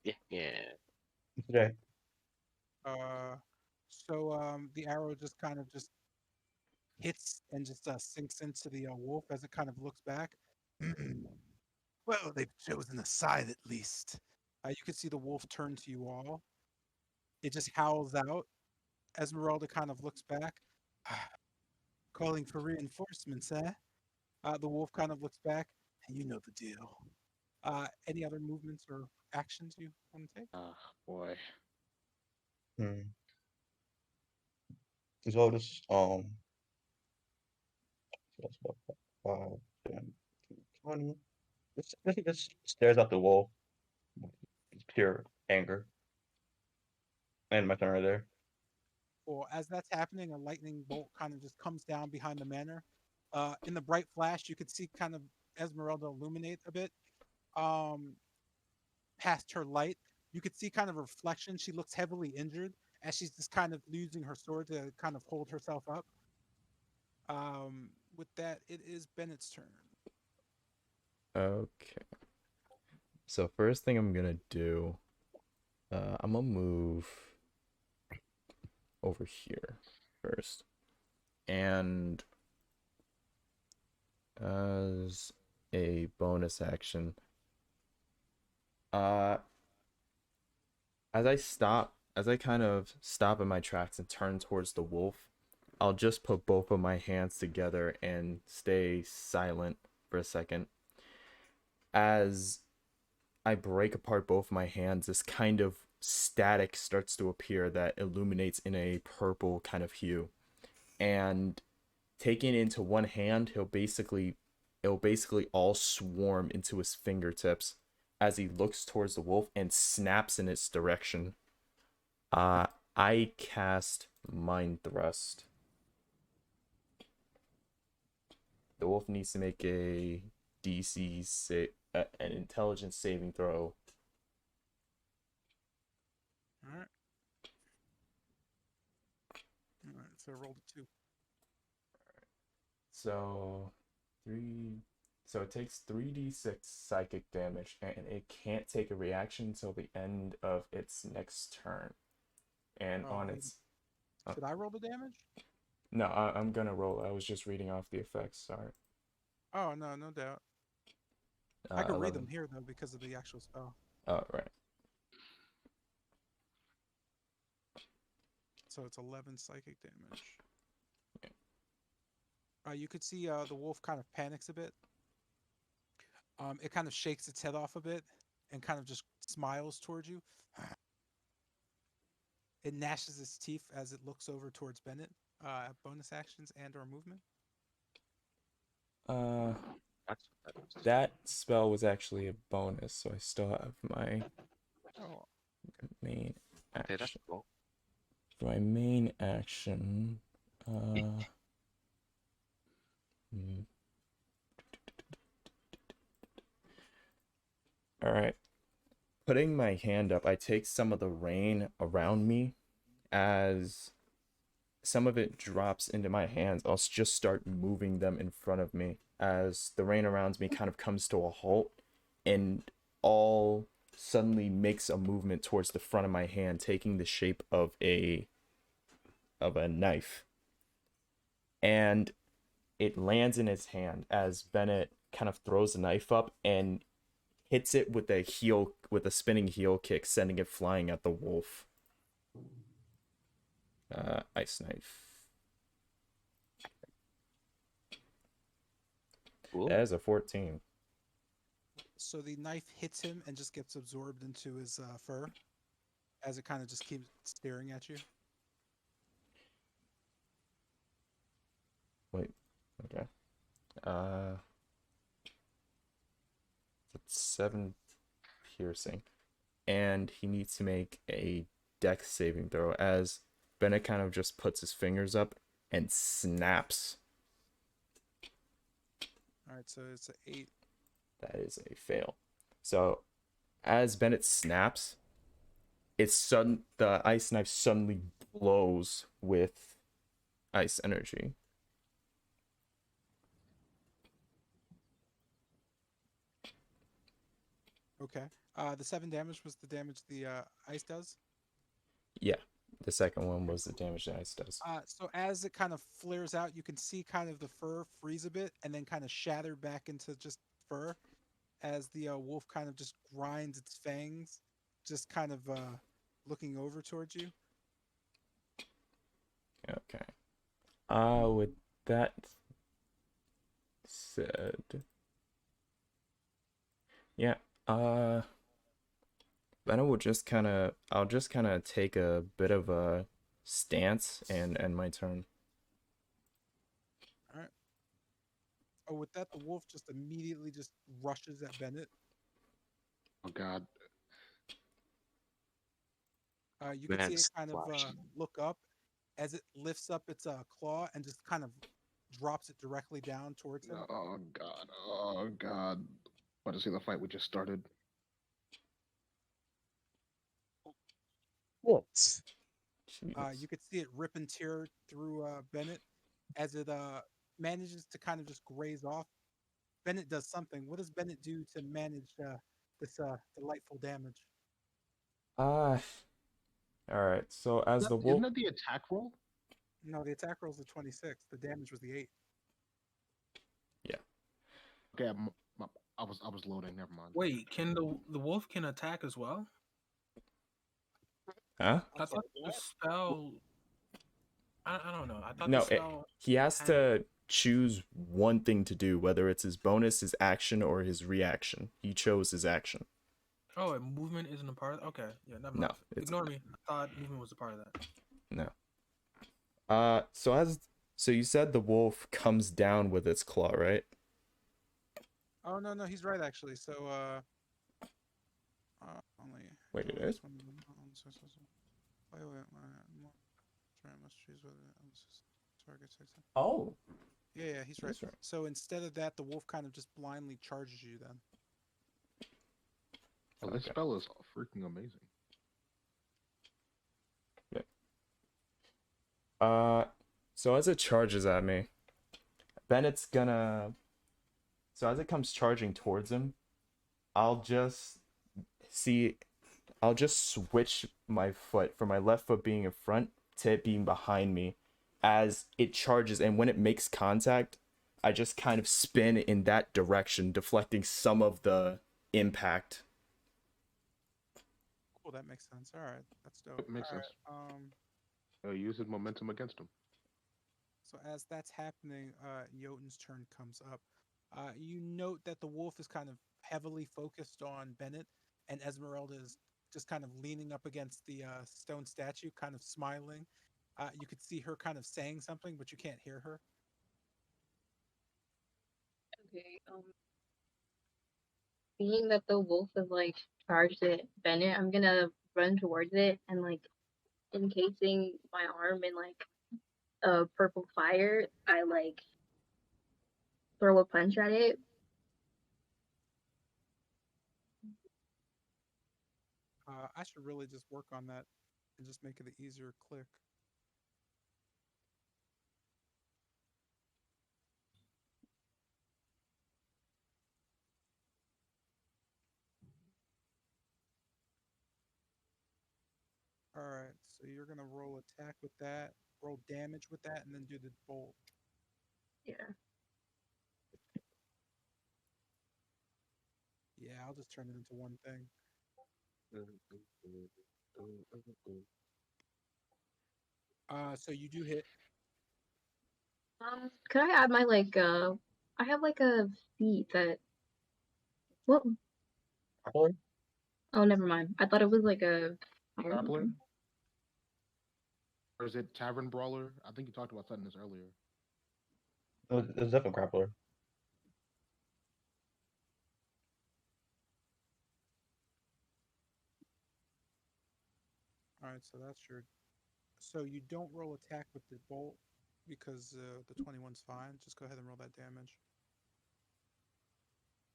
Yeah, yeah. Okay. The arrow just kind of just hits and just sinks into the wolf as it kind of looks back. Well, they've chosen a side at least. You can see the wolf turn to you all. It just howls out. Esmeralda kind of looks back. Calling for reinforcements, eh? The wolf kind of looks back. You know the deal. Any other movements or actions you want to take? Ah, boy. Hmm. So this that's about 5, 10, 20. He just stares at the wolf with pure anger. And my turn right there. Well, as that's happening, a lightning bolt kind of just comes down behind the manor. In the bright flash, you could see kind of Esmeralda illuminate a bit. Um, Past her light, you could see kind of a reflection. She looks heavily injured as she's just kind of using her sword to kind of hold herself up. With that, it is Bennett's turn. Okay. So first thing I'm gonna do, I'm gonna move over here first, and as a bonus action, uh, as I kind of stop in my tracks and turn towards the wolf, I'll just put both of my hands together and stay silent for a second. As I break apart both my hands, this kind of static starts to appear that illuminates in a purple kind of hue. And taking it into one hand, it'll basically all swarm into his fingertips as he looks towards the wolf and snaps in its direction. I cast Mind Thrust. The wolf needs to make a an intelligence saving throw. All right. All right. So I rolled a 2. So so it takes 3d6 psychic damage, and it can't take a reaction until the end of its next turn. And Oh, on wait. its Should I roll the damage? No, I'm gonna roll. I was just reading off the effects. Sorry. Oh no, no doubt. I could read 11. them here though because of the actual spell. Oh, right. So it's 11 psychic damage. Yeah. You could see the wolf kind of panics a bit. It kind of shakes its head off a bit and kind of just smiles towards you. It gnashes its teeth as it looks over towards Bennett. Bonus actions and or movement. That's That spell was actually a bonus, so I still have my Oh, main okay. That's action. cool. For my main action, all right. Putting my hand up, I take some of the rain around me as some of it drops into my hands. I'll just start moving them in front of me as the rain around me kind of comes to a halt and all suddenly makes a movement towards the front of my hand, taking the shape of a knife. And it lands in his hand as Bennett kind of throws the knife up and hits it with a spinning heel kick, sending it flying at the wolf. Ice knife. Cool. That is a 14. so the knife hits him and just gets absorbed into his fur as it kind of just keeps staring at you. Wait. Okay. That's 7 piercing. And he needs to make a dex saving throw as Bennett kind of just puts his fingers up and snaps. All right, so it's an 8. That is a fail. So as Bennett snaps, the ice knife suddenly blows with ice energy. Okay. The 7 damage was the damage the ice does. Yeah, the second one was the damage the ice does. So as it kind of flares out, you can see kind of the fur freeze a bit and then kind of shatter back into just fur as the wolf kind of just grinds its fangs, just kind of looking over towards you. Okay. With that said, yeah, then I'll just kind of take a bit of a stance and end my turn. All right. Oh, with that, the wolf just immediately just rushes at Bennett. Oh God. You can see it Man, kind of splash. look up as it lifts up its claw and just kind of drops it directly down towards him. Oh God. Oh God. About to see the fight we just started. You Jesus. could see it rip and tear through Bennett as it manages to kind of just graze off. Bennett does something. What does Bennett do to manage this delightful damage. All right. So as the Isn't wolf, that the attack roll? No, the attack roll is the 26. The damage was the 8. Okay, I was loading. Never mind. Wait, can the wolf can attack as well? huh? I thought the spell. I don't know. I thought No, the spell. he has had- to choose one thing to do, whether it's his bonus, his action, or his reaction. He chose his action. Oh, and movement isn't a part of. Okay, yeah, never No, mind. it's Ignore me. I thought movement was a part of that. no. So you said the wolf comes down with its claw, right? Oh no, he's right actually. So only. Wait, it is? Must choose whether target Oh, Yeah, he's right. That's right. So instead of that, the wolf kind of just blindly charges you then. Oh, this Okay. spell is freaking amazing. So as it charges at me, Bennett's gonna. So as it comes charging towards him, I'll just switch my foot from my left foot being in front to it being behind me as it charges, and when it makes contact, I just kind of spin in that direction, deflecting some of the impact. Cool, that makes sense. All right, that's dope. It makes All right, sense. Uses momentum against him. So as that's happening, Jotun's turn comes up. You note that the wolf is kind of heavily focused on Bennett, and Esmeralda is just kind of leaning up against the stone statue, kind of smiling. You could see her kind of saying something, but you can't hear her. Okay. Being that the wolf is like charged at Bennett, I'm gonna run towards it and like encasing my arm in like a purple fire. I like throw a punch at it. I should really just work on that and just make it an easier click. All right, so you're gonna roll attack with that, roll damage with that, and then do the bolt. Yeah. Yeah, I'll just turn it into one thing. So you do hit. Could I add my like I have like a feat that what Grappler? oh never mind. I thought it was like a fire Grappler? something. Or is it Tavern Brawler? I think you talked about setting this earlier. It's definitely grappler. All right, so that's your. So you don't roll attack with the bolt because the 21's fine. Just go ahead and roll that damage.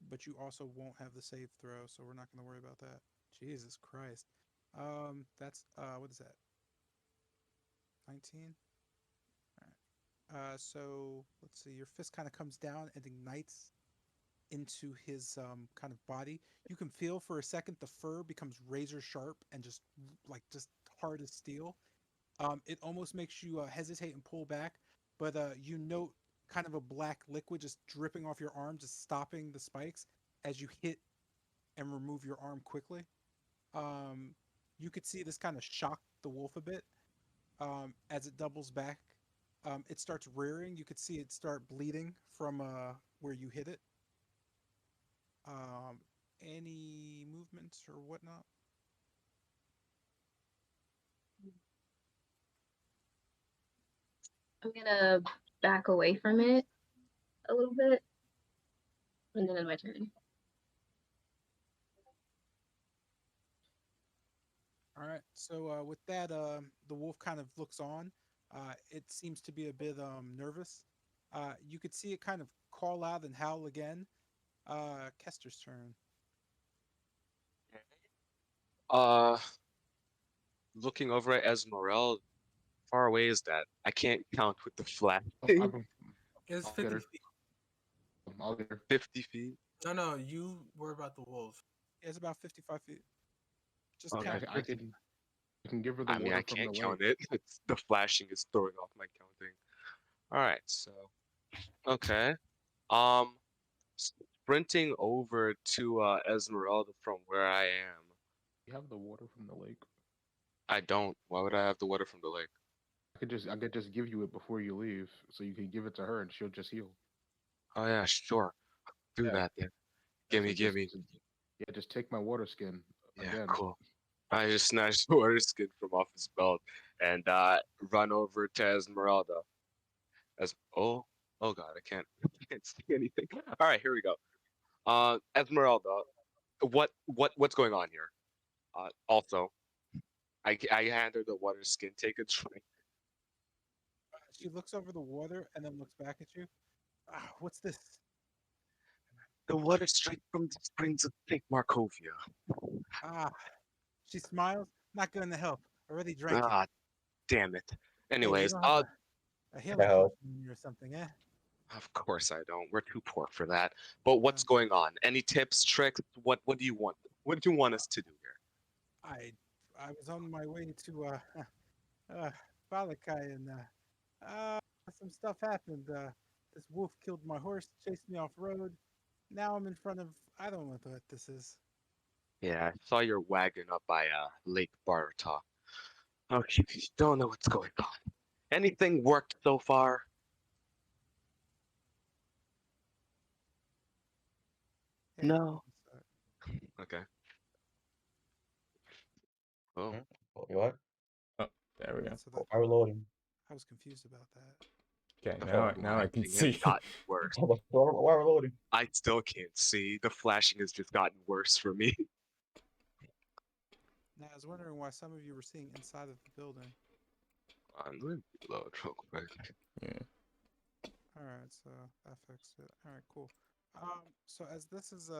But you also won't have the save throw, so we're not going to worry about that. Jesus Christ. That's what is that? 19. All right. So let's see. Your fist kind of comes down and ignites into his kind of body. You can feel for a second the fur becomes razor sharp and just hard as steel. It almost makes you hesitate and pull back, but you note kind of a black liquid just dripping off your arm, just stopping the spikes as you hit and remove your arm quickly. Um, you could see this kind of shock the wolf a bit as it doubles back. It starts rearing. You could see it start bleeding from where you hit it. Um, any movements or whatnot? I'm gonna back away from it a little bit. And then it's my turn. All right. So with that, the wolf kind of looks on. It seems to be a bit nervous. You could see it kind of call out and howl again. Kester's turn. Uh, looking over at Esmeralda, far away is that? I can't count with the flash Oh, thing. It's I'll 50 get her. feet. I'll get her. 50 feet. No, you worry about the wolf. It's about 55 feet. Just Okay. count. I can give her the I mean, water I from can't the count lake. it. The flashing is throwing off my counting. All right, so okay. Um, sprinting over to Esmeralda from where I am. You have the water from the lake. I don't. Why would I have the water from the lake? I could just give you it before you leave, so you can give it to her and she'll just heal. Oh yeah, sure. Do Yeah. that then. So Gimme, gimme. yeah, just take my water skin Yeah, again. cool. I just snatched the water skin from off his belt and run over to Esmeralda. Oh god, I can't can't see anything. All right, here we go. Esmeralda, what's going on here? Also, I hand her the water skin. Take a drink. She looks over the water and then looks back at you. Ah, what's this? The water straight from the springs of St. Markovia. Ah, she smiles. Not going to help. Already drank it. Ah, damn it. Hey, you Anyways, don't have a healing Hell. potion in you or something, eh? of course I don't. We're too poor for that. But what's Uh, going on? Any tips, tricks? What do you want? What do you want us to do here? I was on my way to Balakai and some stuff happened. This wolf killed my horse, chased me off road. Now I'm in front of I don't know what this is. Yeah, I saw your wagon up by Lake Bartok. Okay, you don't know what's going on. Anything worked so far? Hey, No. Okay. Oh. Hmm? What? Oh, there we go. so that Why we're loading? I was confused about that. Okay, The now I can flashing has see. gotten worse. Why we're loading? I still can't see. The flashing has just gotten worse for me. Now I was wondering why some of you were seeing inside of the building. I'm going to reload real quick. Yeah. All right, so that fixed it. All right, cool. So as this is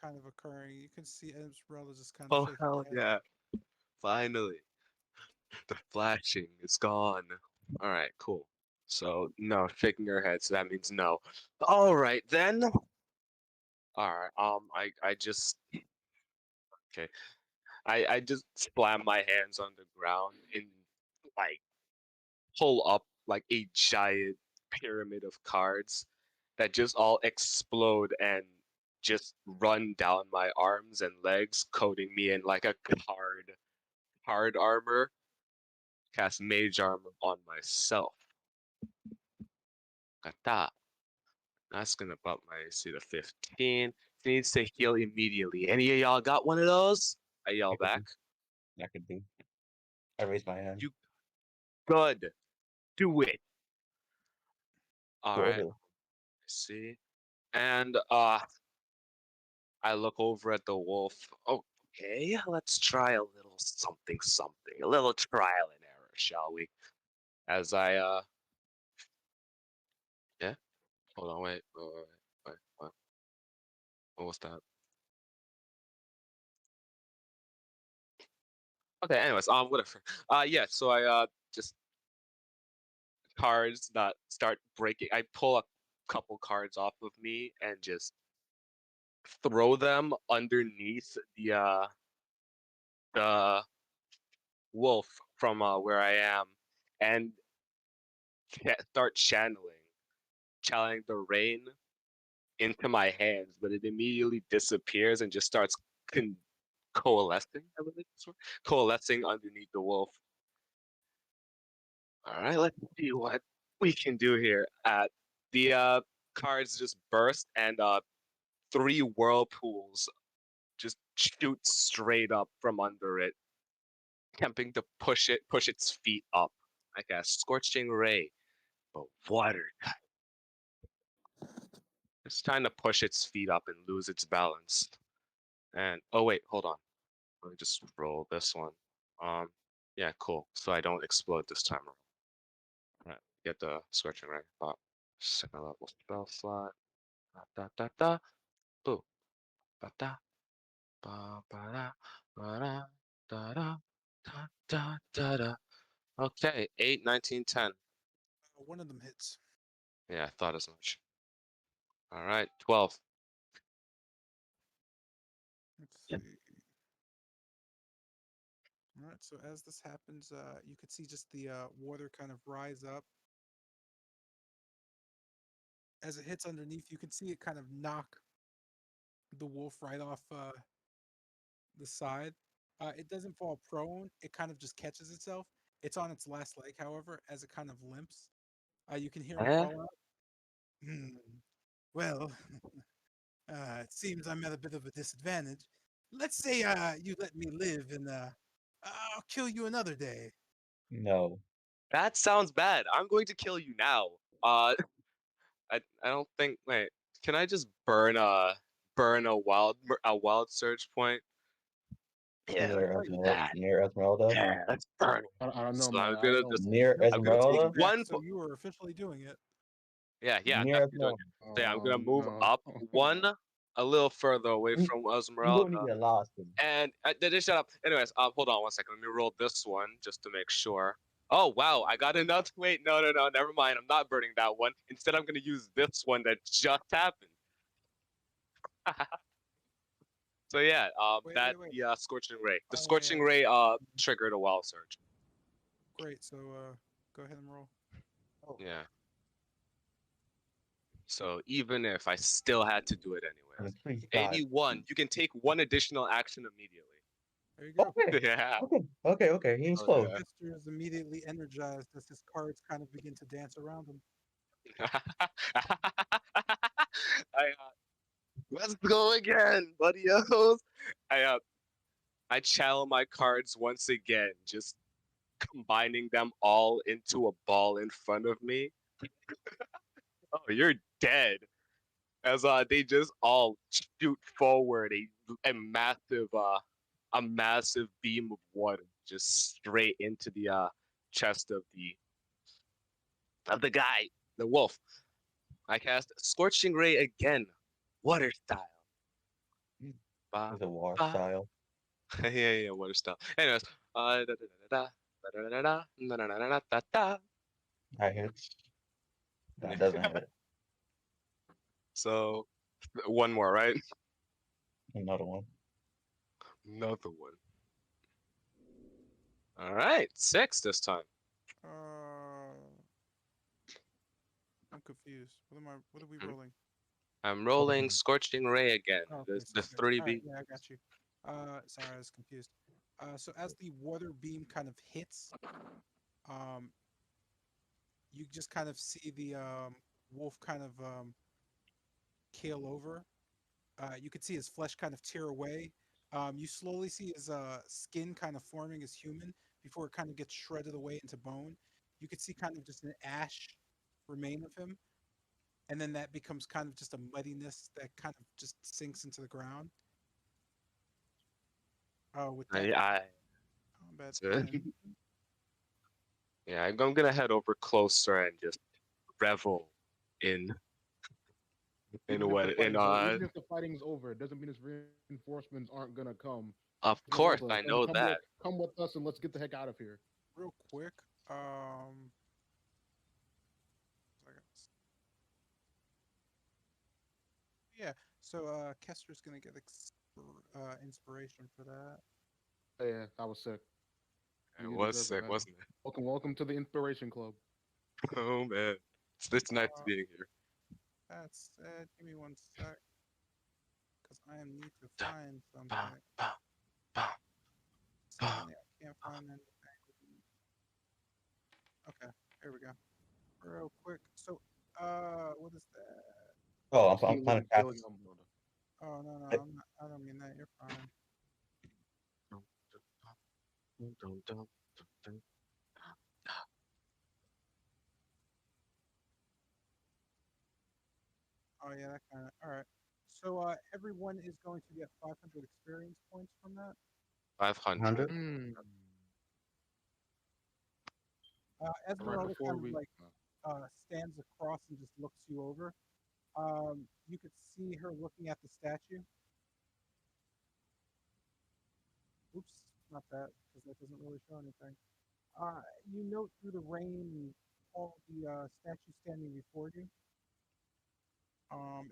kind of occurring, you can see Esmeralda just kind of Oh shaking hell her head. yeah! Finally, the flashing is gone. All right, cool. So no, shaking her head. So that means no. All right then. All right. I just okay. I just slam my hands on the ground and like pull up like a giant pyramid of cards that just all explode and just run down my arms and legs, coating me in like a hard armor. Cast mage armor on myself. Got that. That's gonna bump my AC to 15. She needs to heal immediately. Any of y'all got one of those? I yell back. I could do. I raised my hand. You good. Do it. Alright. Whoa. See? And I look over at the wolf. Okay, let's try a little something something. A little trial and error, shall we? As I yeah? Hold on, wait. What was that? Okay, anyways, whatever. Yeah, so I just cards that start breaking. I pull a couple cards off of me and just throw them underneath the wolf from where I am, and start channeling the rain into my hands, but it immediately disappears and just starts coalescing. I believe this word, coalescing underneath the wolf. All right, let's see what we can do here. The cards just burst, and 3 whirlpools just shoot straight up from under it, attempting to push its feet up like a scorching ray, but water. It's trying to push its feet up and lose its balance. And oh wait, hold on. Let me just roll this one. Yeah, cool. So I don't explode this time around. All right, get the scorching ray. Second level spell slot. Da da da. Boo. Ba da. Ba ba da. Ba da. Da da. Da da da da. Okay, 8, 19, 10. One of them hits. Yeah, I thought as much. All right, 12. Let's see. All right, so as this happens, you could see just the water kind of rise up. As it hits underneath, you can see it kind of knock the wolf right off the side. It doesn't fall prone, it kind of just catches itself. It's on its last leg, however, as it kind of limps. You can hear him Eh? call out, "Hmm, well, it seems I'm at a bit of a disadvantage. Let's say you let me live and I'll kill you another day." No. That sounds bad. I'm going to kill you now. I don't think. Wait, can I just burn a wild surge point? Yeah, let's Near do Esmeralda. that. Near Esmeralda. Yeah, let's burn it. I don't know, So man. I'm I don't gonna know, just. man. Near Nope, I'm you gonna take Esmeralda. correct, one. so you are officially doing it. Yeah, I'm Near definitely doing Esmeralda. it. So yeah, I'm gonna Oh move no. up one, a little further away You, from you don't Esmeralda. even get lost. And just shut up. Anyways, hold on one second. Let me roll this one just to make sure. Oh wow, I got another. Wait, no, never mind. I'm not burning that one. Instead, I'm gonna use this one that just happened. So yeah, Wait, that wait, wait. the scorching ray. The Oh, yeah, scorching yeah. ray triggered a wild surge. Great. So go ahead and roll. Oh, Yeah. So even if I still had to do it and anyways, please God. 81. You can take one additional action immediately. There you go. Okay. Yeah. Okay. He's Oh close. yeah. Jester is immediately energized as his cards kind of begin to dance around him. Let's go again, buddios. I channel my cards once again, just combining them all into a ball in front of me. Oh, you're dead. As they just all shoot forward a massive beam of water just straight into the chest of the guy, the wolf. I cast Scorching Ray again, water style. Ba, It's a war ba. style. Yeah, water style. Anyways, da. That hits. That doesn't hit. So one more, right? Another one. Another one. All right, 6 this time. I'm confused. What are we Hmm. rolling? I'm rolling Scorching Ray again. Oh, The okay, so the good. three All right, B. yeah, I got you. Sorry, I was confused. So as the water beam kind of hits, um, you just kind of see the wolf kind of keel over. You could see his flesh kind of tear away. You slowly see his skin kind of forming as human before it kind of gets shredded away into bone. You could see kind of just an ash remain of him, and then that becomes kind of just a muddiness that kind of just sinks into the ground. With that I combat so, end, yeah, I'm gonna head over closer and just revel in Even if the what in fighting's over, even if the fighting's over, it doesn't mean his reinforcements aren't gonna come. of course Esmeralda, I know that. come with us and let's get the heck out of here. real quick. Second. Yeah. So Kester's gonna get inspiration for that. Yeah, I was sick. It You was deserve it, sick, man. wasn't it? Welcome to the Inspiration Club. Oh man, it's nice Uh, being here. that said, give me one sec, because I need to Da, find ba, something. ba, ba, ba. Sadly, I can't find anything. Okay, here we go. Real quick. So, what is that? Oh, I'm Healing trying to and cast. healing Esmeralda. Oh no, I, I'm not. I don't mean that. You're fine. Oh yeah, that kind of. All right. So everyone is going to get 500 experience points from that. 500. 100. Hmm. Right Esmeralda before kind of we. like stands across and just looks you over. You could see her looking at the statue. Oops, not that, because that doesn't really show anything. You note through the rain and all the statue standing before you.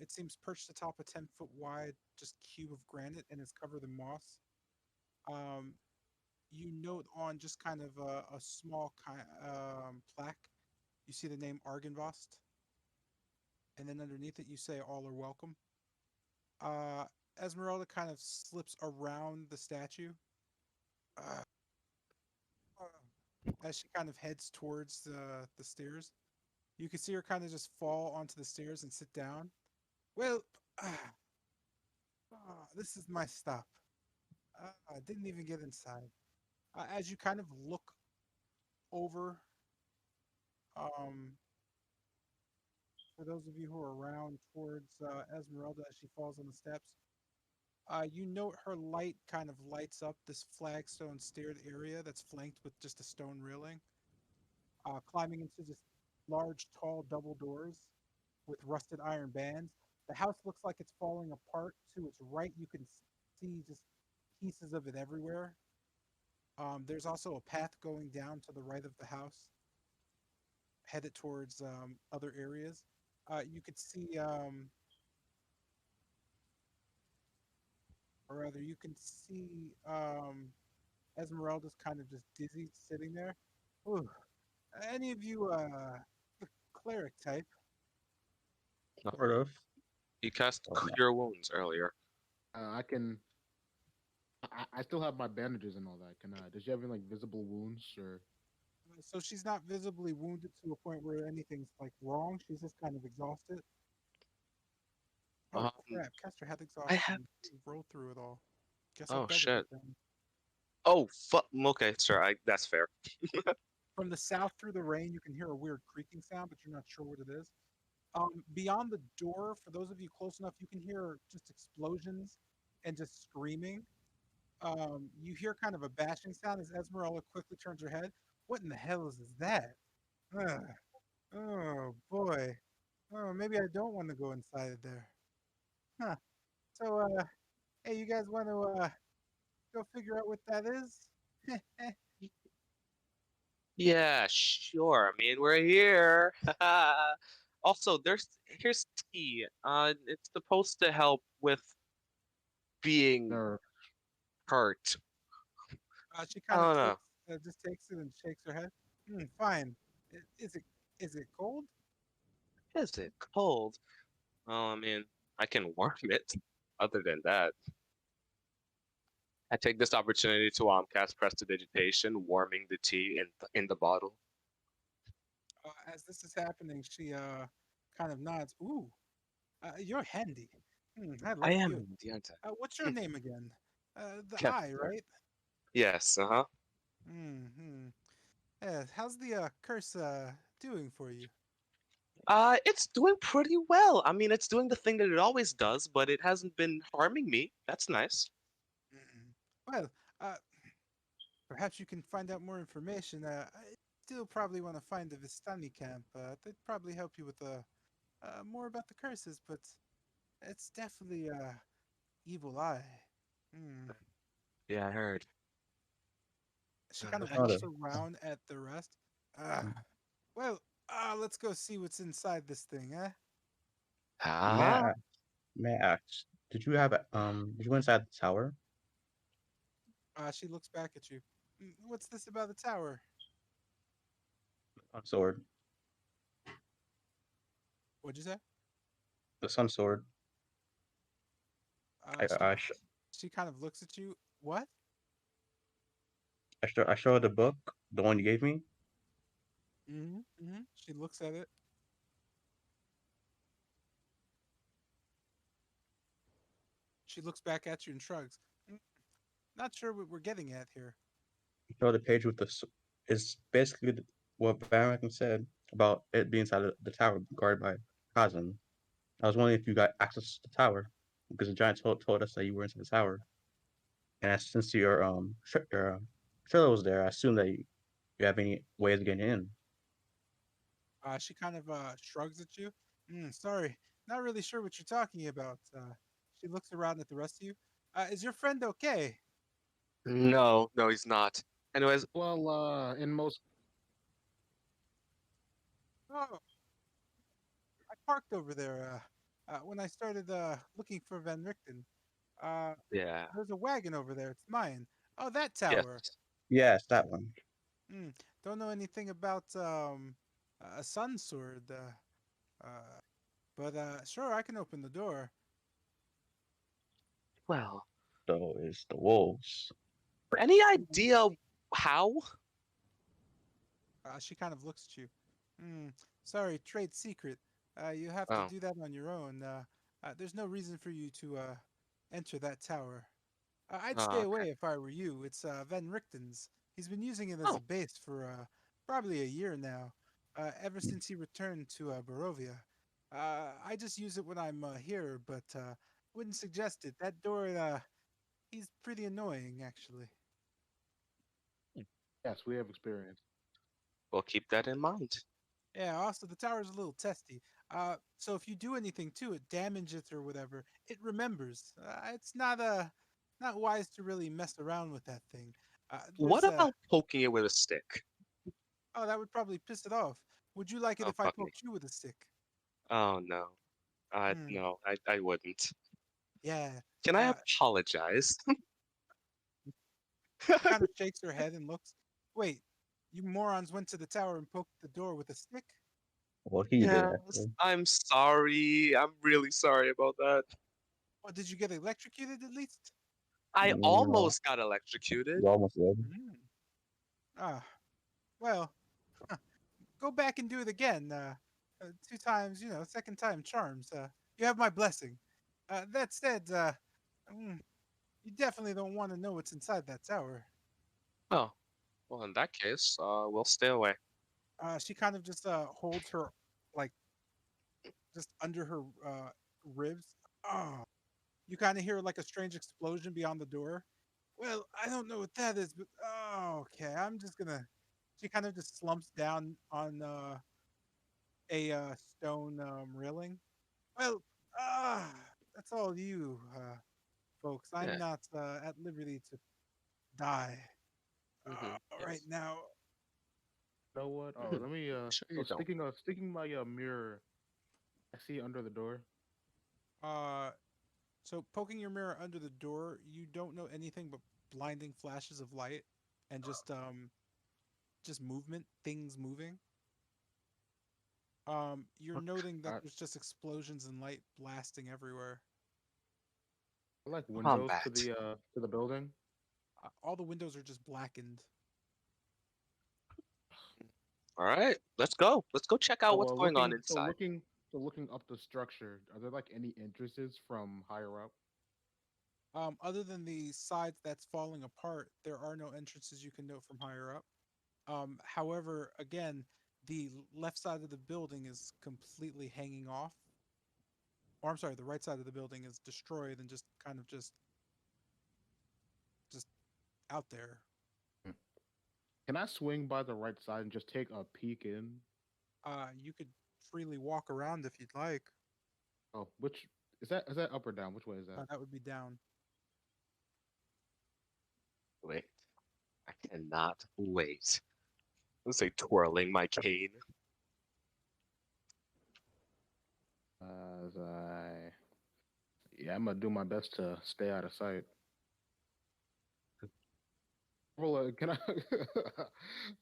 It seems perched atop a 10-foot wide just cube of granite and is covered in moss. Um, you note on just kind of a small plaque, you see the name Argenvost, and then underneath it you say all are welcome. Uh, Esmeralda kind of slips around the statue uh, as she kind of heads towards the stairs. You can see her kind of just fall onto the stairs and sit down. Well, this is my stop. I didn't even get inside. As you kind of look over, um, for those of you who are around towards Esmeralda as she falls on the steps, you note her light kind of lights up this flagstone staired area that's flanked with just a stone railing. Climbing into this large, tall double doors with rusted iron bands. The house looks like it's falling apart. To its right, you can see just pieces of it everywhere. There's also a path going down to the right of the house, headed towards other areas. You could see, or rather, you can see Esmeralda's kind of just dizzy sitting there. Ooh. Any of you the cleric type? Sort of. He cast Oh, no. Cure Wounds earlier. I can. I still have my bandages and all that. Can does she have any like visible wounds or? So she's not visibly wounded to a point where anything's like wrong. She's just kind of exhausted. Oh Um, crap! Kester had I have. exhaustion. Roll through it all. Guess I'll Oh double shit. it then. Oh fuck. Okay, sir. That's fair. From the south through the rain, you can hear a weird creaking sound, but you're not sure what it is. Beyond the door, for those of you close enough, you can hear just explosions and just screaming. You hear kind of a bashing sound as Esmeralda quickly turns her head. What in the hell is that? Ugh. Oh boy. Oh, maybe I don't want to go inside there. Huh. So, hey, you guys want to go figure out what that is? Yeah, sure. I mean, we're here. Also, here's tea. It's supposed to help with being Or She hurt. I kind of don't know. just takes it and shakes her head. Fine. Is it cold? Is it cold? Well, I mean, I can warm it. Other than that, I take this opportunity to cast Prestidigitation, warming the tea in the bottle. As this is happening, she kind of nods. Ooh, you're handy. I I like you. am the anti. What's your name again? The eye, Kester. right? Yes, uh-huh. Hmm. Yeah, how's the curse doing for you? It's doing pretty well. I mean, it's doing the thing that it always does, but it hasn't been harming me. That's nice. Mm. Well, uh, perhaps you can find out more information. I still probably want to find the Vistani camp. They'd probably help you with more about the curses, but it's definitely evil eye. Hmm. Yeah, I heard. She kind of That's not looks a. around at the rest. Uh, well, let's go see what's inside this thing, eh? May Ah, I, may I ask? Did you have Did you go inside the tower? She looks back at you. What's this about the tower? Sun sword. What'd you say? The sun sword. Uh, I she I sh- she kind of looks at you. What? I showed the book, the one you gave me. She looks at it. She looks back at you and shrugs. "Mm, Not sure what we're getting at here." I showed the page with Is basically what Baron said about it being inside the tower guarded by Kazan. I was wondering if you got access to the tower because the giant told us that you were inside the tower, and since your trailer was there, I assumed that you have any ways of getting in. She kind of shrugs at you. Sorry, not really sure what you're talking about. She looks around at the rest of you. Is your friend okay? no, no, he's not. Anyways, well, in most Oh, I parked over there. when I started looking for Van Richten. Uh, Yeah. there's a wagon over there. It's mine. Oh, that Yes. tower. Yes, that one. Hmm. Don't know anything about a sun sword. But sure, I can open the door. Well, So it's the wolves. any Mhm. idea how? She kind of looks at you. Hmm. Sorry, trade secret. You have to Oh. do that on your own. There's no reason for you to enter that tower. I'd stay Okay. away if I were you. It's Van Richten's. He's been using it as a Oh. base for probably a year now, ever since he returned to Barovia. I just use it when I'm here, but wouldn't suggest it. That door, he's pretty annoying, actually. Yes, we have experience. We'll keep that in mind. Yeah, also, the tower's a little testy. So if you do anything to it, damage it or whatever, it remembers. It's not wise to really mess around with that thing. What There's a about poking it with a stick? Oh, that would probably piss it off. Would you like it Oh, if I fuck me. poked you with a stick? Oh, no. Hmm. No, I wouldn't. Yeah. Can I Uh, apologize? she kind of shakes her head and looks. Wait, you morons went to the tower and poked the door with a stick? Well, he did Yes, actually. I'm sorry. I'm really sorry about that. Or did you get electrocuted at least? I No, almost got electrocuted. you almost did. Hmm. Ah, well, go back and do it again. Two times, second time charms. You have my blessing. That said, mm, you definitely don't want to know what's inside that tower. Oh, well, in that case, we'll stay away. She kind of just holds her like just under her ribs. Oh, you kind of hear like a strange explosion beyond the door. Well, I don't know what that is, but oh, okay. I'm just gonna. She kind of just slumps down on a stone railing. Well, ah, that's all you folks. I'm Yeah. not at liberty to die right Yes. now. You know what? Oh, Mhm. let me Sure so you don't. sticking my mirror I see under the door. Uh, so poking your mirror under the door, you don't know anything but blinding flashes of light and just movement, things moving. You're Look, noting that I, there's just explosions and light blasting everywhere. I like windows Combat. to the building. All the windows are just blackened. All right, let's go. Let's go check out So what's going on inside. looking up the structure, are there like any entrances from higher up? Other than the sides that's falling apart, there are no entrances you can note from higher up. However, again, the left side of the building is completely hanging off. Or I'm sorry, the right side of the building is destroyed and just kind of just out there. Hmm. Can I swing by the right side and just take a peek in? You could freely walk around if you'd like. Oh, which is that up or down? Which way is that? That would be down. Wait, I cannot wait. Let's say twirling my cane. As I Yeah, I'm gonna do my best to stay out of sight. Roll a can I uh,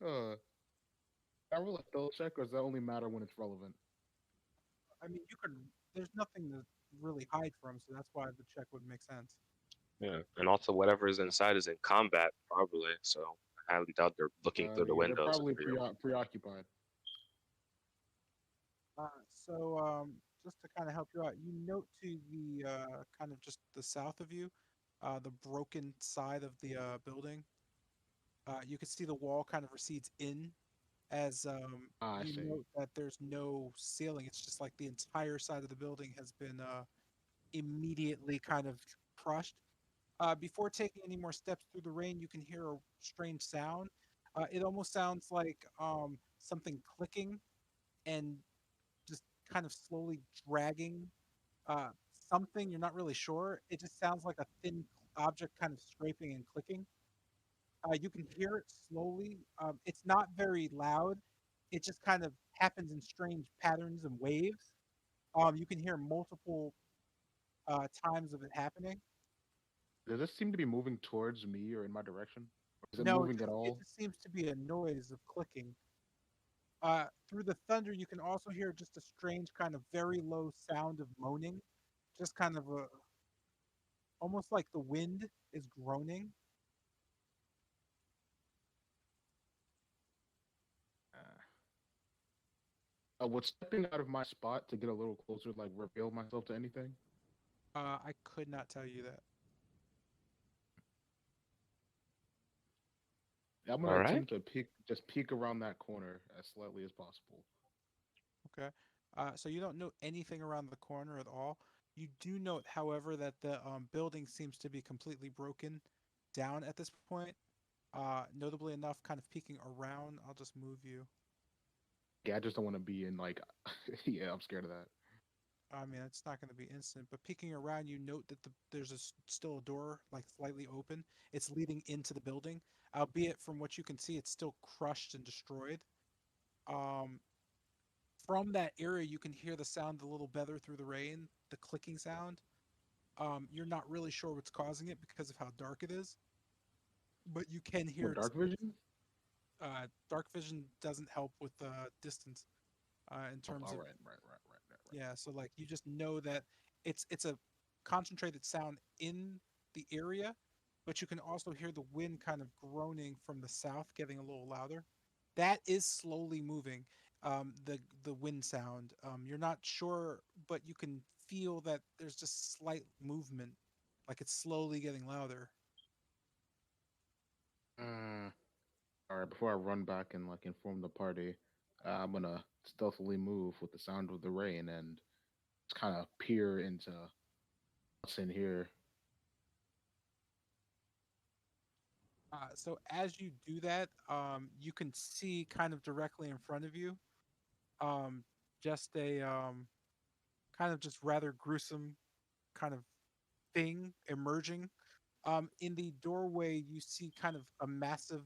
can I roll a spell check, or does that only matter when it's relevant? I mean, you could. There's nothing to really hide from, so that's why the check would make sense. Yeah, and also whatever is inside is in combat, probably. So I highly doubt they're looking through the Yeah, they're windows probably if you're. preoccupied. Just to kind of help you out, you note to the kind of just the south of you, the broken side of the building. You can see the wall kind of recedes in as Ah, I you see. note that there's no ceiling. It's just like the entire side of the building has been immediately kind of crushed. Before taking any more steps through the rain, you can hear a strange sound. It almost sounds like something clicking and just kind of slowly dragging uh, something. You're not really sure. It just sounds like a thin object kind of scraping and clicking. You can hear it slowly. It's not very loud. It just kind of happens in strange patterns and waves. You can hear multiple times of it happening. Does this seem to be moving towards me or in my direction? Or is it No, moving at it all? just seems to be a noise of clicking. Through the thunder, you can also hear just a strange kind of very low sound of moaning, just kind of a almost like the wind is groaning. Would stepping out of my spot to get a little closer, like reveal myself to anything? I could not tell you that. Yeah, I'm All gonna right. attempt to just peek around that corner as slightly as possible. Okay. So you don't know anything around the corner at all. You do note, however, that the building seems to be completely broken down at this point. Notably enough, kind of peeking around. I'll just move you. Yeah, I just don't want to be in like. Yeah, I'm scared of that. I mean, it's not going to be instant, but peeking around, you note that there's still a door, like slightly open. It's leading into the building, albeit from what you can see, it's still crushed and destroyed. Um, from that area, you can hear the sound a little better through the rain, the clicking sound. You're not really sure what's causing it because of how dark it is, but you can hear With it. dark vision? Dark vision doesn't help with distance in Oh, terms all of right. yeah. So like you just know that it's a concentrated sound in the area, but you can also hear the wind kind of groaning from the south, getting a little louder. That is slowly moving. The wind sound. You're not sure, but you can feel that there's just slight movement, like it's slowly getting louder. All right, before I run back and like inform the party, I'm gonna stealthily move with the sound of the rain and just kind of peer into what's in here. So as you do that, you can see kind of directly in front of you, um, just a kind of just rather gruesome kind of thing emerging. In the doorway, you see kind of a massive,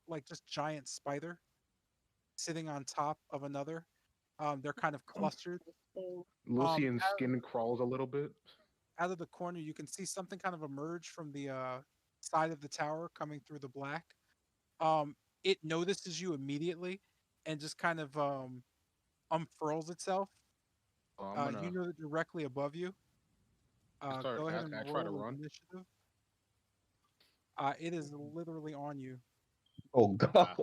like just giant spider sitting on top of another. They're kind of clustered. So, Um, Lucian's skin crawls a little bit. out of the corner, you can see something kind of emerge from the side of the tower coming through the black. It notices you immediately and just kind of unfurls itself. So I'm You gonna. know that directly above you. I start. Go ahead I, and I try to roll run. initiative. It is literally on you. Oh god. Ah,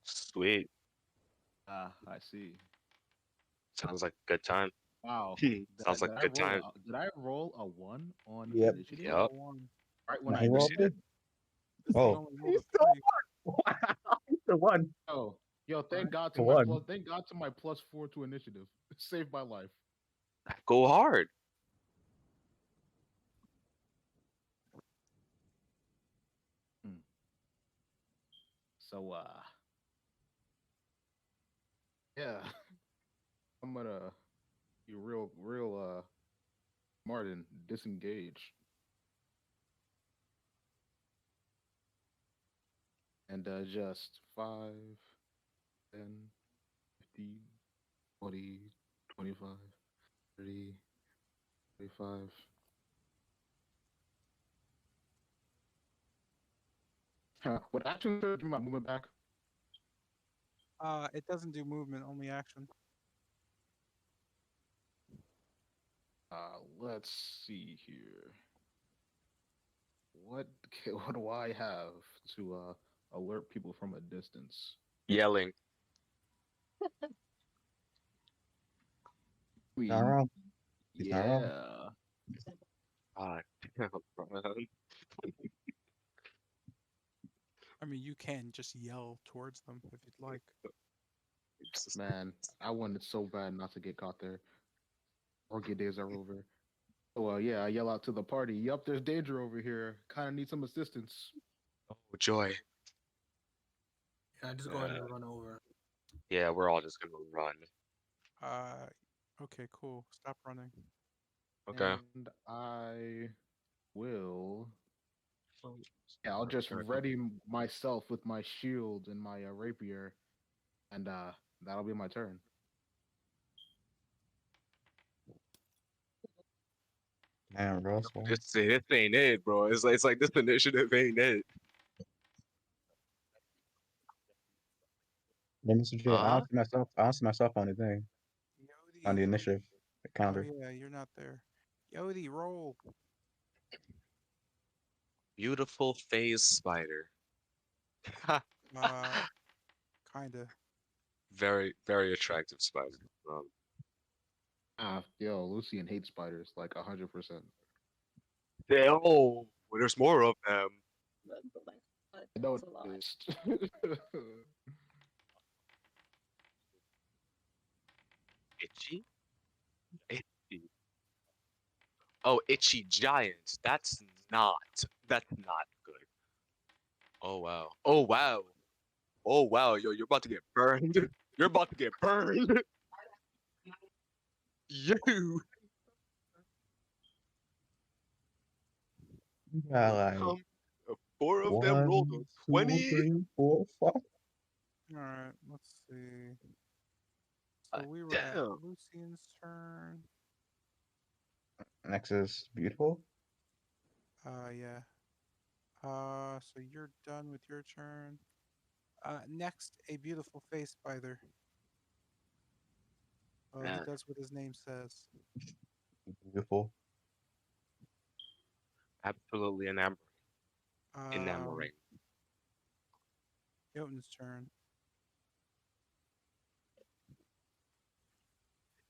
Sweet. I see. Sounds like a good time. Wow. Sounds like a good time. Did I roll a one on Yep. You initiative? rolled Yep. a one. Right when Now I he rolled initiated? it. This thing Oh, only rolled he's a the 3. one. Wow, he's the one. Oh, yo, All thank right. God to The my one. plus. Thank God to my +4 to initiative. It saved my life. Go hard. Hmm. So yeah, I'm gonna be real smart and disengage. And just 5, 10, 15, 20, 25, 30, 35. Huh. Would action surge give my movement back? It doesn't do movement, only action. Let's see here. What what do I have to alert people from a distance? Yelling. Not Queen. wrong. He's not wrong. Yeah. God damn, bro. I mean, you can just yell towards them if you'd like. Man, I wanted so bad not to get caught there. Orchid days are over. So yeah, I yell out to the party, yup, there's danger over here. Kinda need some assistance. Oh, joy. Yeah, I just go ahead Uh, and run over. yeah, we're all just gonna run. Uh, okay, cool. Stop running. Okay. And I will Oh, yeah, I'll our just turn. ready myself with my shield and my rapier, and that'll be my turn. Man, Russell. This ain't it, bro. It's like this initiative ain't it. Let me see. I Huh? don't see myself. I don't see myself on the thing on Yodi. the initiative Oh counter. yeah, you're not there. Yodi, roll. Beautiful phase spider. Uh, kinda. Very, very attractive spider. Um, Yo, Lucian hates spiders like 100%. oh, well, there's more of them. I know That's a lot. it is. Itchy? Itchy. Oh, itchy giant. That's not good. Oh wow. Oh wow. Oh wow. Yo, you're about to get burned. You're about to get burned. You. You got like Four of them rolled a 1, 2, 20. 3, 4, 5. All right, let's see. So we were at Damn. Lucian's turn. Next is beautiful. Yeah. So you're done with your turn. Next, a beautiful face spider. Well, he Man, does what his name says. Beautiful. absolutely enamoring. Um, Enamoring. Jotun's turn.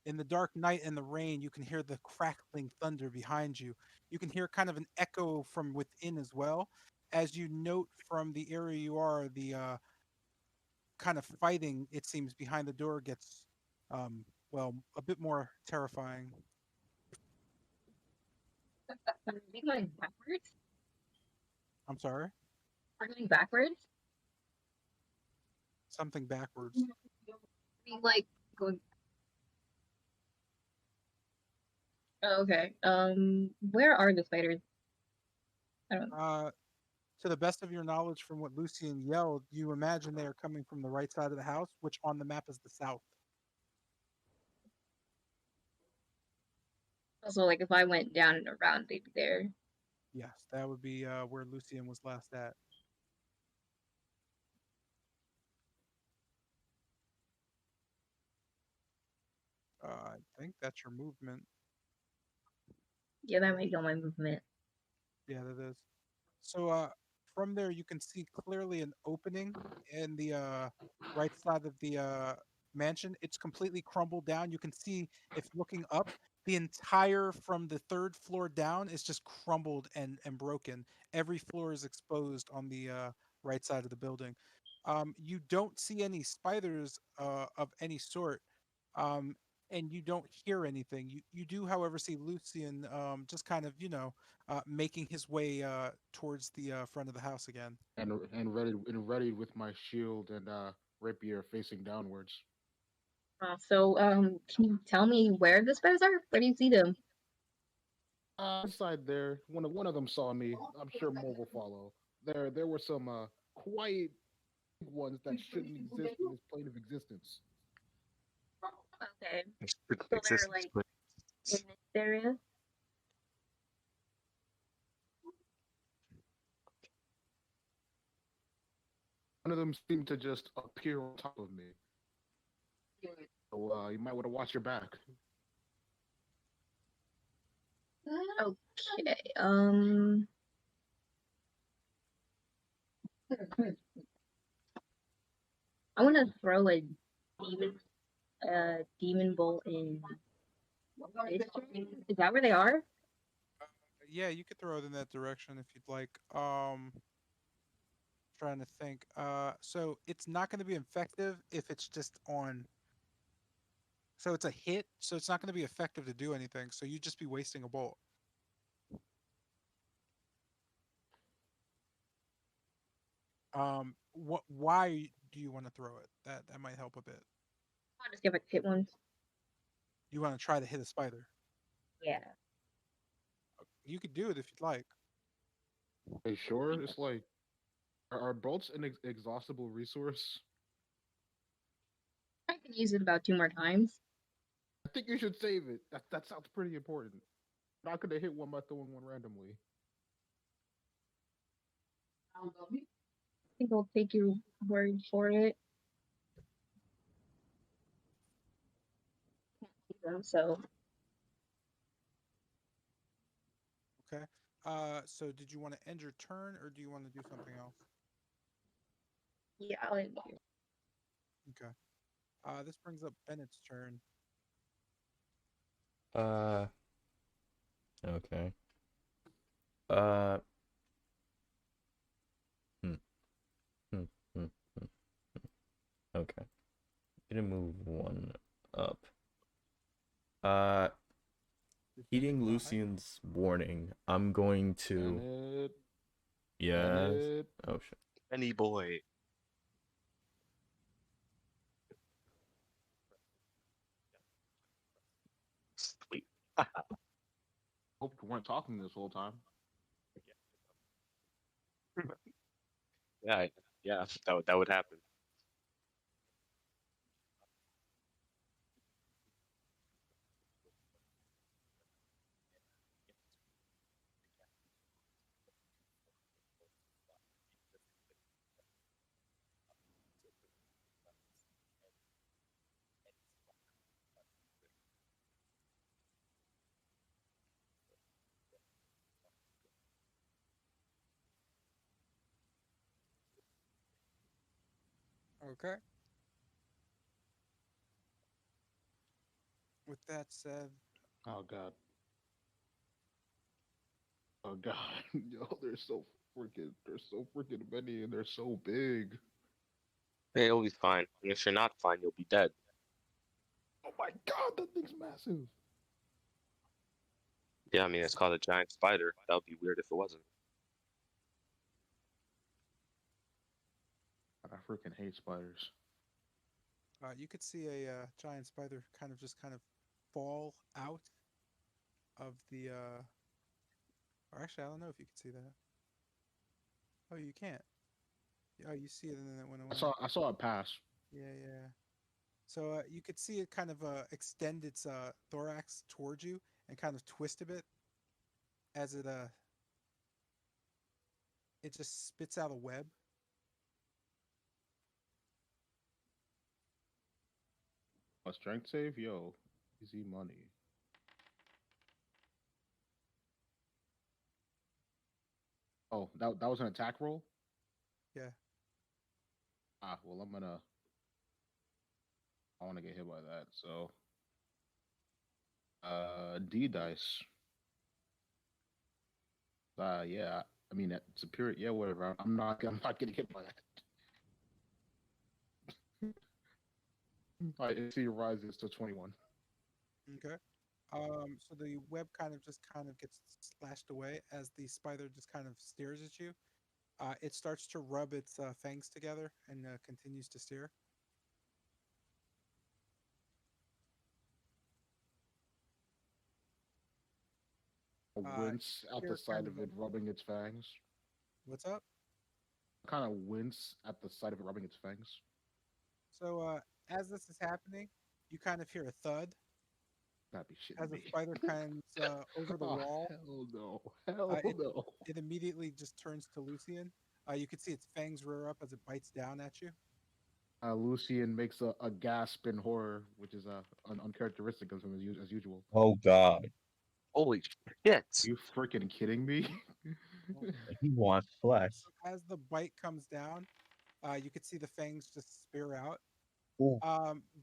In the dark night and the rain, you can hear the crackling thunder behind you. You can hear kind of an echo from within as well. As you note from the area you are, the kind of fighting, it seems, behind the door gets, well, a bit more terrifying. Are we going backwards? I'm sorry? Are we going backwards? Something backwards. We like going. Oh, okay. Where are the spiders? I don't. To the best of your knowledge from what Lucian yelled, you imagine they are coming from the right side of the house, which on the map is the south. Also, like if I went down and around, they'd be there. Yes, that would be where Lucian was last at. I think that's your movement. Yeah, that might be on my movement. Yeah, that is. So from there, you can see clearly an opening in the right side of the mansion. It's completely crumbled down. You can see if looking up, the entire from the third floor down is just crumbled and broken. Every floor is exposed on the right side of the building. You don't see any spiders of any sort. Um, and you don't hear anything. You do, however, see Lucian just kind of, making his way towards the front of the house again. And ready with my shield and rapier facing downwards. Can you tell me where the spiders are? Where do you see them? Inside there, one of them saw me. I'm sure more will follow. There were some quite big ones that shouldn't exist in this plane of existence. Okay, Existence, so they're like in this area. One of them seemed to just appear on top of me. So you might want to watch your back. Okay. I want to throw a demon bolt in this direction. Is that where they are? Yeah, you could throw it in that direction if you'd like. Trying to think. So it's not going to be effective if it's just on. So it's a hit, so it's not going to be effective to do anything. So you'd just be wasting a bolt. What? Why do you want to throw it? That might help a bit. I'll just give it hit ones. You want to try to hit a spider. Yeah. You could do it if you'd like. Are you sure? It's like, are bolts an exhaustible resource? I can use it about 2 more times. I think you should save it. That sounds pretty important. I could have hit one by throwing one randomly. I think I'll take your word for it. Can't see them, so Okay. So did you want to end your turn or do you want to do something else? yeah, I'll end it. Okay. This brings up Bennett's turn. Okay. Uh, hmm, hmm, hmm, hmm. Okay. Gonna move one up. Uh, Did Bennett heeding die? Lucian's warning, I'm going to. Bennett, Yes. Bennett. Oh shit. Any boy. Sweet. Hope you weren't talking this whole time. Yeah, yeah, that would happen. Okay. With that said, Oh god. Oh god. Yo, they're so freaking many and they're so big. Hey, you'll be fine. And if you're not fine, you'll be dead. Oh my god, that thing's massive. Yeah, I mean, it's called a giant spider. That would be weird if it wasn't. I freaking hate spiders. you could see a giant spider kind of fall out of the. Or actually, I don't know if you could see that. Oh, you can't. Oh, you see it and then it went away. I saw it pass. Yeah, yeah. So you could see it kind of extend its thorax towards you and kind of twist a bit as it just spits out a web. A strength save? Yo, easy money. Oh, that was an attack roll? Yeah. Ah, well I wanna get hit by that, so D dice. Yeah. I mean it's a period, yeah, whatever. I'm not getting hit by that. My AC rises to 21. Okay. So the web kind of gets slashed away as the spider just kind of stares at you. It starts to rub its fangs together and continues to stare. I Uh, wince at the here kind sight of of it rubbing its fangs. what's up? I kind of wince at the sight of it rubbing its fangs. So as this is happening, you kind of hear a thud Gotta be shitting as a me. spider comes over the Oh, wall. hell no. Hell It no. it immediately just turns to Lucian. You can see its fangs rear up as it bites down at you. Lucian makes a gasp in horror, which is uncharacteristic of him as usual. Oh God, Holy shit! You freaking kidding me? he wants flesh. As the bite comes down, you can see the fangs just spear out. Ooh,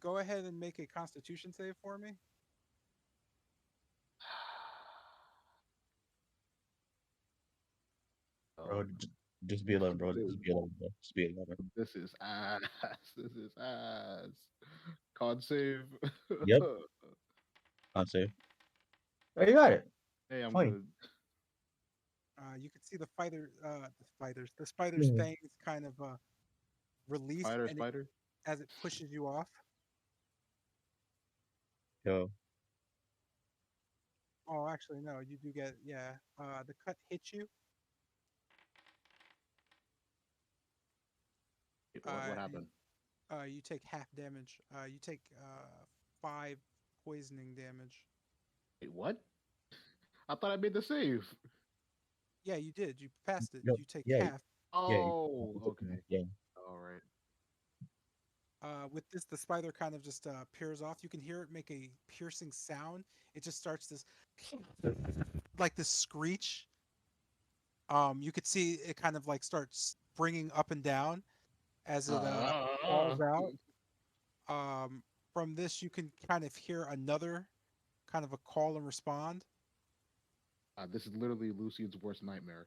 Go ahead and make a Constitution save for me. bro, Oh, just be alone, bro. Just be alone, bro. Just be alone. this is ass. This is ass. Con save. Yep, I'd say. Oh, you got it. Hey, I'm 20. good. You can see the spider's Yeah. fangs kind of release, and Spider. as it pushes you off. Yo, Oh, actually, no, you do get, yeah. The cut hits you. What And happened? you take half damage. You take 5 poisoning damage. Wait, what? I thought I made the save. Yeah, you did. You passed it. No, You take yeah, half. yeah, Oh, okay. yeah. All right. With this, the spider kind of just peers off. You can hear it make a piercing sound. It just starts this like this screech. You could see it kind of like starts springing up and down as it falls out. From this, you can kind of hear another kind of a call and respond. This is literally Lucian's worst nightmare.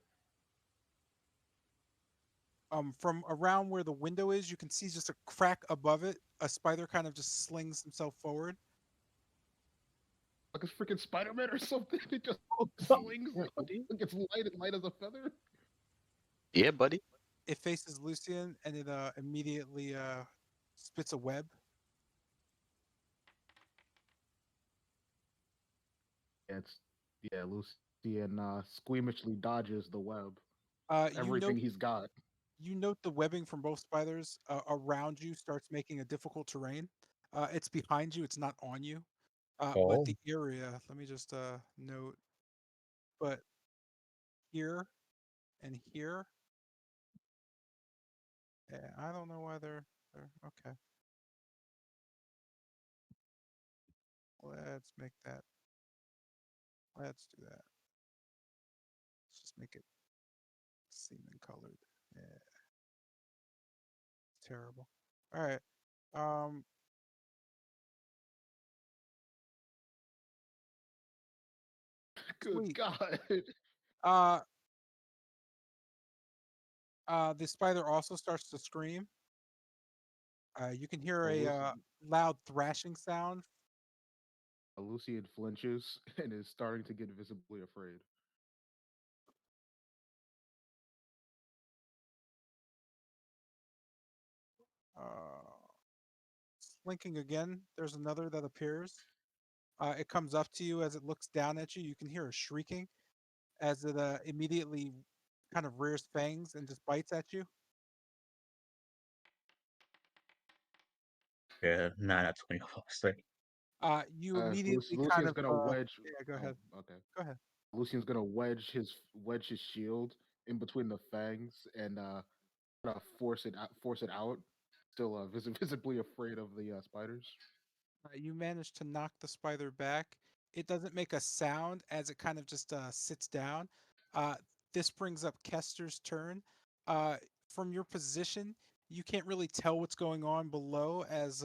From around where the window is, you can see just a crack above it. A spider kind of just slings himself forward. Like a freaking Spider-Man or something. It just Oh, slings. Yeah, buddy. Like it's light as a feather. Yeah, buddy. It faces Lucian and it immediately spits a web. Yeah, it's Lucian squeamishly dodges the web. You Everything note he's got. the webbing from both spiders around you starts making a difficult terrain. It's behind you. It's not on you. But oh, the area. Let me just note. But here and here. Yeah, I don't know why they're okay. Let's make that. Let's do that. Let's just make it semen colored. Yeah, it's terrible. All right. Um, Good Sweet. God. Uh, the spider also starts to scream. You can hear a loud thrashing sound. Lucian flinches and is starting to get visibly afraid. Uh, Slinking again. There's another that appears. It comes up to you as it looks down at you. You can hear a shrieking as it immediately kind of rears fangs and just bites at you. yeah, 9 out of 20 lost. You immediately kind Lucian's of gonna wedge. yeah. Go Oh, ahead. okay. Go ahead. Lucian's gonna wedge his shield in between the fangs and try to force it out. Still visibly afraid of the spiders. You manage to knock the spider back. It doesn't make a sound as it kind of just sits down. Uh, this brings up Kester's turn. Uh, from your position, you can't really tell what's going on below as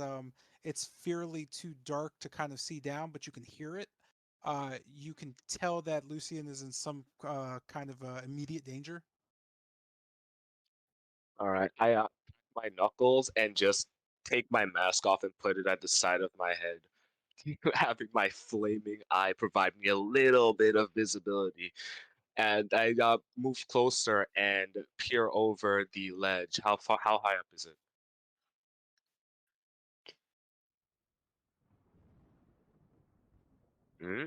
it's fairly too dark to kind of see down, but you can hear it. You can tell that Lucian is in some kind of immediate danger. All right. I my knuckles and just take my mask off and put it at the side of my head, having my flaming eye provide me a little bit of visibility. And I move closer and peer over the ledge. How high up is it? Hmm?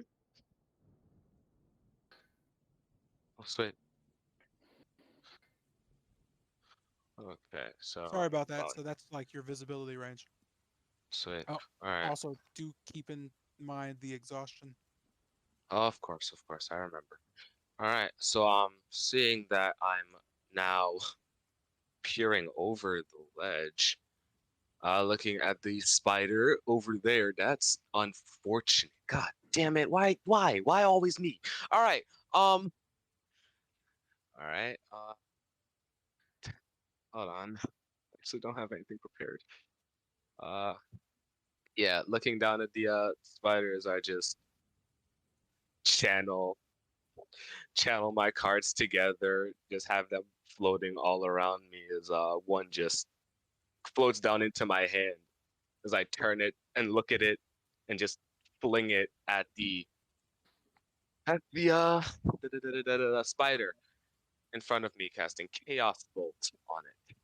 Oh, sweet. Okay, Sorry so about that. about So that's like your visibility range. sweet. Oh, All right. also, do keep in mind the exhaustion. Of course, I remember. All right, so seeing that I'm now peering over the ledge, looking at the spider over there. That's unfortunate. God damn it! Why always me? All right, all right. Hold on. Actually, don't have anything prepared. Uh, yeah. Looking down at the spiders, I just channel channel my cards together. Just have them floating all around me as one just floats down into my hand as I turn it and look at it and just fling it at the spider in front of me, casting Chaos Bolt on it.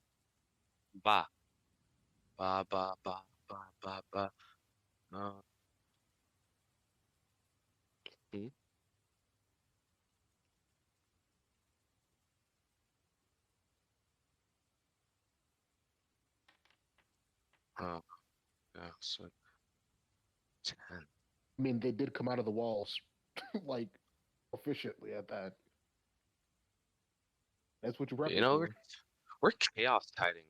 Ba ba ba ba ba ba ba. Uh, hmm? Oh, yeah, so 10. I mean, they did come out of the walls. Like efficiently at that. That's what you rep You it know, for. we're chaos tiding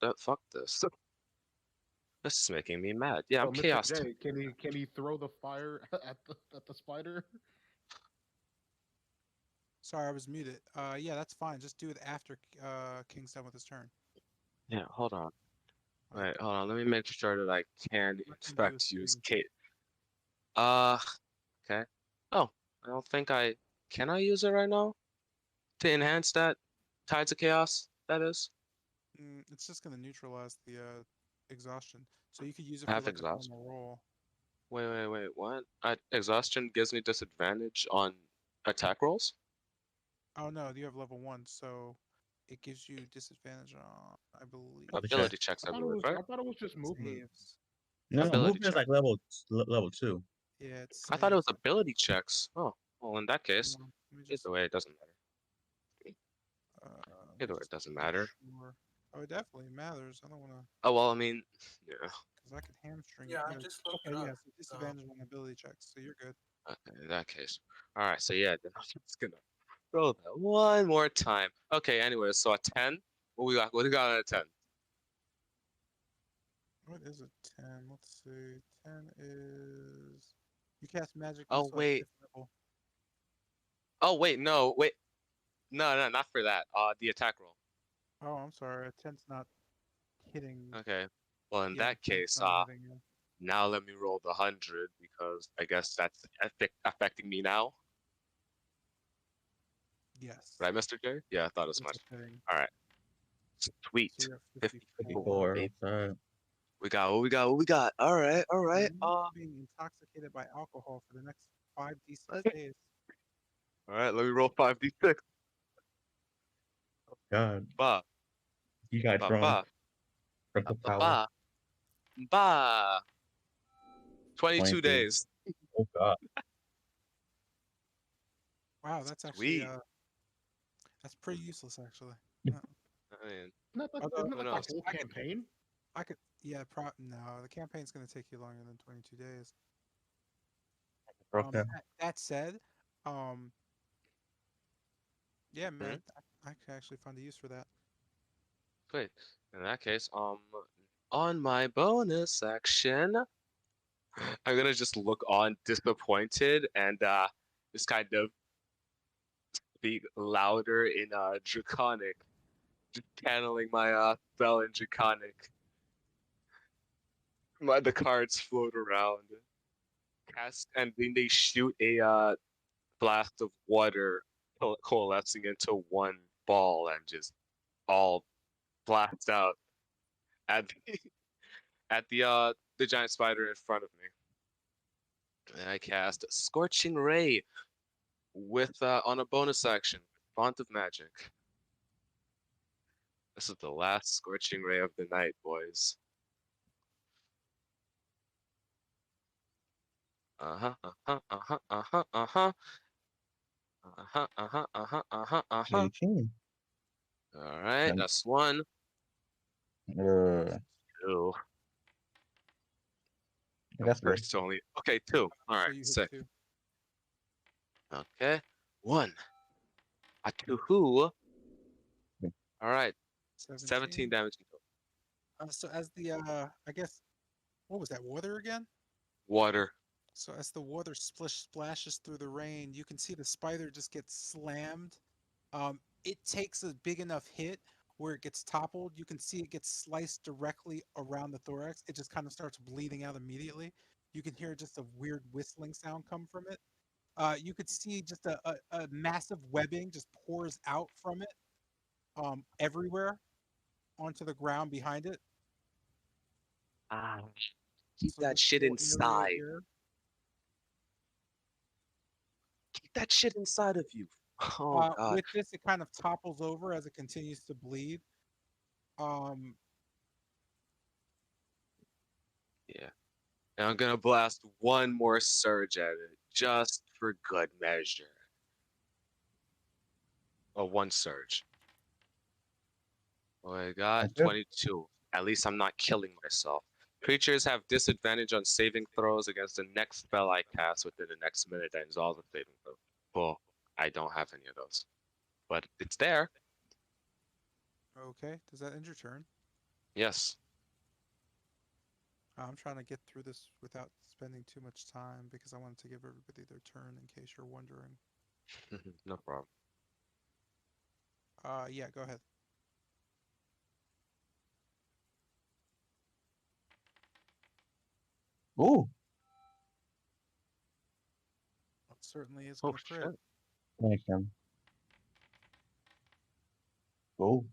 that. Fuck this. This is making me mad. Yeah, I'm So, Mr. chaos. J, can he throw the fire at the spider? Sorry, I was muted. Yeah, that's fine. Just do it after King's done with his turn. Yeah, hold on. Like, Wait, hold on. Let me make sure that I can let him do his expect use thing. Kate. Okay. Oh, I don't think I can. I use it right now to enhance that tides of chaos. That is It's just gonna neutralize the exhaustion. So you could use it for half like a exhaust. normal roll. Wait. What? Exhaustion gives me disadvantage on attack rolls. Oh no, you have level 1, so it gives you disadvantage on, I believe, Ability check. Ability checks, I believe, right? I thought it was just movement. saves. No, Ability movement is check. like level 2. Yeah, it's I thought it was saves. ability checks. Oh, well, in that case, Let me just either way, it doesn't matter. let me Either way, it just doesn't make matter. sure. Oh, it definitely matters. I don't want to, Oh well, I mean, yeah. because I could hamstring Yeah, I you. just looked Okay, it yeah, up. so disadvantage on ability checks, so you're good. Okay, in that case. All right, so yeah, then I'm just gonna roll that one more time. Okay, anyways, so a 10. What we got? What do we got on a 10? What is a 10? Let's see. 10 is you cast magic Oh missile at wait. 5th level. Oh wait, no, wait. No, not for that. The attack roll. Oh, I'm sorry. A 10's not hitting. Okay. Well, in Yeah, that 10's case, not hitting you. now let me roll the 100 because I guess that's affecting me now, Yes. right, Mr. J? Yeah, I thought as It's much. hitting. All right, So sweet. you're at 54, 54. 54. Outside. We got what we got. All right, all You're right. immune to being intoxicated by alcohol for the next 5d6 Okay. days. All right. Let me roll 5d6. God, Ba you got ba drunk. ba Triple ba power. ba ba. 22 22. days. Oh God. Wow, that's actually Sweet. that's pretty useless actually. I mean, Although Isn't who that the knows? whole campaign? I could, yeah, no, the campaign's gonna take you longer than 22 days. Okay. That said, um, yeah, Hmm? man, I could actually find a use for that. Sweet. In that case, on my bonus action, I'm gonna just look on disappointed and just kind of speak louder in draconic, just channeling my spell in draconic. The cards float around, cast, and then they shoot a blast of water coalescing into one ball and just all blast out at the giant spider in front of me. And I cast Scorching Ray with on a bonus action, Font of Magic. This is the last Scorching Ray of the night, boys. Uh-huh, uh-huh, uh-huh, uh-huh, uh-huh. Uh-huh, uh-huh, uh-huh, uh-huh, uh-huh. 18. All right, And, that's one. Two. that's good. First only. Okay, two. All So right, you hit sick. 2. Okay, one. A two. All right, 17 17. damage in total. So as the I guess what was that water again? Water. So as the water splashes through the rain, you can see the spider just gets slammed. It takes a big enough hit where it gets toppled. You can see it gets sliced directly around the thorax. It just kind of starts bleeding out immediately. You can hear just a weird whistling sound come from it. You could see just a massive webbing just pours out from it everywhere onto the ground behind it. Ah, keep So that this shit little area inside. here. Keep that shit inside of you. Oh God. With this, it kind of topples over as it continues to bleed. Um, Yeah. And I'm gonna blast one more surge at it, just for good measure. Oh, one surge. Oh, I got That's good. 22. At least I'm not killing myself. Creatures have disadvantage on saving throws against the next spell I cast within the next minute that involves a saving throw. Well, I don't have any of those, but it's there. Okay, does that end your turn? Yes. I'm trying to get through this without spending too much time because I wanted to give everybody their turn in case you're wondering. No problem. Yeah, go ahead. Oh, It certainly is Oh gonna crit. shit. thank him. Oh,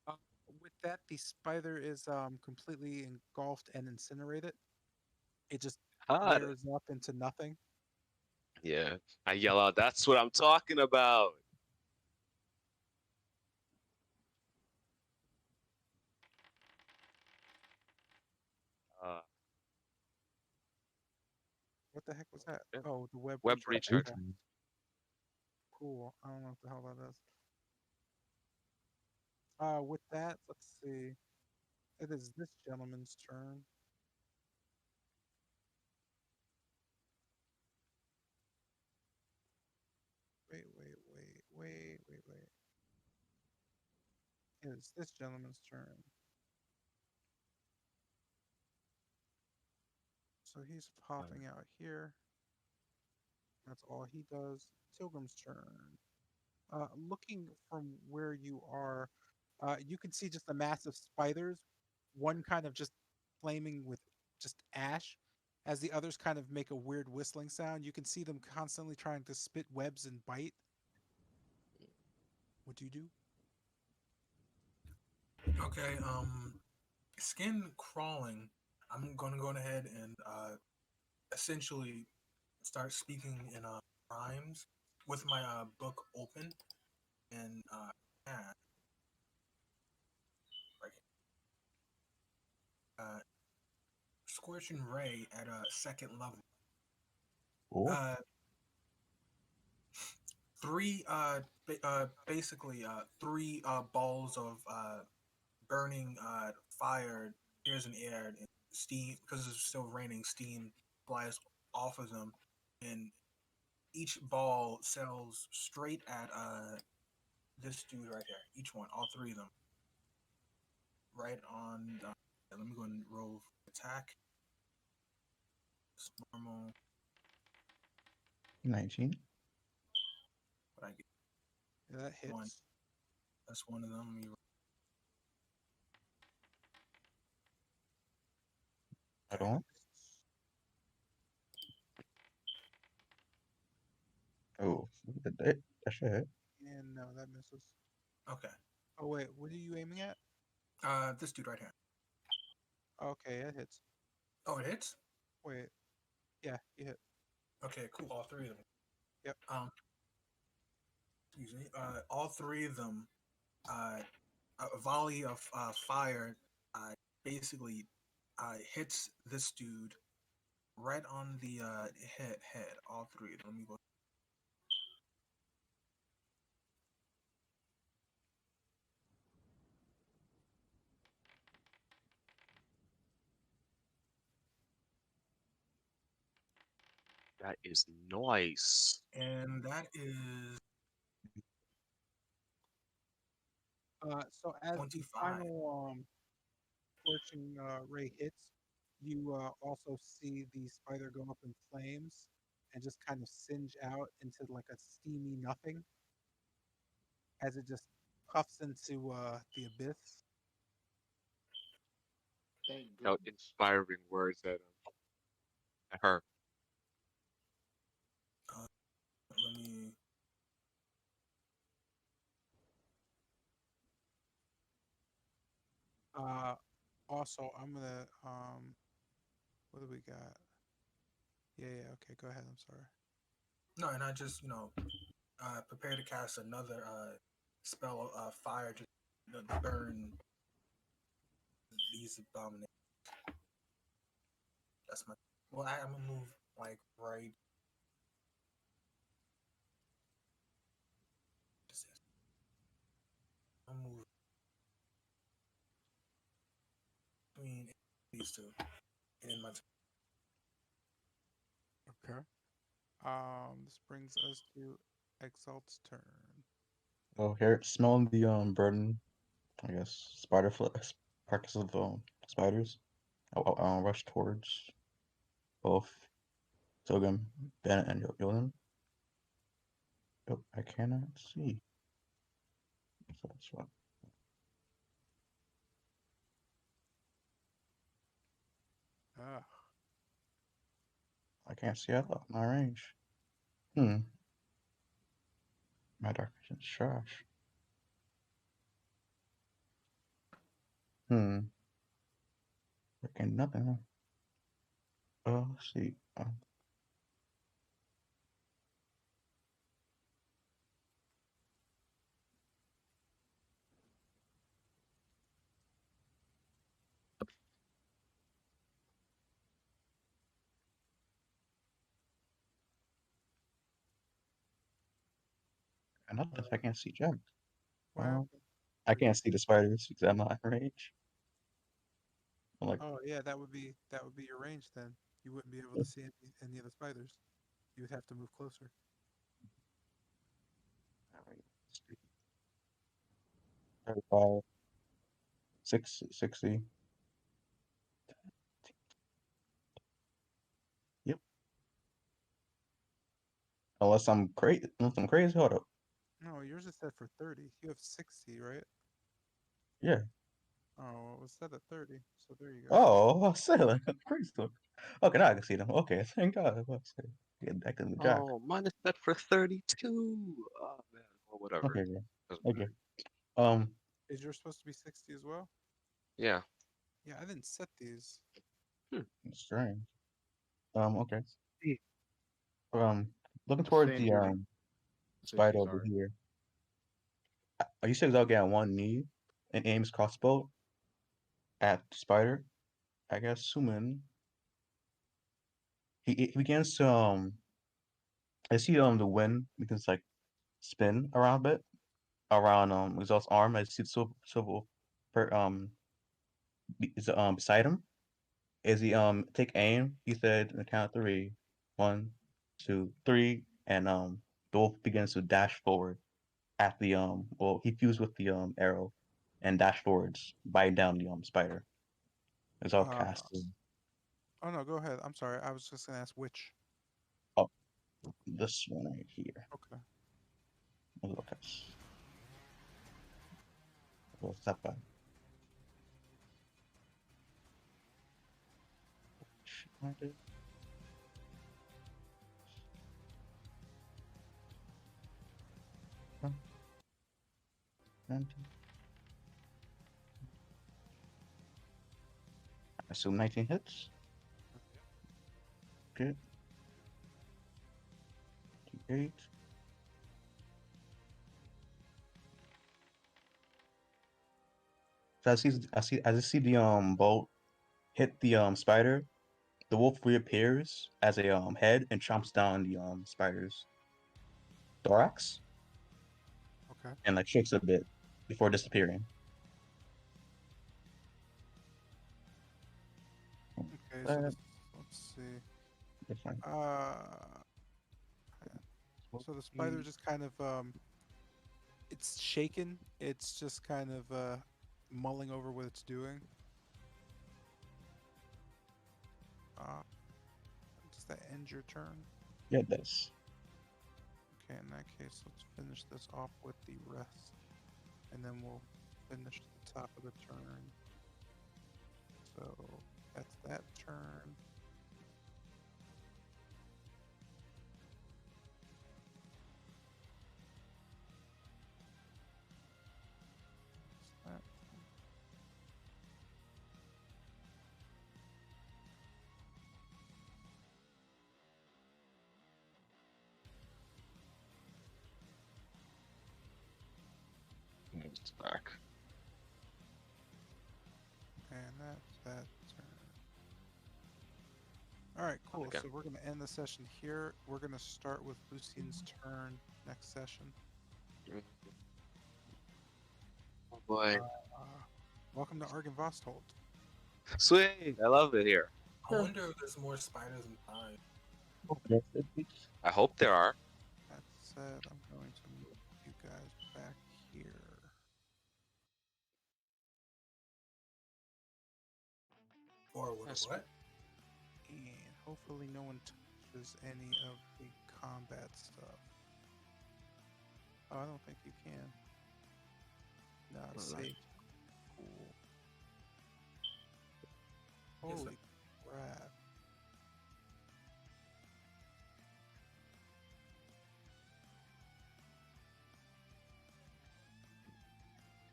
Uh, with that, the spider is completely engulfed and incinerated. It just God. flares up into nothing. Yeah. I yell out, that's what I'm talking about. Uh, What the heck was that? yeah. Oh, the web Web recharge. recharge. Okay, cool. I don't know what the hell that is. With that, let's see. It is this gentleman's turn. Wait. It is this gentleman's turn. So he's popping out here. That's all he does. Tilgrim's turn. Looking from where you are, you can see just the massive spiders. One kind of just flaming with just ash, as the others kind of make a weird whistling sound. You can see them constantly trying to spit webs and bite. What do you do? Okay. Skin crawling. I'm gonna go ahead and essentially start speaking in rhymes with my book open and yeah, right here. Scorching ray at a second level. oh, Uh, three basically three balls of burning fire appears in the air and steam because it's still raining. Steam flies off of them, and each ball sails straight at this dude right here. Each one, all three of them, right on. Let me go and roll attack. It's normal. 19. What I get Yeah, that one. hits. That's one of them. Let me Right okay. on. Oh, that should hit. And no, that misses. Okay. Oh wait, what are you aiming at? This dude right here. Okay, it hits. Oh, it hits. Wait, yeah, you hit. Okay, cool. All three of them. Yep. Excuse me. All three of them. Uh, a volley of fire. Basically, hits this dude right on the head. All three. Let me go. That is nice. And that is So as the 25. final scorching ray hits, you also see the spider go up in flames and just kind of singe out into like a steamy nothing as it just puffs into the abyss. Thank Out goodness. inspiring words at her. Let me. Uh, Also, I'm gonna what do we got? Yeah, okay, go ahead. I'm sorry. No, and I just prepare to cast another spell of fire to burn these abominations. That's my. Well, I'm gonna move like right. I'm gonna move between these two, and in my. Okay. This brings us to Exalt's turn. Oh, here, smelling the burden, I guess, carcasses of spiders. I'll rush towards both Togum, Bennett, and Yolan. Yep, I cannot see. So that's what. Ah, I can't see out of my range. My dark vision's trash. Freaking nothing. Let's see. And nothing. I can't see Jack. what happened? I can't see the spiders because I'm not in range. I'm like, Oh yeah, that would be your range then. You wouldn't be able to see any of the spiders. You would have to move closer. 35, 60. Yep. Unless I'm crazy. Hold up. No, yours is set for 30. You have 60, right? Yeah. Oh, well, it was set at 30. So there you go. Oh, I said like I'm crazy. Okay, now I can see them. Okay, thank God. Get back to the Jack. Oh, mine is set for 32. Oh man, well whatever. Okay, bro. Doesn't Okay. matter. Is yours supposed to be 60 as well? Yeah. Yeah, I didn't set these. Strange. Okay. Hmm. Looking towards Same the here. spider 60s over are. here. You said I'll get on one knee and aims crossbow at the spider. I guess assuming he begins to I see the wind begins to, like spin around a bit around Exhaust's arm. I see the silver per is beside him. As he take aim, he said in the count of three, 1, 2, 3, and the wolf begins to dash forward at the well he fused with the arrow and dash forwards, biting down the spider. It's all Uh, casted. oh no, go ahead. I'm sorry. I was just gonna ask which. Oh, this one right here. Okay. A little cast. A little step back. I assume 19 hits. Good. 8. So as I see the bolt hit the spider, the wolf reappears as a head and chomps down the spider's thorax Okay. and like shakes a bit before disappearing. Okay. So this. Let's see. Different. So the spider just kind of it's shaken. It's just kind of mulling over what it's doing. Does that end your turn? Yeah, it does. Okay, in that case, let's finish this off with the rest, and then we'll finish the top of the turn. So that's that turn. That's that. It's back. And that's that turn. All right, cool. Okay. So we're going to end the session here. We're going to start with Lucian's turn next session. Oh boy. Welcome to Argon Vostold. Sweet. I love it here. I wonder if there's more spiders inside. I hope there are. That said, I'm going to move you guys back here. Or what? That's What? And hopefully no one touches any of the combat stuff. Oh, I don't think you can. No, it's Alright. safe. Cool. Yes, Holy crap.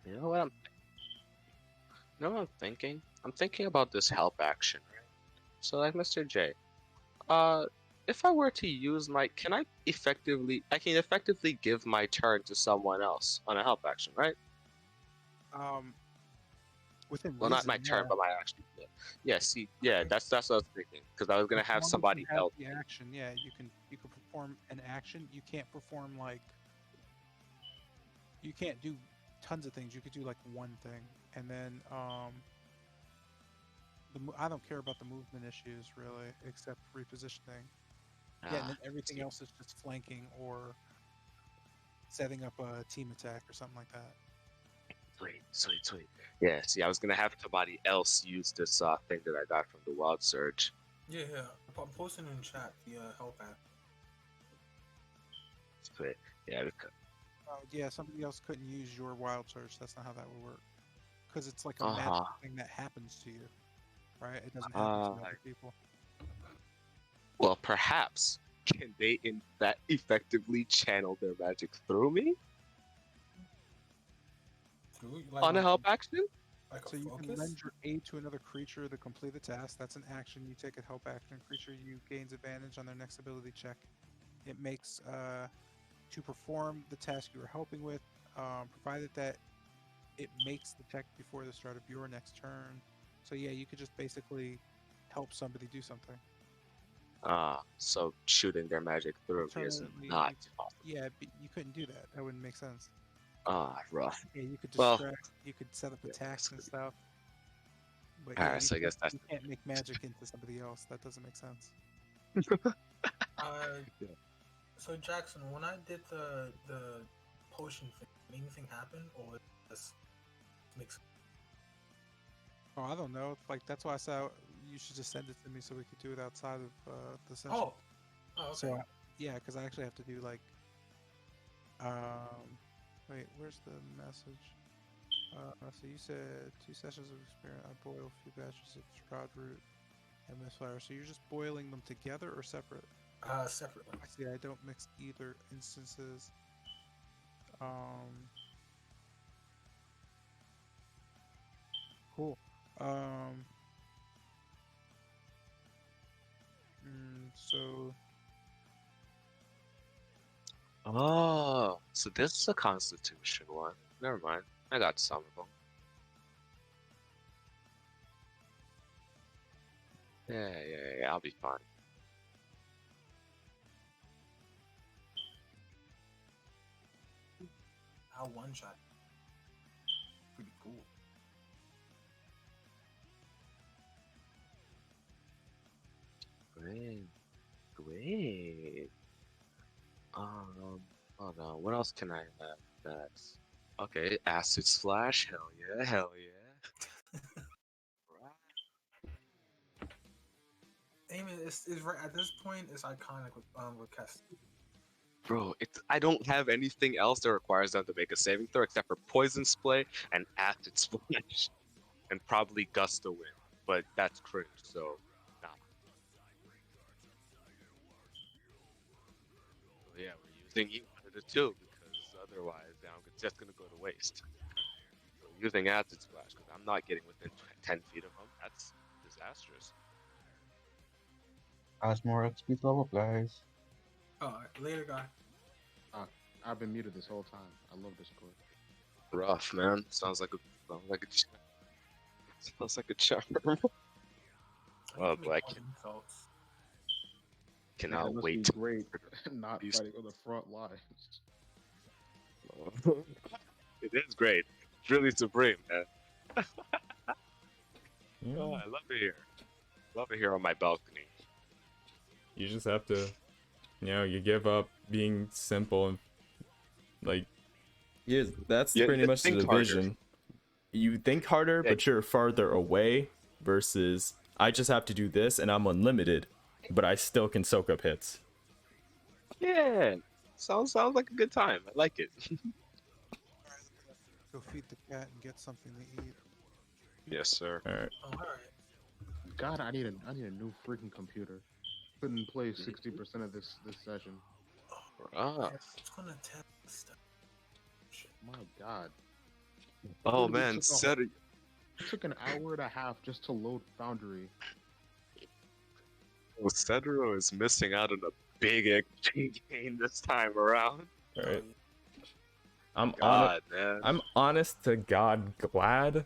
You know what I'm thinking? I'm thinking about this help action, right? So like Mr. J, if I were to use my, I can effectively give my turn to someone else on a help action, right? Within Well, not reason, my turn, yeah. but my action. Yeah. See, yeah, that's what I was thinking, because I was gonna As have long as somebody you have help. the action, yeah, you can perform an action. You can't perform like you can't do tons of things. You could do like one thing, and then I don't care about the movement issues really, except repositioning. Yeah, and then everything see. else is just flanking or setting up a team attack or something like that. Sweet. Yeah, see, I was gonna have somebody else use this thing that I got from the Wild Surge. Yeah. I'm posting in chat the help app. Sweet. Yeah, because, Yeah, somebody else couldn't use your wild search. That's not how that would work. Because it's like a Uh-huh. magic thing that happens to you, right? It doesn't happen to other people. well, perhaps can they in that effectively channel their magic through me on a help action? Like So a you can focus? lend your aid to another creature to complete the task. That's an action. You take a help action. Creature you gains advantage on their next ability check. It makes to perform the task you are helping with, provided that it makes the check before the start of your next turn. So yeah, you could just basically help somebody do something. So shooting their magic through me is Alternately, not possible. yeah, but you couldn't do that. That wouldn't make sense. Rough. Yeah, you could Well, distract. You could set up yeah, attacks and stuff. But All yeah, right, so I guess that's you can't make magic into somebody else. That doesn't make sense. Yeah. So Jackson, when I did the potion thing, did anything happen or just makes? Oh, I don't know. Like that's why I said you should just send it to me so we could do it outside of the session. Oh, okay. So yeah, because I actually have to do like, wait, where's the message? So you said 2 sessions of experiment. I boil a few batches of Strahd root and misfire. So you're just boiling them together or separate? Separately. I see. I don't mix either instances. Cool. So Oh, so this is a Constitution one. Never mind. I got some of them. Yeah. I'll be fine. I'll one shot. Pretty cool. Great. Oh no, what else can I have next? Okay, Acid Splash. Hell yeah. Amen is right at this point. It's iconic with Keston. Bro, I don't have anything else that requires them to make a saving throw except for Poison Spray and Acid Splash. And probably Gust of Wind. But that's cringe, so nah. So yeah, we're using one of the two because otherwise I'm just gonna go to waste. So using Acid Splash because I'm not getting within 10 feet of him. That's disastrous. How's more XP level up, guys? Oh, later, guy. I've been muted this whole time. I love Discord. Rough, man. Sounds like a sounds like a charm. Oh, boy, I Insults. Man, it cannot must wait. be great not These- fighting on the front lines. It is great. It's really supreme, man. Yeah. Oh, I love it here. Love it here on my balcony. You just have to, you give up being simple and like, that's Yeah, pretty just much the think harder. division. You think harder, Yeah. but you're farther away versus I just have to do this and I'm unlimited, but I still can soak up hits. Yeah. Sounds like a good time. I like it. Go feed the cat and get something to eat. Yes, sir. All right. Oh, all right. God, I need a new freaking computer. Couldn't play 60% of this session. Ah. It's gonna test. My God. Oh Literally man, took a set it. It took an hour and a half just to load Foundry. Oh, Cedro is missing out on a big XP gain this time around. All right. I'm God, man. I'm honest to God glad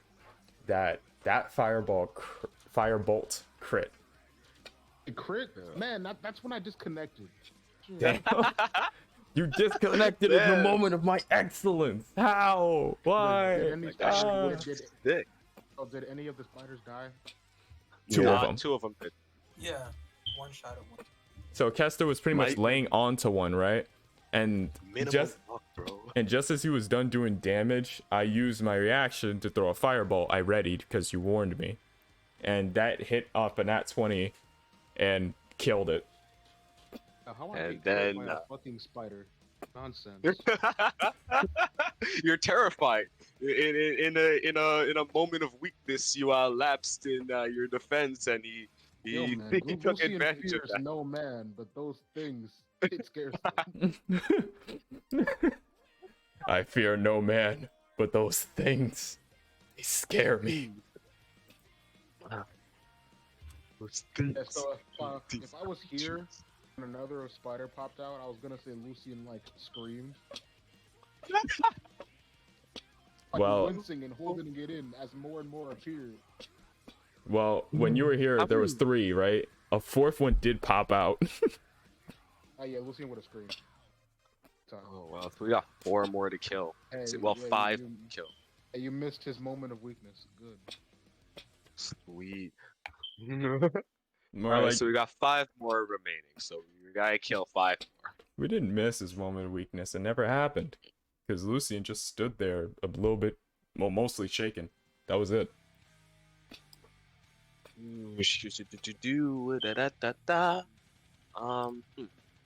that firebolt crit. It crit? Man, that's when I disconnected. Damn. You disconnected in the Man. moment of my excellence. How? Why? Did any of the spiders die? Two of them. Two of them did. Yeah. One shot at one. So Kester was pretty much laying onto one, right? And Minimal luck, bro. just as he was done doing damage, I used my reaction to throw a firebolt. I readied because you warned me, and that hit off a nat 20 and killed it. How And I get killed then, by a fucking spider? Nonsense. You're terrified. In a moment of weakness, you lapsed in your defense, and he Yo, man, he took Lucian advantage of fears that. no man, but those things, it scares them. I fear no man, but those things, they scare me. Yeah, so if I was here and another spider popped out, I was gonna say Lucian like screamed. Like Well- wincing and holding it in as more and more appeared. Well, when you were here, there was 3, right? A 4th one did pop out. Oh yeah, Lucian would have screamed. Time. Oh well, we got 4 more to kill. Hey, Well, yeah, 5 you- to kill. Hey, you missed his moment of weakness. Good. Sweet. More Alright, like so we got 5 more remaining. So we gotta kill 5 more. we didn't miss his moment of weakness. It never happened because Lucian just stood there a little bit, well, mostly shaken. That was it.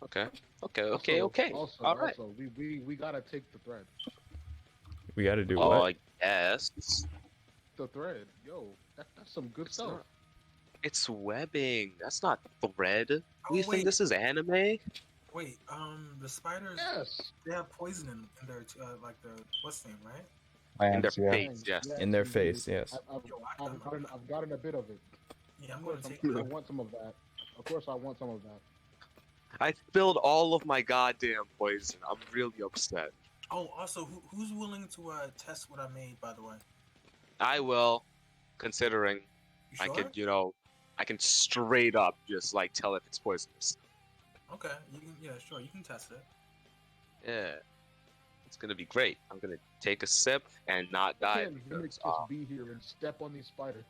Okay. Also, All right. we gotta take the thread. We got to do Oh, what? I guess. The thread, yo, that's some good It's stuff. not- It's webbing. That's not thread. Oh, You think wait. this is anime? Wait, the spiders, Yes. they have poison in their, like the, what's the name, right? In their Yeah. face, yes. In their indeed. face, yes. I've gotten a bit of it. Yeah, I'm Of gonna course, take I that. want some of that. Of course, I want some of that. I spilled all of my goddamn poison. I'm really upset. Oh, also, who's willing to test what I made, by the way? I will, considering You I sure? could, I can straight up just like tell if it's poisonous. Okay, you can. Yeah, sure, you can test it. Yeah. It's gonna be great. I'm gonna take a sip and not die. Can Mimic Because, just be here and step on these spiders?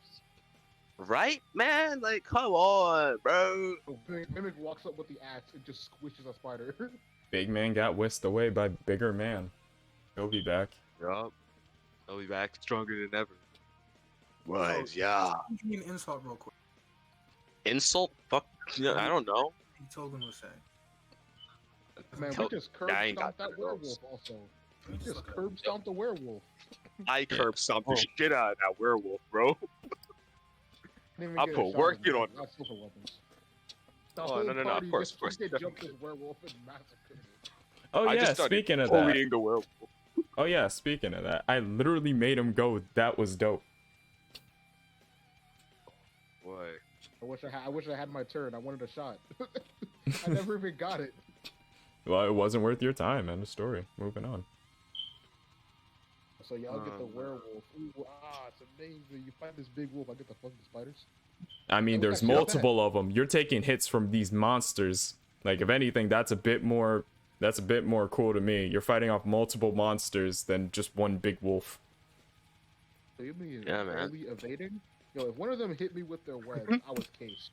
right, man? Like, come on, bro. Mimic walks up with the axe and just squishes a spider. Big man got whisked away by bigger man. He'll be back. Yup. I'll be back stronger than ever. Oh, Right, yeah. Give me an insult real quick. Insult? Fuck. Yeah, I don't know. He told him to say. Man, we Tell- just curb I ain't got stomped that none of those. werewolf also. Let me We just just look at curb stomped the werewolf. I curb stomped Oh. the shit out of that werewolf, bro. Didn't even I'll get a put shot work in. in on That's super weapons. The Oh, whole no, of party course, just of course. fucking jumped this werewolf and massacred it. Oh I yeah, just started speaking of that. bullying the werewolf. Oh yeah, speaking of that. I literally made him go, that was dope. Boy. I wish I had my turn. I wanted a shot. I never even got it. Well, it wasn't worth your time. End of story. Moving on. So y'all get the Um, werewolf. Ooh, it's amazing. You fight this big wolf. I get the fucking spiders. I mean, Look there's at shit like that. multiple of them. You're taking hits from these monsters. Like, if anything, that's a bit more cool to me. You're fighting off multiple monsters than just one big wolf. So you mean Yeah, man. barely evading? Yo, if one of them hit me with their webs, I was cased.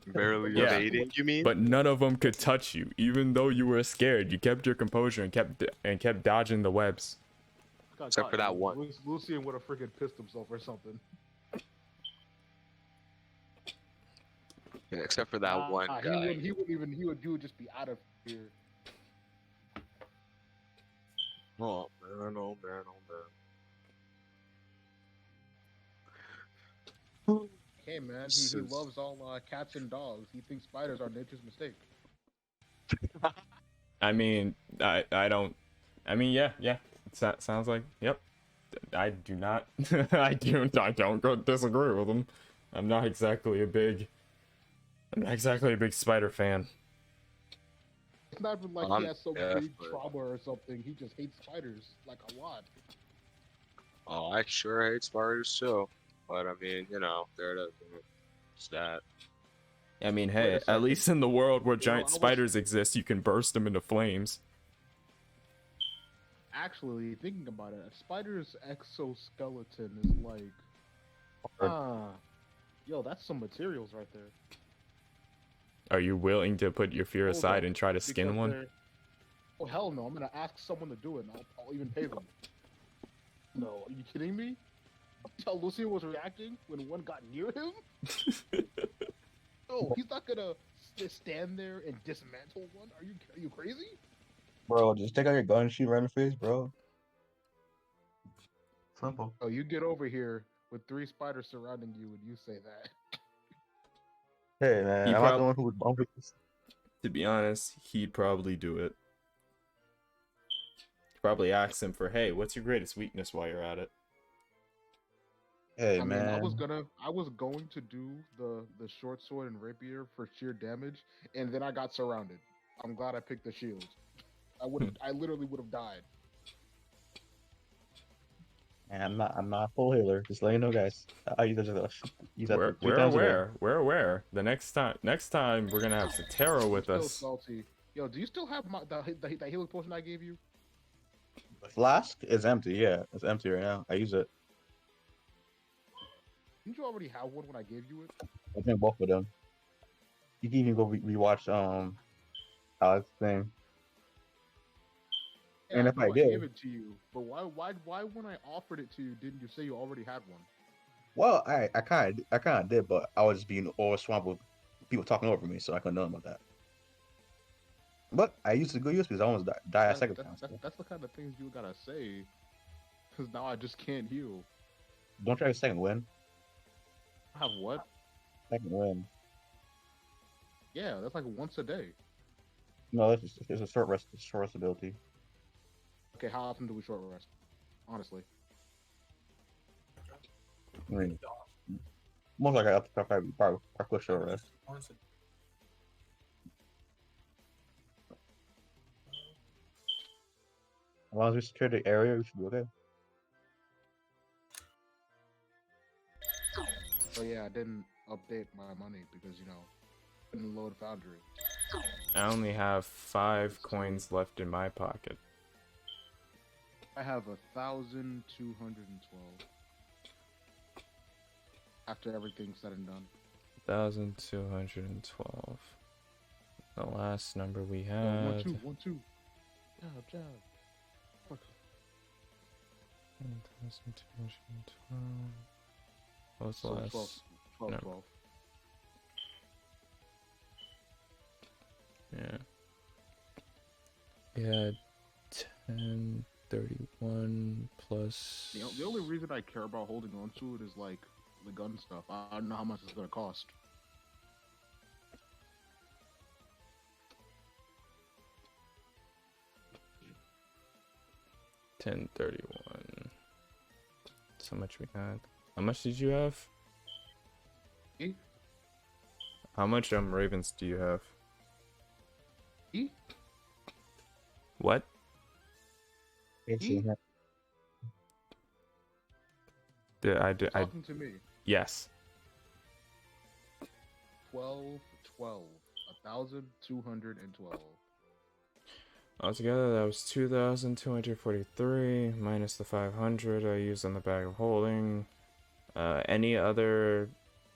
barely Yeah. evading, you mean? But none of them could touch you, even though you were scared. You kept your composure and kept dodging the webs. Got Except caught, for that yo. one. Lucian would have freaking pissed himself or something. Yeah, except for that one He guy. wouldn't even. He would just be out of here. Oh man, oh man, oh man. Hey man, This he is- loves all cats and dogs. He thinks spiders are nature's mistake. I mean, I don't. I mean, yeah. Sounds like, yep. I do not. I don't go disagree with him. I'm not exactly a big spider fan. It's not even like he has some big trauma or something. He just hates spiders like a lot. Oh, I sure hate spiders too. But I mean, it's that. I mean, Wait hey, a at second. least in the world where giant I was- spiders exist, you can burst them into flames. Actually, thinking about it, a spider's exoskeleton is like, yo, that's some materials right there. Are you willing to put your fear Hold aside up, and try to skin because one? they're- Oh hell no! I'm gonna ask someone to do it. And I'll even pay them. No, are you kidding me? How Lucian was reacting when one got near him? No, he's not gonna just stand there and dismantle one. Are you crazy? Bro, just take out your gun and shoot right in the face, bro. Simple. Oh, you get over here with 3 spiders surrounding you, and you say that. Hey man, He I'm not prob- the one who would bump it. To be honest, he'd probably do it. Probably ask him for, hey, what's your greatest weakness while you're at it? Hey I mean, man, I was going to do the short sword and rapier for sheer damage, and then I got surrounded. I'm glad I picked the shield. I literally would have died. man, I'm not a full healer. Just let you know, guys. I use that We're 3 times a day. aware. We're aware. The next time we're gonna have Satero with I'm still us. salty. Yo, do you still have the healing potion I gave you? The flask is empty. Yeah, it's empty right now. I use it. Didn't you already have one when I gave you it? I think both of them. You can even go rewatch Alex's thing. Yeah, And I if know I did- gave it to you, but why when I offered it to you, didn't you say you already had one? Well, I kind of did, but I was being overswamped with people talking over me, so I couldn't know about that. But I used to go use because I almost die a second time. So That's the kind of things you gotta say. Because now I just can't heal. don't try a second win. I have what? Second win. Yeah, that's like once a day. No, it's a short rest ability. Okay, how often do we short rest? Honestly. I mean, most likely I have to probably quick short rest. Honestly. As long as we secure the area, we should be okay. So yeah, I didn't update my money because couldn't load Foundry. I only have 5 coins left in my pocket. I have 1,212. After everything's said and done. 1,212. The last number we Yo, had. 1, 2. Jab. Fuck. 1,212. What was the So last? 12. No. 12. Yeah. Yeah, 1031 plus. The only reason I care about holding on to it is like the gun stuff. I don't know how much it's gonna cost. $10.31. That's how much we had. How much did you have? E? How much Ravens do you have? E? What? Can't see that. I Talking to me. yes. 12, 12. 1,212. Altogether, that was 2,243 minus the 500 I used on the bag of holding. Any other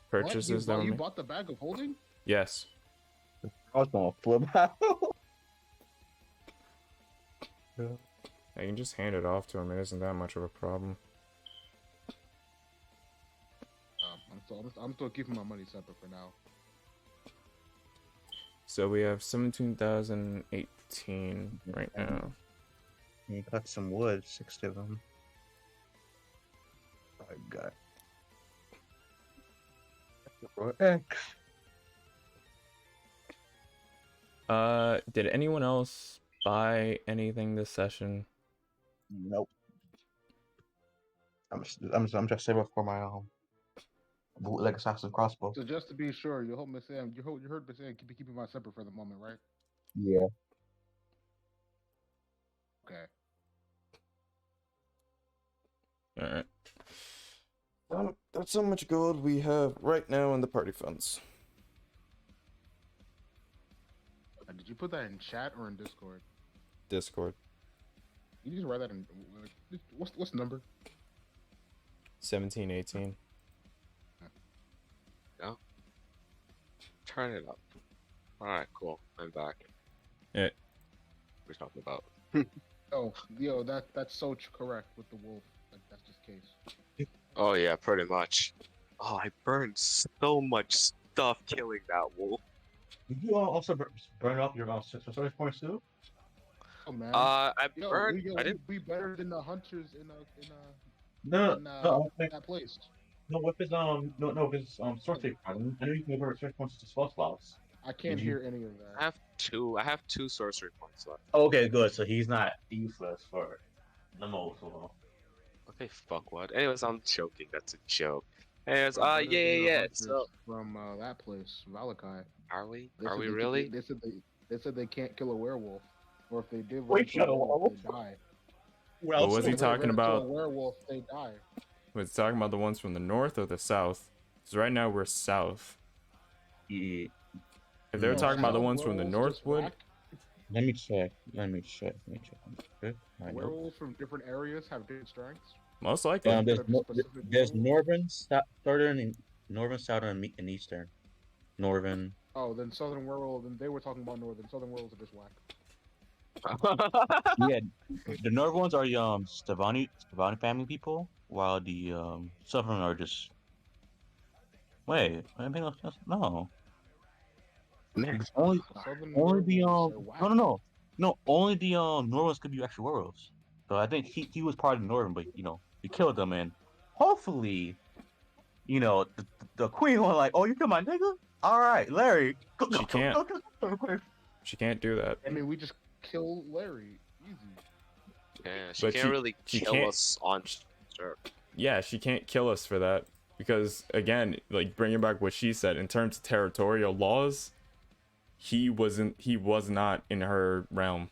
purchases that were You made? bought the bag of holding? Yes. I was gonna flip out. I can just hand it off to him. It isn't that much of a problem. I'm still keeping my money separate for now. So we have 17,018 right now. You cut some wood, 60 of them. I got. Did anyone else buy anything this session? Nope. I'm just saving for my bootleg assassin crossbow. So just to be sure, you heard me saying keeping mine separate for the moment, right? Yeah. Okay. Alright. That's how much gold we have right now in the party funds. Did you put that in chat or in Discord? Discord. You just write that in. What's the number? 1718. Yeah. Turn it up. Alright, cool. I'm back. Yeah. We're talking about. Oh, that's so correct with the wolf. Like that's just case. Oh yeah, pretty much. Oh, I burned so much stuff killing that wolf. Did you also burn up your storage points too? Oh man. I burned. We I didn't. be better than the hunters in No, that place. no. With his sorcery problem, I know you can convert sorcery points to spell slots. I can't hear any of that. I have two sorcery points left. Okay, good. So he's not useless for the most. Okay, fuck what. Anyways, I'm joking. That's a joke. Anyways, We're better than the yeah. hunters So from that place, Valakai. are we? They Are said we they- really? They said they can't kill a werewolf, or if they did Wait, run to a werewolf, they die. But was he talking To a about? werewolf, they die. Was he talking about the ones from the north or the south? Because right now we're south. Yeah. If they were No, talking about the South ones from the werewolves just northwood, whack. Let me check. Okay. I know. Werewolves from different areas have different strengths. most likely. There's northern, southern, and eastern. Northern. Oh, then southern werewolf. Then they were talking about northern. Southern werewolves are just whack. Yeah, the northern ones are Stevani family people, while the southern are just. Wait, I think no. Only Southern Only the werewolves are whack. no, only the Northern's could be actual werewolves. So I think he was part of the Northern, but he killed them, and hopefully, the queen was like, "Oh, you killed my nigga? All right, Larry." She can't. She can't do that. I mean, we just kill Larry. Easy. Yeah, she But can't really she kill can't- us on. Sure. Yeah, she can't kill us for that. Because, again, like, bringing back what she said, in terms of territorial laws, he was not in her realm.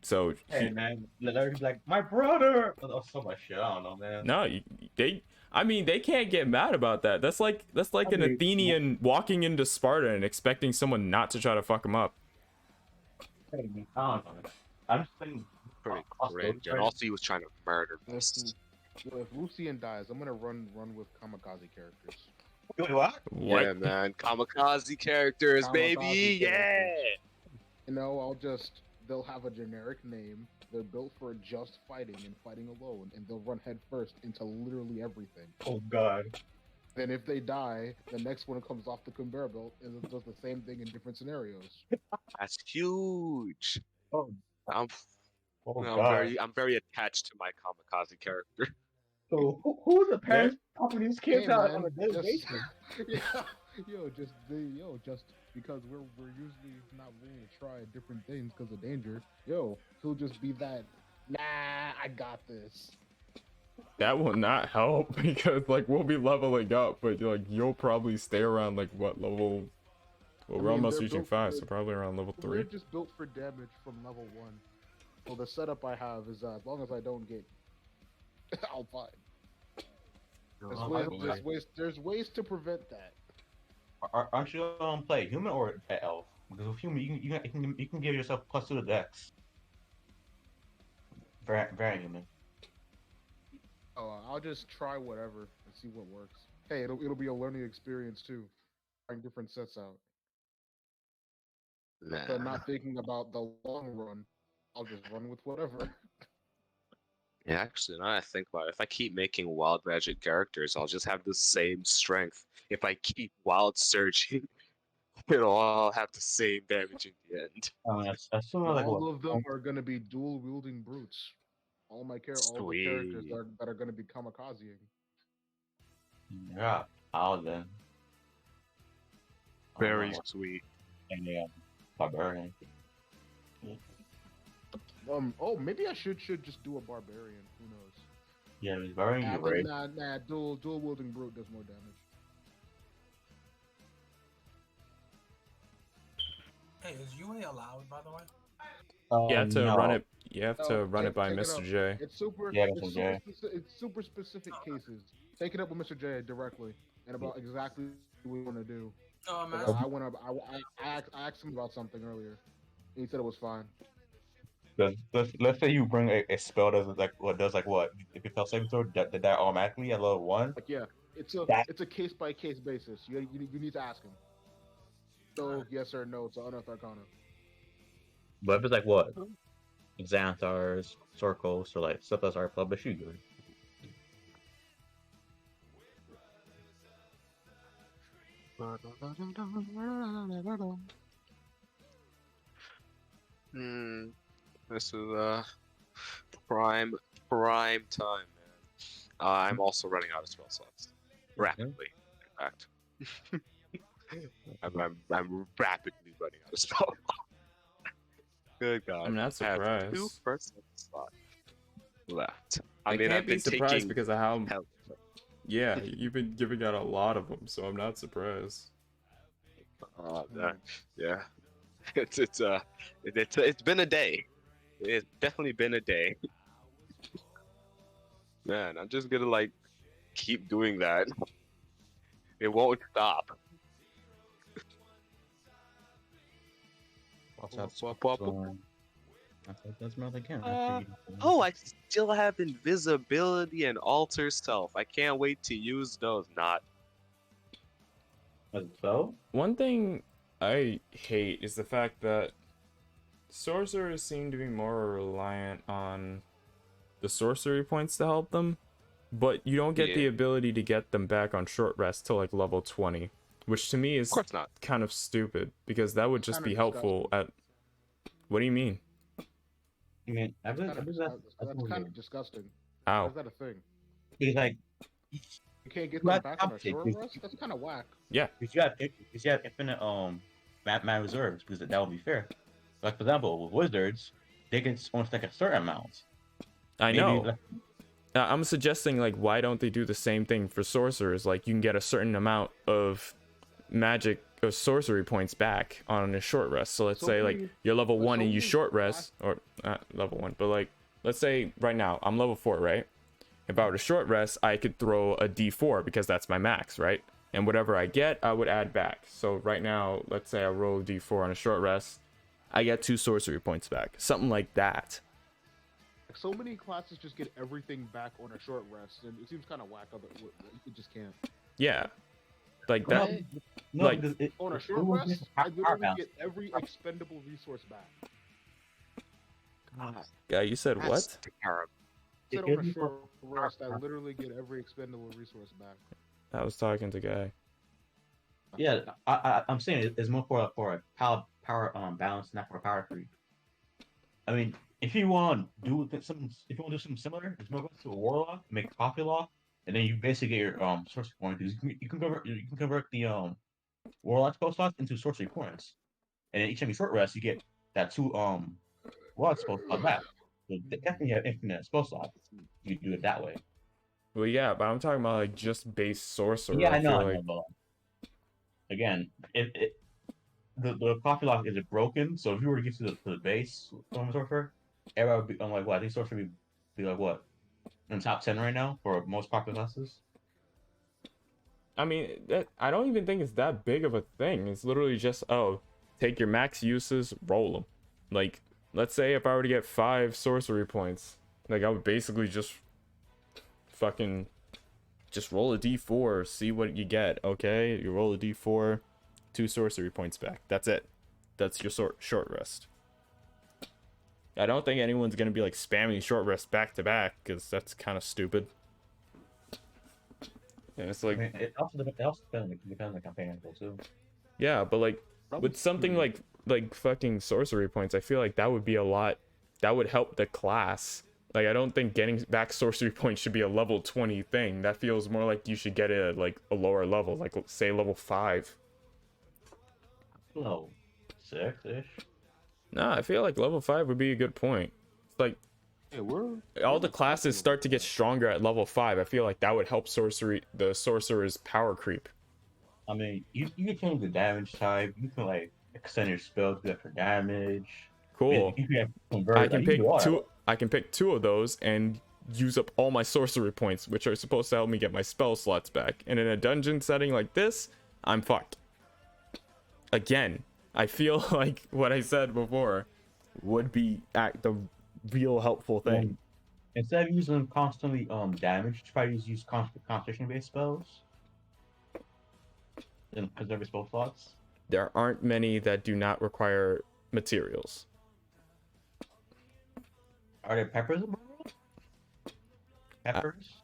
So, Hey man, Larry's like my brother. Oh, so much shit. I don't know, man. no, they can't get mad about that. That's like an Athenian walking into Sparta and expecting someone not to try to fuck him up. I don't know. I'm just thinking. Pretty cringe. And also, he was trying to murder us. If Lucian dies, I'm gonna run with kamikaze characters. Wait, what? Yeah, man. Kamikaze characters, Kamikaze baby. characters. They'll have a generic name. They're built for just fighting and fighting alone, and they'll run headfirst into literally everything. Oh God. Then if they die, the next one comes off the conveyor belt and it does the same thing in different scenarios. That's huge. Oh, I'm God. I'm very attached to my kamikaze character. So who's the parents popping these kids Hey, out man, on a daily basis? just because we're usually not willing to try different things because of danger. He'll just be that. Nah, I got this. That will not help because like we'll be leveling up, but like you'll probably stay around like what level? Well, we're almost reaching 5, so probably around level 3. We're just built for damage from level 1. Well, the setup I have is as long as I don't get, I'll fine. There's ways to prevent that. Aren't you play human or elf? Because with human, you can give yourself +2 to dex. Very human. Oh, I'll just try whatever and see what works. Hey, it'll be a learning experience too, trying different sets out. So Nah. not thinking about the long run, I'll just run with whatever. Yeah, actually, now that I think about it, if I keep making wild magic characters, I'll just have the same strength. If I keep wild surging, it'll all have the same damage in the end. That's sort of like All what? of them are gonna be dual wielding brutes. All the characters Sweet. that are gonna be kamikazeing. Yeah, Paladin. Very sweet. And barbarian. Oh, maybe I should just do a barbarian. Who knows? Yeah, barbarian. Right. Dual wielding brute does more damage. Hey, is UA allowed, by the way? You have to run No. it. You have to run it by Take Mr. up. J. It's super. Yeah, It's Mr. super, J. it's super specific cases. Take it up with Mr. J directly and about exactly what we want to do. Oh, I'm 'Cause asking. I went up. I asked him about something earlier. And he said it was fine. Let's say you bring a spell that does what? If you fail saving throw, that automatically at level 1. Like it's a case by case basis. You need to ask him. So yes or no to Unearthed Arcana. But if it's like what? Xanthars, circles, or like stuff that's already published, you good. This is prime time, man. I'm also running out of spell slots. Rapidly, in fact. I'm rapidly running out of spell. Good God. I'm not I have surprised. 2% slot left. I mean, can't I've be been surprised taking because of how. help. Yeah, you've been giving out a lot of them, so I'm not surprised. Yeah. It's been a day. It's definitely been a day. Man, I'm just gonna keep doing that. It won't stop. Oh, I still have invisibility and alter self. I can't wait to use those. Not. So? One thing I hate is the fact that sorcerers seem to be more reliant on the sorcery points to help them, but you don't get the ability to get them back on short rest till like level 20, which to me is Of course not. kind of stupid because that would just be helpful at. What do you mean? I mean, That's kind of disgusting. Ow. Is that a thing? He's like, you can't get them back on a short rest. That's kind of whack. Yeah. If you have infinite mana reserves, because that would be fair. Like for example, with wizards, they can only stack a certain amount. I know. I'm suggesting why don't they do the same thing for sorcerers? Like you can get a certain amount of magic or sorcery points back on a short rest. So let's say you're level 1 and you short rest, or not level 1, but let's say right now I'm level 4, right? If I were to short rest, I could throw a D4 because that's my max, right? And whatever I get, I would add back. So right now, let's say I roll a D4 on a short rest, I get 2 sorcery points back, something like that. So many classes just get everything back on a short rest, and it seems kind of whack. You just can't. Yeah, like that. No, on a short rest, I literally get every expendable resource back. Yeah, you said what? Terrible. I said on a short rest, I literally get every expendable resource back. I was talking to Guy. Yeah, I'm saying it's more for a power balance, not for a power creep. I mean, if you want to do something similar, it's more to a warlock, make a coffee lock, and then you basically get your sorcery points. You can convert the warlock spell slots into sorcery points, and then each time you short rest, you get that 2 warlock spell slots back. So definitely have infinite spell slots. You do it that way. Well, yeah, but I'm talking about just base sorcerer. Yeah, I know. But again, the coffee lock is broken. So if you were to get to the base sorcerer, everybody would be I think sorcerer would be in the top 10 right now for most popular classes. I mean, I don't even think it's that big of a thing. It's literally just, oh, take your max uses, roll them. Like, let's say if I were to get 5 sorcery points, like I would basically just fucking just roll a d4, see what you get. Okay, you roll a d4, 2 sorcery points back. That's it. That's your short rest. I don't think anyone's gonna be like spamming short rest back to back, because that's kind of stupid. And it's like, I mean, it also depends on the campaign angle too. yeah, but like Probably with something three. like fucking sorcery points, I feel like that would be a lot. That would help the class. Like, I don't think getting back sorcery points should be a level 20 thing. That feels more like you should get it at like a lower level, like say level 5. No, 6-ish. Nah, I feel like level 5 would be a good point. It's like Yeah, we're all the classes start to get stronger at level 5. I feel like that would help the sorcerer's power creep. I mean, you can change the damage type. You can like extend your spell to extra damage. Cool. You can convert. Like, you can do all that. I can pick 2 of those and use up all my sorcery points, which are supposed to help me get my spell slots back. And in a dungeon setting like this, I'm fucked. Again, I feel like what I said before would be the real helpful thing. Instead of using constantly damage, try to use concentration based spells. And preserve your spell slots. There aren't many that do not require materials. Are there peppers in the world? Peppers?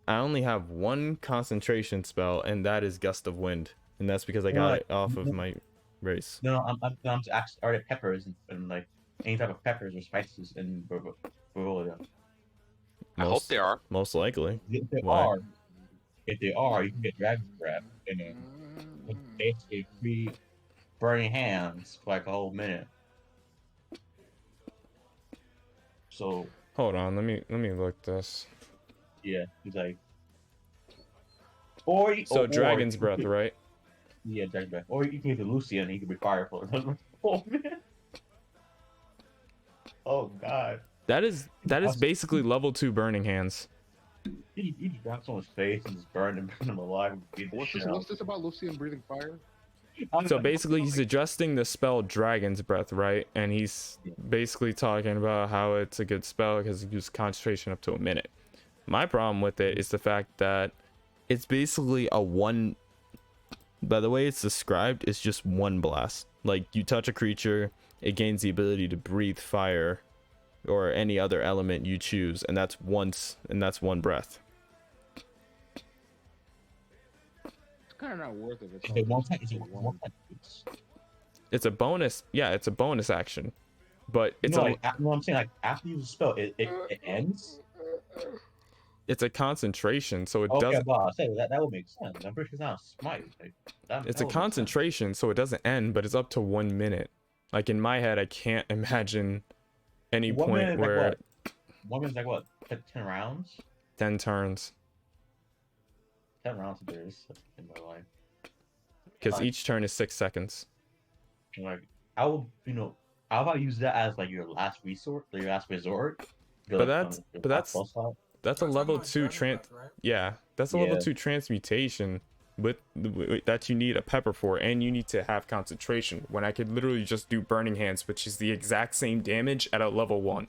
I only have 1 concentration spell, and that is Gust of Wind, and that's because I got it off of my race. No, I'm just asking, are there peppers and like any type of peppers or spices in Barovia? I hope there are. Most likely. If they are, you can get Dragon's Breath and then basically free burning hands for like a whole minute. So hold on, let me look this. Yeah, he's like, Dragon's Breath, right? Yeah, Dragon's Breath. Or you can use Lucian and he can be fire for a whole minute. Oh god. That is basically level 2 burning hands. You just grab someone's face and just burn them alive. What's this about Lucian breathing fire? So basically, he's adjusting the spell Dragon's Breath, right? And he's basically talking about how it's a good spell because it gives concentration up to a minute. My problem with it is the fact that it's basically a one. By the way it's described, it's just one blast. Like, you touch a creature, it gains the ability to breathe fire or any other element you choose, and that's one breath. It's kind of not worth it. It's a bonus. Yeah, it's a bonus action, but it's I'm saying, like, after you use a spell, it ends. It's a concentration, so it okay, doesn't. Well, I'll say that would make sense. I'm pretty sure it's not a smite. It's a concentration, so it doesn't end, but it's up to 1 minute. Like, in my head, I can't imagine any point where. Like 1 minute's like what? 10 rounds? 10 turns. 10 rounds of beers in my life. Because each turn is 6 seconds. Like, how about use that as like your last resort, or your last resort? But that's a level 2 that's a level 2 transmutation with that you need a pepper for, and you need to have concentration, when I could literally just do burning hands, which is the exact same damage at a level 1.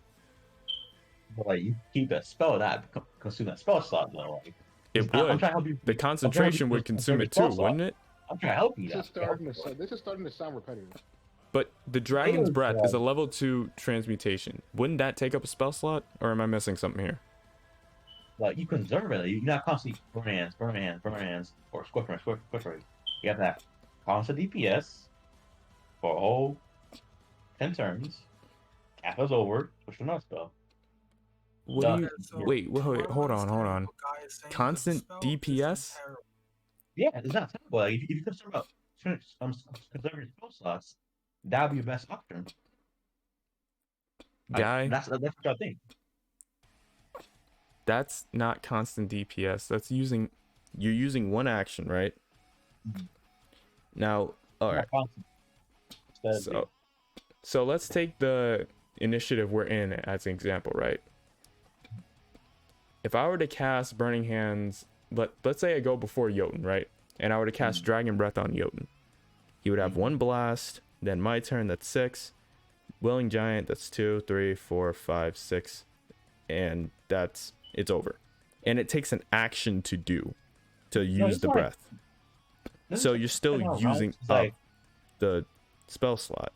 But like, you keep that spell, not consume that spell slot though. Like, it would. I'm trying to help you. The concentration would consume it too, wouldn't it? I'm trying to help you. This is starting to sound repetitive. But the Dragon's Breath is a level 2 transmutation. Wouldn't that take up a spell slot, or am I missing something here? Like, you conserve it. You're not constantly burn hands, or squiff. You have that constant DPS for a whole 10 turns. After it's over, switch to another spell. Wait, hold on. Constant DPS? Yeah, it's not terrible. Like, if you conserve your spell slots, that would be your best option. Guy, that's what I think. That's not constant DPS. You're using one action, right? Mm-hmm. Now, all right. So let's take the initiative we're in as an example, right? If I were to cast Burning Hands, let's say I go before Jotun, right? and I were to cast Dragon Breath on Jotun, he would have one blast. Then my turn, that's 6. Willing Giant, that's 2, 3, 4, 5, 6, and it's over. And it takes an action to use the breath. So you're still using up the spell slot,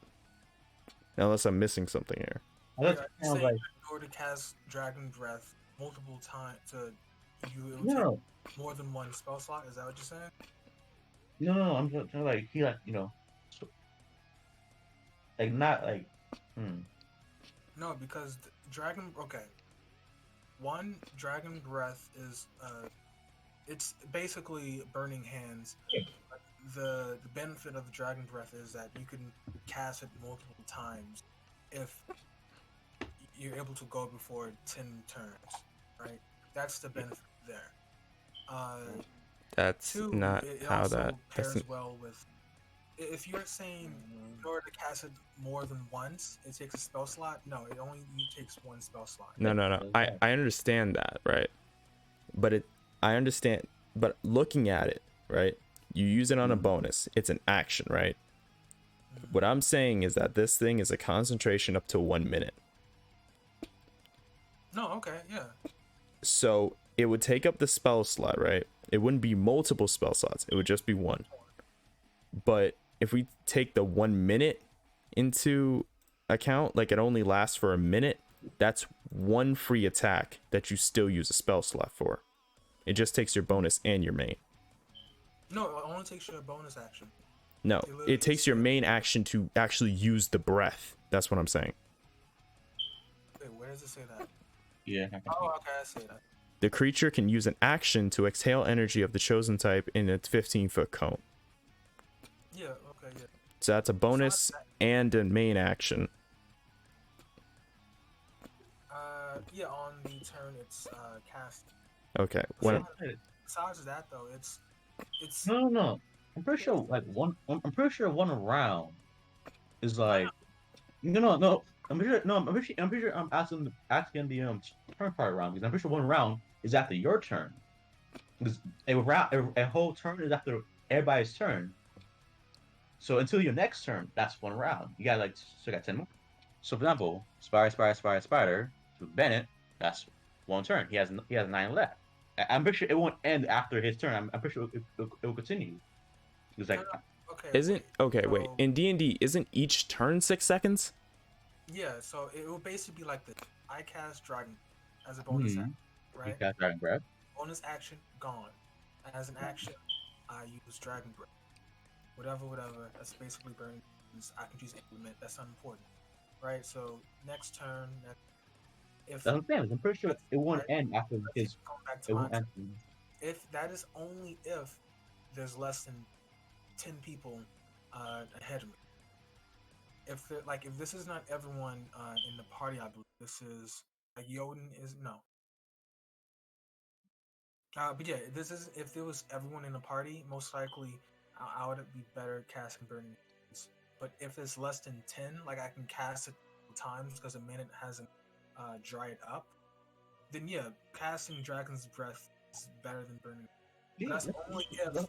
unless I'm missing something here. You're saying in order to cast Dragon Breath multiple times, it would take more than one spell slot. Is that what you're saying? No, I'm just like he like like not like. No, because one Dragon Breath is it's basically Burning Hands. The benefit of the Dragon Breath is that you can cast it multiple times if you're able to go before 10 turns, right? That's the benefit there. That's Two, not it how also that pairs doesn't. well with. If you're saying in order to cast it more than once, it takes a spell slot. No, it only takes one spell slot. No. I understand that, right? But I understand. But looking at it, right? You use it on a bonus. It's an action, right? What I'm saying is that this thing is a concentration up to 1 minute. No, okay, yeah. So it would take up the spell slot, right? It wouldn't be multiple spell slots. It would just be one. But if we take the 1 minute into account, like it only lasts for a minute, that's one free attack that you still use a spell slot for. It just takes your bonus and your main. No, it only takes your bonus action. No, it takes your main action to actually use the breath. That's what I'm saying. Wait, where does it say that? Yeah. Oh, okay, I see that. The creature can use an action to exhale energy of the chosen type in its 15-foot cone. Yeah, okay, yeah. So that's a bonus and a main action. Yeah, on the turn it's cast. Okay. Besides that though, it's No. I'm pretty sure one round is like no. I'm pretty sure I'm asking the turn part round because I'm pretty sure one round is after your turn. Because a whole turn is after everybody's turn. So until your next turn, that's one round. You got so you got 10 more. So for example, Spider to Bennett, that's one turn. He has 9 left. I'm pretty sure it won't end after his turn. I'm pretty sure it will continue. It's like wait. In D&D, isn't each turn 6 seconds? Yeah, so it will basically be like this. I cast Dragon as a bonus action, right? You cast Dragon Breath. Bonus action gone. As an action, I use Dragon Breath. Whatever. That's basically burning. I can choose implement. That's not important, right? So next turn, if that's what I'm saying. I'm pretty sure it won't end after his. It won't end. If that is only if there's less than 10 people ahead of me. If this is not everyone in the party, I believe this is Jotun is no. But yeah, if there was everyone in the party, most likely I would be better casting Burning Hands. But if it's less than 10, like I can cast it times because a minute hasn't dried up, then yeah, casting Dragon's Breath is better than Burning Hands. But that's only if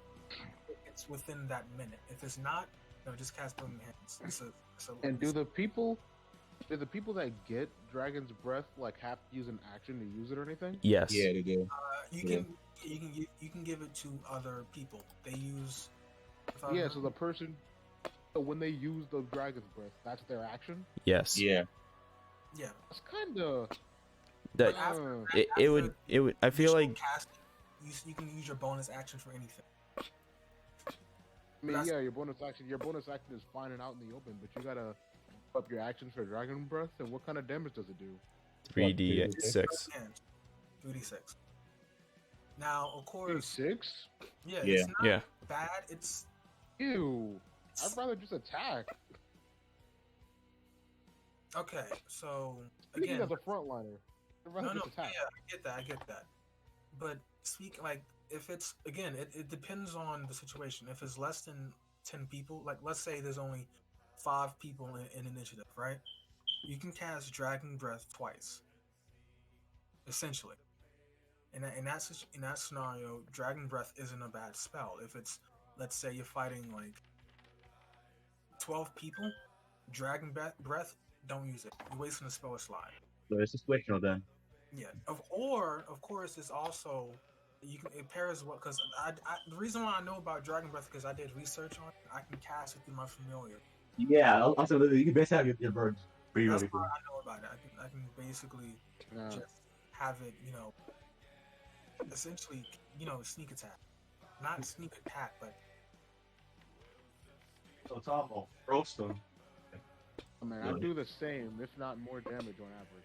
it's within that minute. If it's not, no, just cast Burning Hands. And do the people that get Dragon's Breath have to use an action to use it or anything? Yes. Yeah, they do. You can give it to other people. They use. Yeah, so the person, when they use the Dragon's Breath, that's their action. Yes. Yeah. Yeah. That's kind of. That it would. I feel like you can use your bonus action for anything. I mean, yeah, your bonus action is finding out in the open, but you gotta up your actions for Dragon Breath. And what kind of damage does it do? 3d6. 3d6. Now, of course, 6. Yeah, it's not bad. It's ew. I'd rather just attack. Okay, so Speaking again, as a frontliner, I'd rather just attack. Yeah, I get that. But if it's again, it depends on the situation. If it's less than 10 people, like let's say there's only 5 people in initiative, right? You can cast Dragon Breath twice, essentially. in that scenario, Dragon Breath isn't a bad spell. If it's, let's say you're fighting like 12 people, Dragon Breath, don't use it. You're wasting a spell slot. So it's situational then. Yeah. Of course, it's also it pairs well because the reason why I know about Dragon Breath because I did research on it. I can cast it through my familiar. Yeah, also you can basically have your birds pretty That's really why cool. I know about it. I can basically Yeah. just have it, essentially, sneak attack. Not sneak attack, but So it's awful. Roast them. I mean, I do the same, if not more damage on average.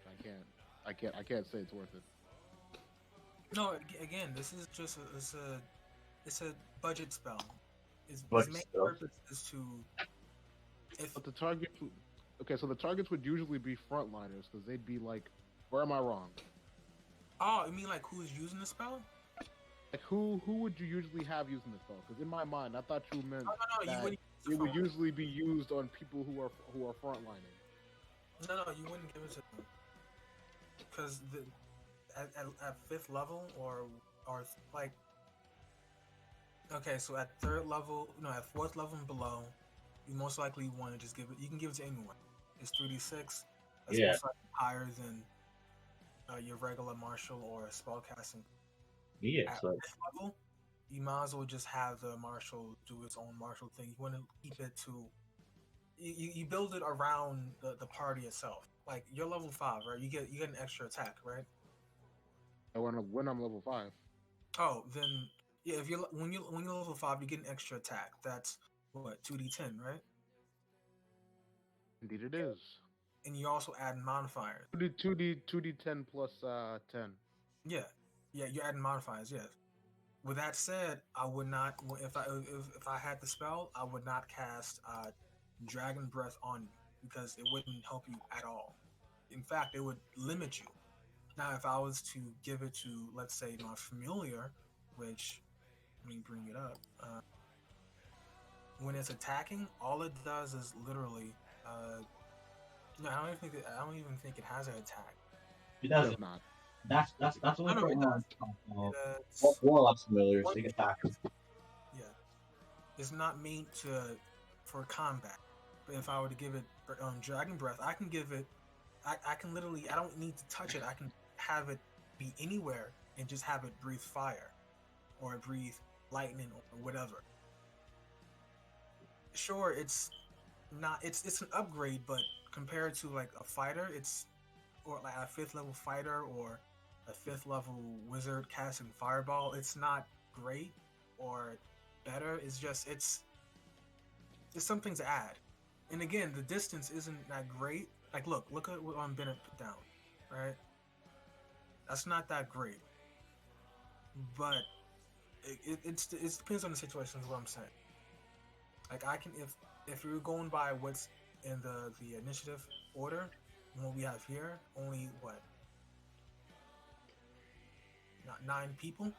I can't say it's worth it. no. Again, this is just it's a budget spell. Its Budget main spell. purpose is to But the target, okay, so the targets would usually be frontliners because they'd be like, where am I wrong? Oh, you mean like who's using the spell? Like who would you usually have using the spell? Because in my mind, I thought you meant No, you that wouldn't. it would usually be used on people who are frontlining. No, you wouldn't give it to them because at fifth level or like okay, so at third level, no, at fourth level and below, you most likely want to just give it. You can give it to anyone. It's 3d6. That's Yeah. most likely higher than your regular martial or spell casting. Yeah. At So fifth level, you might as well just have the martial do its own martial thing. You want to keep it to. You build it around the party itself. Like you're level 5, right? You get an extra attack, right? And when I'm level 5. Oh, then yeah. If you're when you're level 5, you get an extra attack. That's what 2d10, right? Indeed, it is. And you also add modifiers. 2d10 plus 10. Yeah, you're adding modifiers. Yes. With that said, I would not if I had the spell, I would not cast Dragon Breath on you because it wouldn't help you at all. In fact, it would limit you. Now, if I was to give it to, let's say, my familiar, which let me bring it up. When it's attacking, all it does is literally. No, I don't even think it has an attack. it It doesn't. does not. That's only No, for it does. warlocks familiar, so they can attack. Yeah, it's not made for combat. But if I were to give it Dragon Breath, I can give it. I can literally. I don't need to touch it. I can have it be anywhere and just have it breathe fire, or breathe lightning, or whatever. Sure, it's not. It's an upgrade, but compared to like a fighter, or like a 5th level fighter or a 5th level wizard casting fireball, it's not great or better. It's just it's something to add. And again, the distance isn't that great. Like look at what Bennett put down, right? That's not that great. But it depends on the situation is what I'm saying. Like I can if you're going by what's in the initiative order, what we have here, only what? Not 9 people.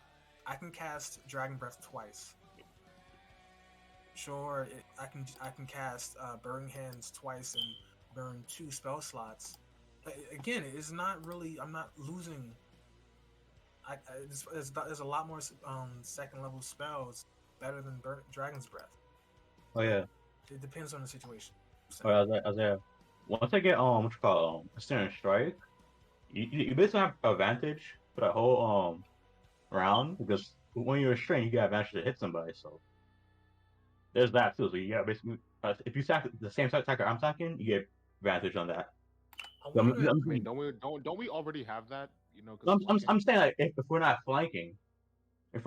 I can cast Dragon Breath twice. Sure, I can cast Burning Hands twice and burn 2 spell slots. Again, it's not really. I'm not losing. There's a lot more second level spells better than Dragon's Breath. Oh yeah. It depends on the situation. Oh, as once I get what you call a Stern Strike, you basically have advantage for that whole round because when you're restrained, you get advantage to hit somebody. So there's that too. So you got basically if you sack the same attacker I'm attacking, you get advantage on that. So I mean, don't we already have that? You know, I'm saying like if we're not flanking, and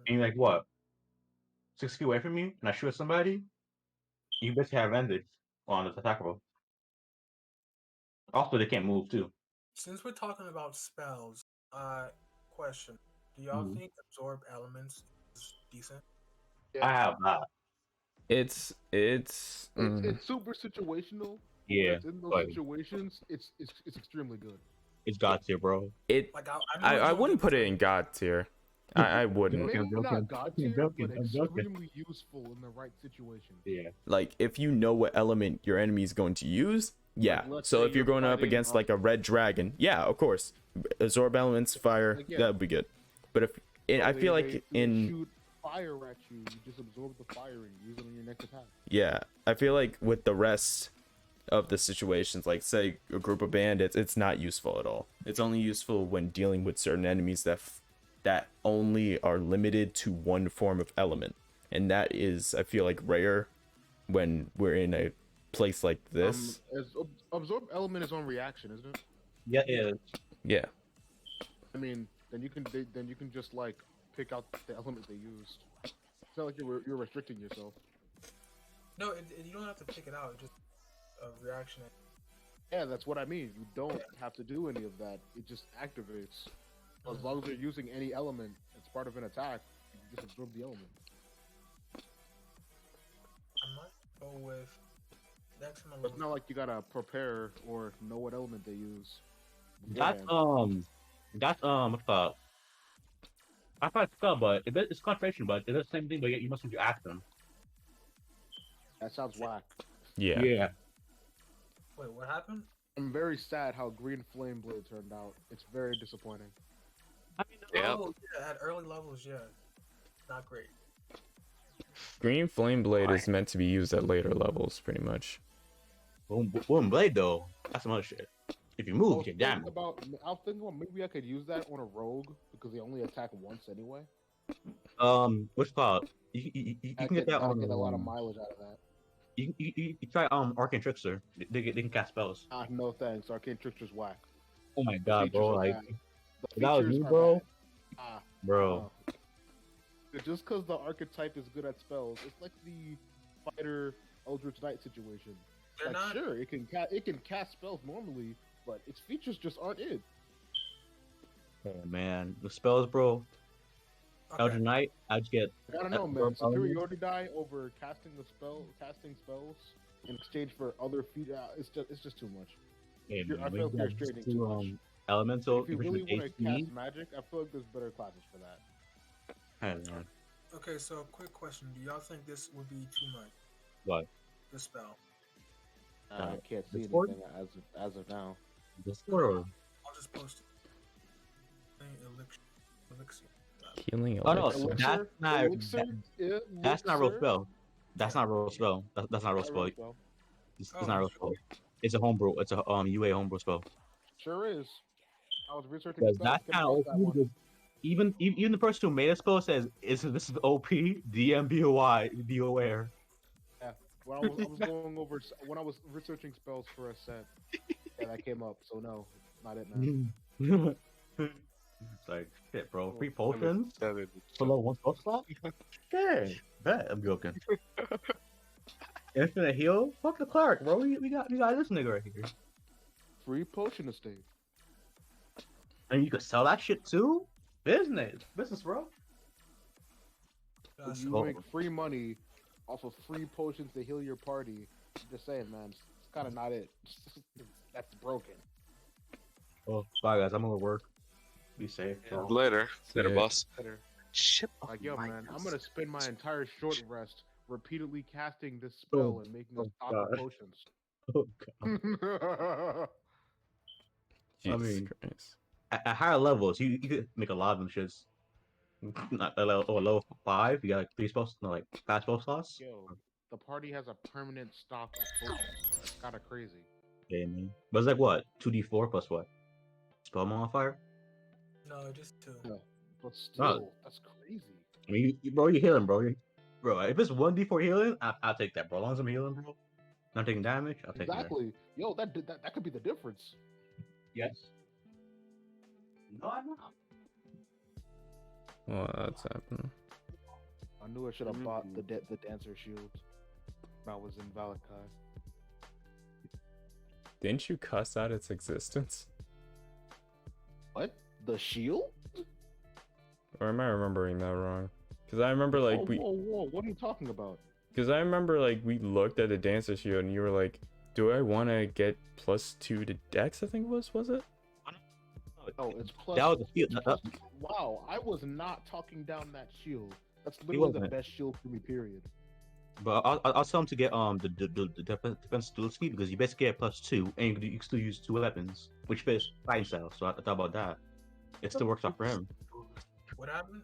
you're like what 6 feet away from me, and I shoot at somebody, you basically have advantage on the attack roll. Also, they can't move too. Since we're talking about spells, question: do y'all think absorb elements is decent? I have that. It's super situational. Yeah, In those but situations, it's extremely good. it's God tier, bro. Like I wouldn't put it in God tier. I wouldn't. Maybe not God tier, but I'm joking. extremely useful in the right situation. Yeah. Like if you know what element your enemy is going to use, Yeah. let's So say if you're going up fighting, against like a red dragon, yeah, of course, absorb elements, fire, Like, yeah. that would be good. But if I feel like they in shoot fire at you, you just absorb the fire and use it on your next attack. yeah, I feel like with the rest of the situations, like say a group of bandits, it's not useful at all. It's only useful when dealing with certain enemies that only are limited to one form of element, and that is, I feel like, rare when we're in a place like this. Absorb element is on reaction, isn't it? Yeah, yeah. Yeah. I mean, then you can just like pick out the element they used. It's not like you're restricting yourself. No, you don't have to pick it out. Just a reaction. Yeah, that's what I mean. You don't have to do any of that. It just activates. As long as you're using any element, it's part of an attack. You can just absorb the element. I might go with next one. It's not like you gotta prepare or know what element they use. That's beforehand. what's called. I thought it's called, but it's concentration, but it's the same thing. But you must have to ask them. That sounds whack. Yeah. Yeah. Wait, what happened? I'm very sad how Green Flame Blade turned out. It's very disappointing. I mean, Yeah. Oh, yeah, at early levels, yeah, not great. Green Flame Blade is meant to be used at later levels, pretty much. Boom blade though. That's some other shit. If you move, you get I damage. was thinking about maybe I could use that on a rogue because they only attack once anyway. What's it called? You I can get that on. get a lot of mileage out of that. You try Arcane Trickster. They can cast spells. No thanks. Arcane Trickster's whack. Oh my god, features bro! are Like bad. The if that was features you, are bro, bad. bro. Just because the archetype is good at spells, it's like the fighter Eldritch Knight situation. They're Like, not. sure, it can cast spells normally, but its features just aren't it. Oh man, the spells, bro. Okay. Elder Knight, I just get. I don't know, man. Superiority die over casting spells in exchange for other features. It's just too much. Hey, I man, feel like we you're got straining two, too much. Elemental. If you versus really want to AC. cast magic, I feel like there's better classes for that. Hey, man. Okay, so quick question: do y'all think this would be too much? What? The spell. I can't see Discord? anything as of now. Discord. I'll just post it. Elixir. Healing Oh no, elixir. that's not real spell. That's not real spell. That's not real spell. It's not real spell. It's a homebrew. It's a UA homebrew spell. Sure is. I was researching Because spells that's to kind come of across that OP. one. Because even the person who made a spell says, "This is OP." DMBOY. Be aware. When I was researching spells for a set, that came up. So no, not it, man. It's like shit, bro. Free potions Seven. for level 1 spell slot. Okay, bet I'm joking. Infinite heal. Fuck the cleric, bro. We got this nigga right here. Free potion estate. And you could sell that shit too. Business, bro. You make free money off of free potions to heal your party. I'm just saying, man, it's kind of not it. That's broken. Oh, bye guys. I'm gonna work. Be safe. Yeah, later, Yeah. boss. Better. Ship. Like, yo, man, I'm gonna spend my entire short rest repeatedly casting this spell and making a stock of God. potions. Oh god. Jesus mean- Christ. At higher levels, you could make a lot of them shits. Not at level 5, you got like 3 spells, no, like 5 spell slots. Yo, the party has a permanent stock of potions. That's kind of crazy. Yeah, man. But it's like what? 2d4 plus what? Spell modifier? No, just two. Yeah. But still, that's crazy. I mean, bro, you're healing, bro. Bro, if it's 1d4 healing, I'll take that, bro. As long as I'm healing, bro. Not taking damage, I'll take that. Exactly. Yo, that could be the difference. Yes. No, I'm not. Well, that's happening. I knew I should have bought the dancer shield when I was in Valakai. Didn't you cuss out its existence? What? The shield? Or am I remembering that wrong? Because I remember like whoa! What are you talking about? Because I remember like we looked at the dancer shield and you were like, "Do I want to get +2 to Dex?" I think was it? Oh, it's plus. That was a shield. Wow, I was not talking down that shield. That's literally the best shield for me. Period. But I'll tell him to get the defense dual speed because you basically get +2 and you can still use 2 weapons, which fits fighting style. So I thought about that. It still works out for him. What happened?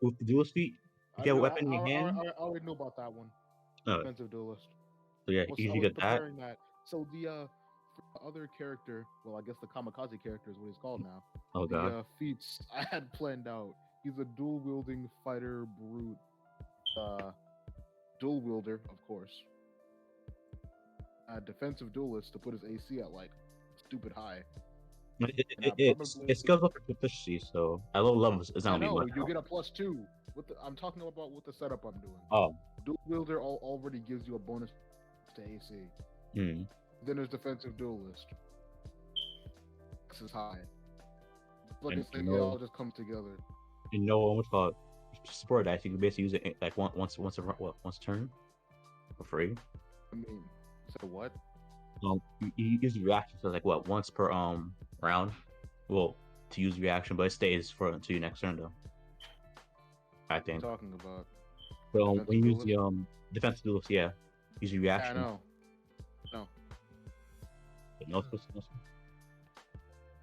With the dual speed, you get a weapon in your hand. I already know about that one. Oh, Defensive duelist. so yeah, I you was get that. preparing that. So the other character, well, I guess the kamikaze character is what he's called now. Oh god. The feats I had planned out. He's a dual wielding fighter brute, dual wielder, of course. Defensive duelist to put his AC at like stupid high. It scales up for proficiency, so at low levels it's I not gonna be know much. you get a +2. I'm talking about with the setup I'm doing. Oh. Dual wielder already gives you a bonus to AC. Hmm. Then there's defensive duelist. This is high. But And it's like it all just comes together. You know what's called support dice. You can basically use it like once a turn for free. I mean, so what? You use reactions like what once per round. Well, to use reaction, but it stays for until your next turn though. I think. What are you talking about? But when you use the defensive duelist, yeah, use your reaction. Yeah, I know. No. No.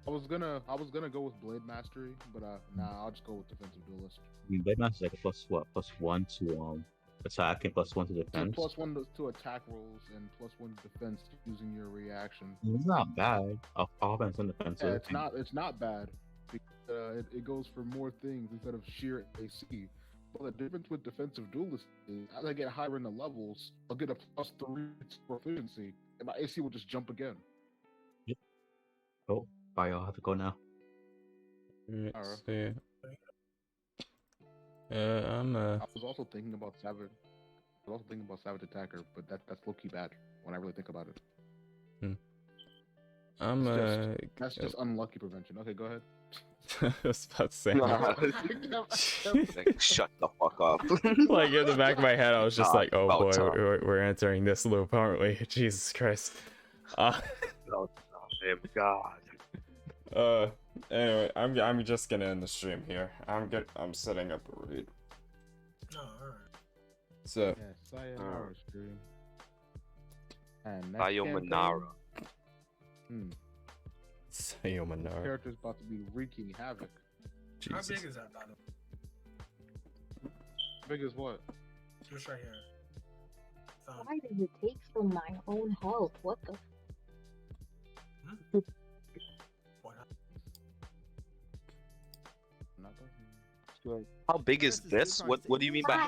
I was gonna go with Blade Mastery, but nah, I'll just go with defensive duelist. I mean, Blade Master is like a +1 to attack and +1 to defense. +1 to attack rolls and +1 to defense using your reaction. It's not bad. Offense and defensive. Yeah, it's not bad. It goes for more things instead of sheer AC. But the difference with defensive duelist is as I get higher in the levels, I'll get a +3 proficiency, and my AC will just jump again. Oh, bye. I'll have to go now. Let's see. I'm I was also thinking about Savage. I was also thinking about Savage Attacker, but that's low key bad when I really think about it. That's just unlucky prevention. Okay, go ahead. I was about to say. Like, shut the fuck up. Like in the back of my head, I was just like, "Oh about boy, time. we're entering this loop, aren't we?" Jesus Christ. Oh, God. Anyway, I'm just gonna end the stream here. I'm setting up a read. Oh, alright. So. Yeah, sayonara stream. And next Sayonara. campaign, Sayonara. character's about to be wreaking havoc. How Jesus. big is that battle? Big as what? Just right here. Why does it take from my own health? What the? What? How big is this? What do you mean by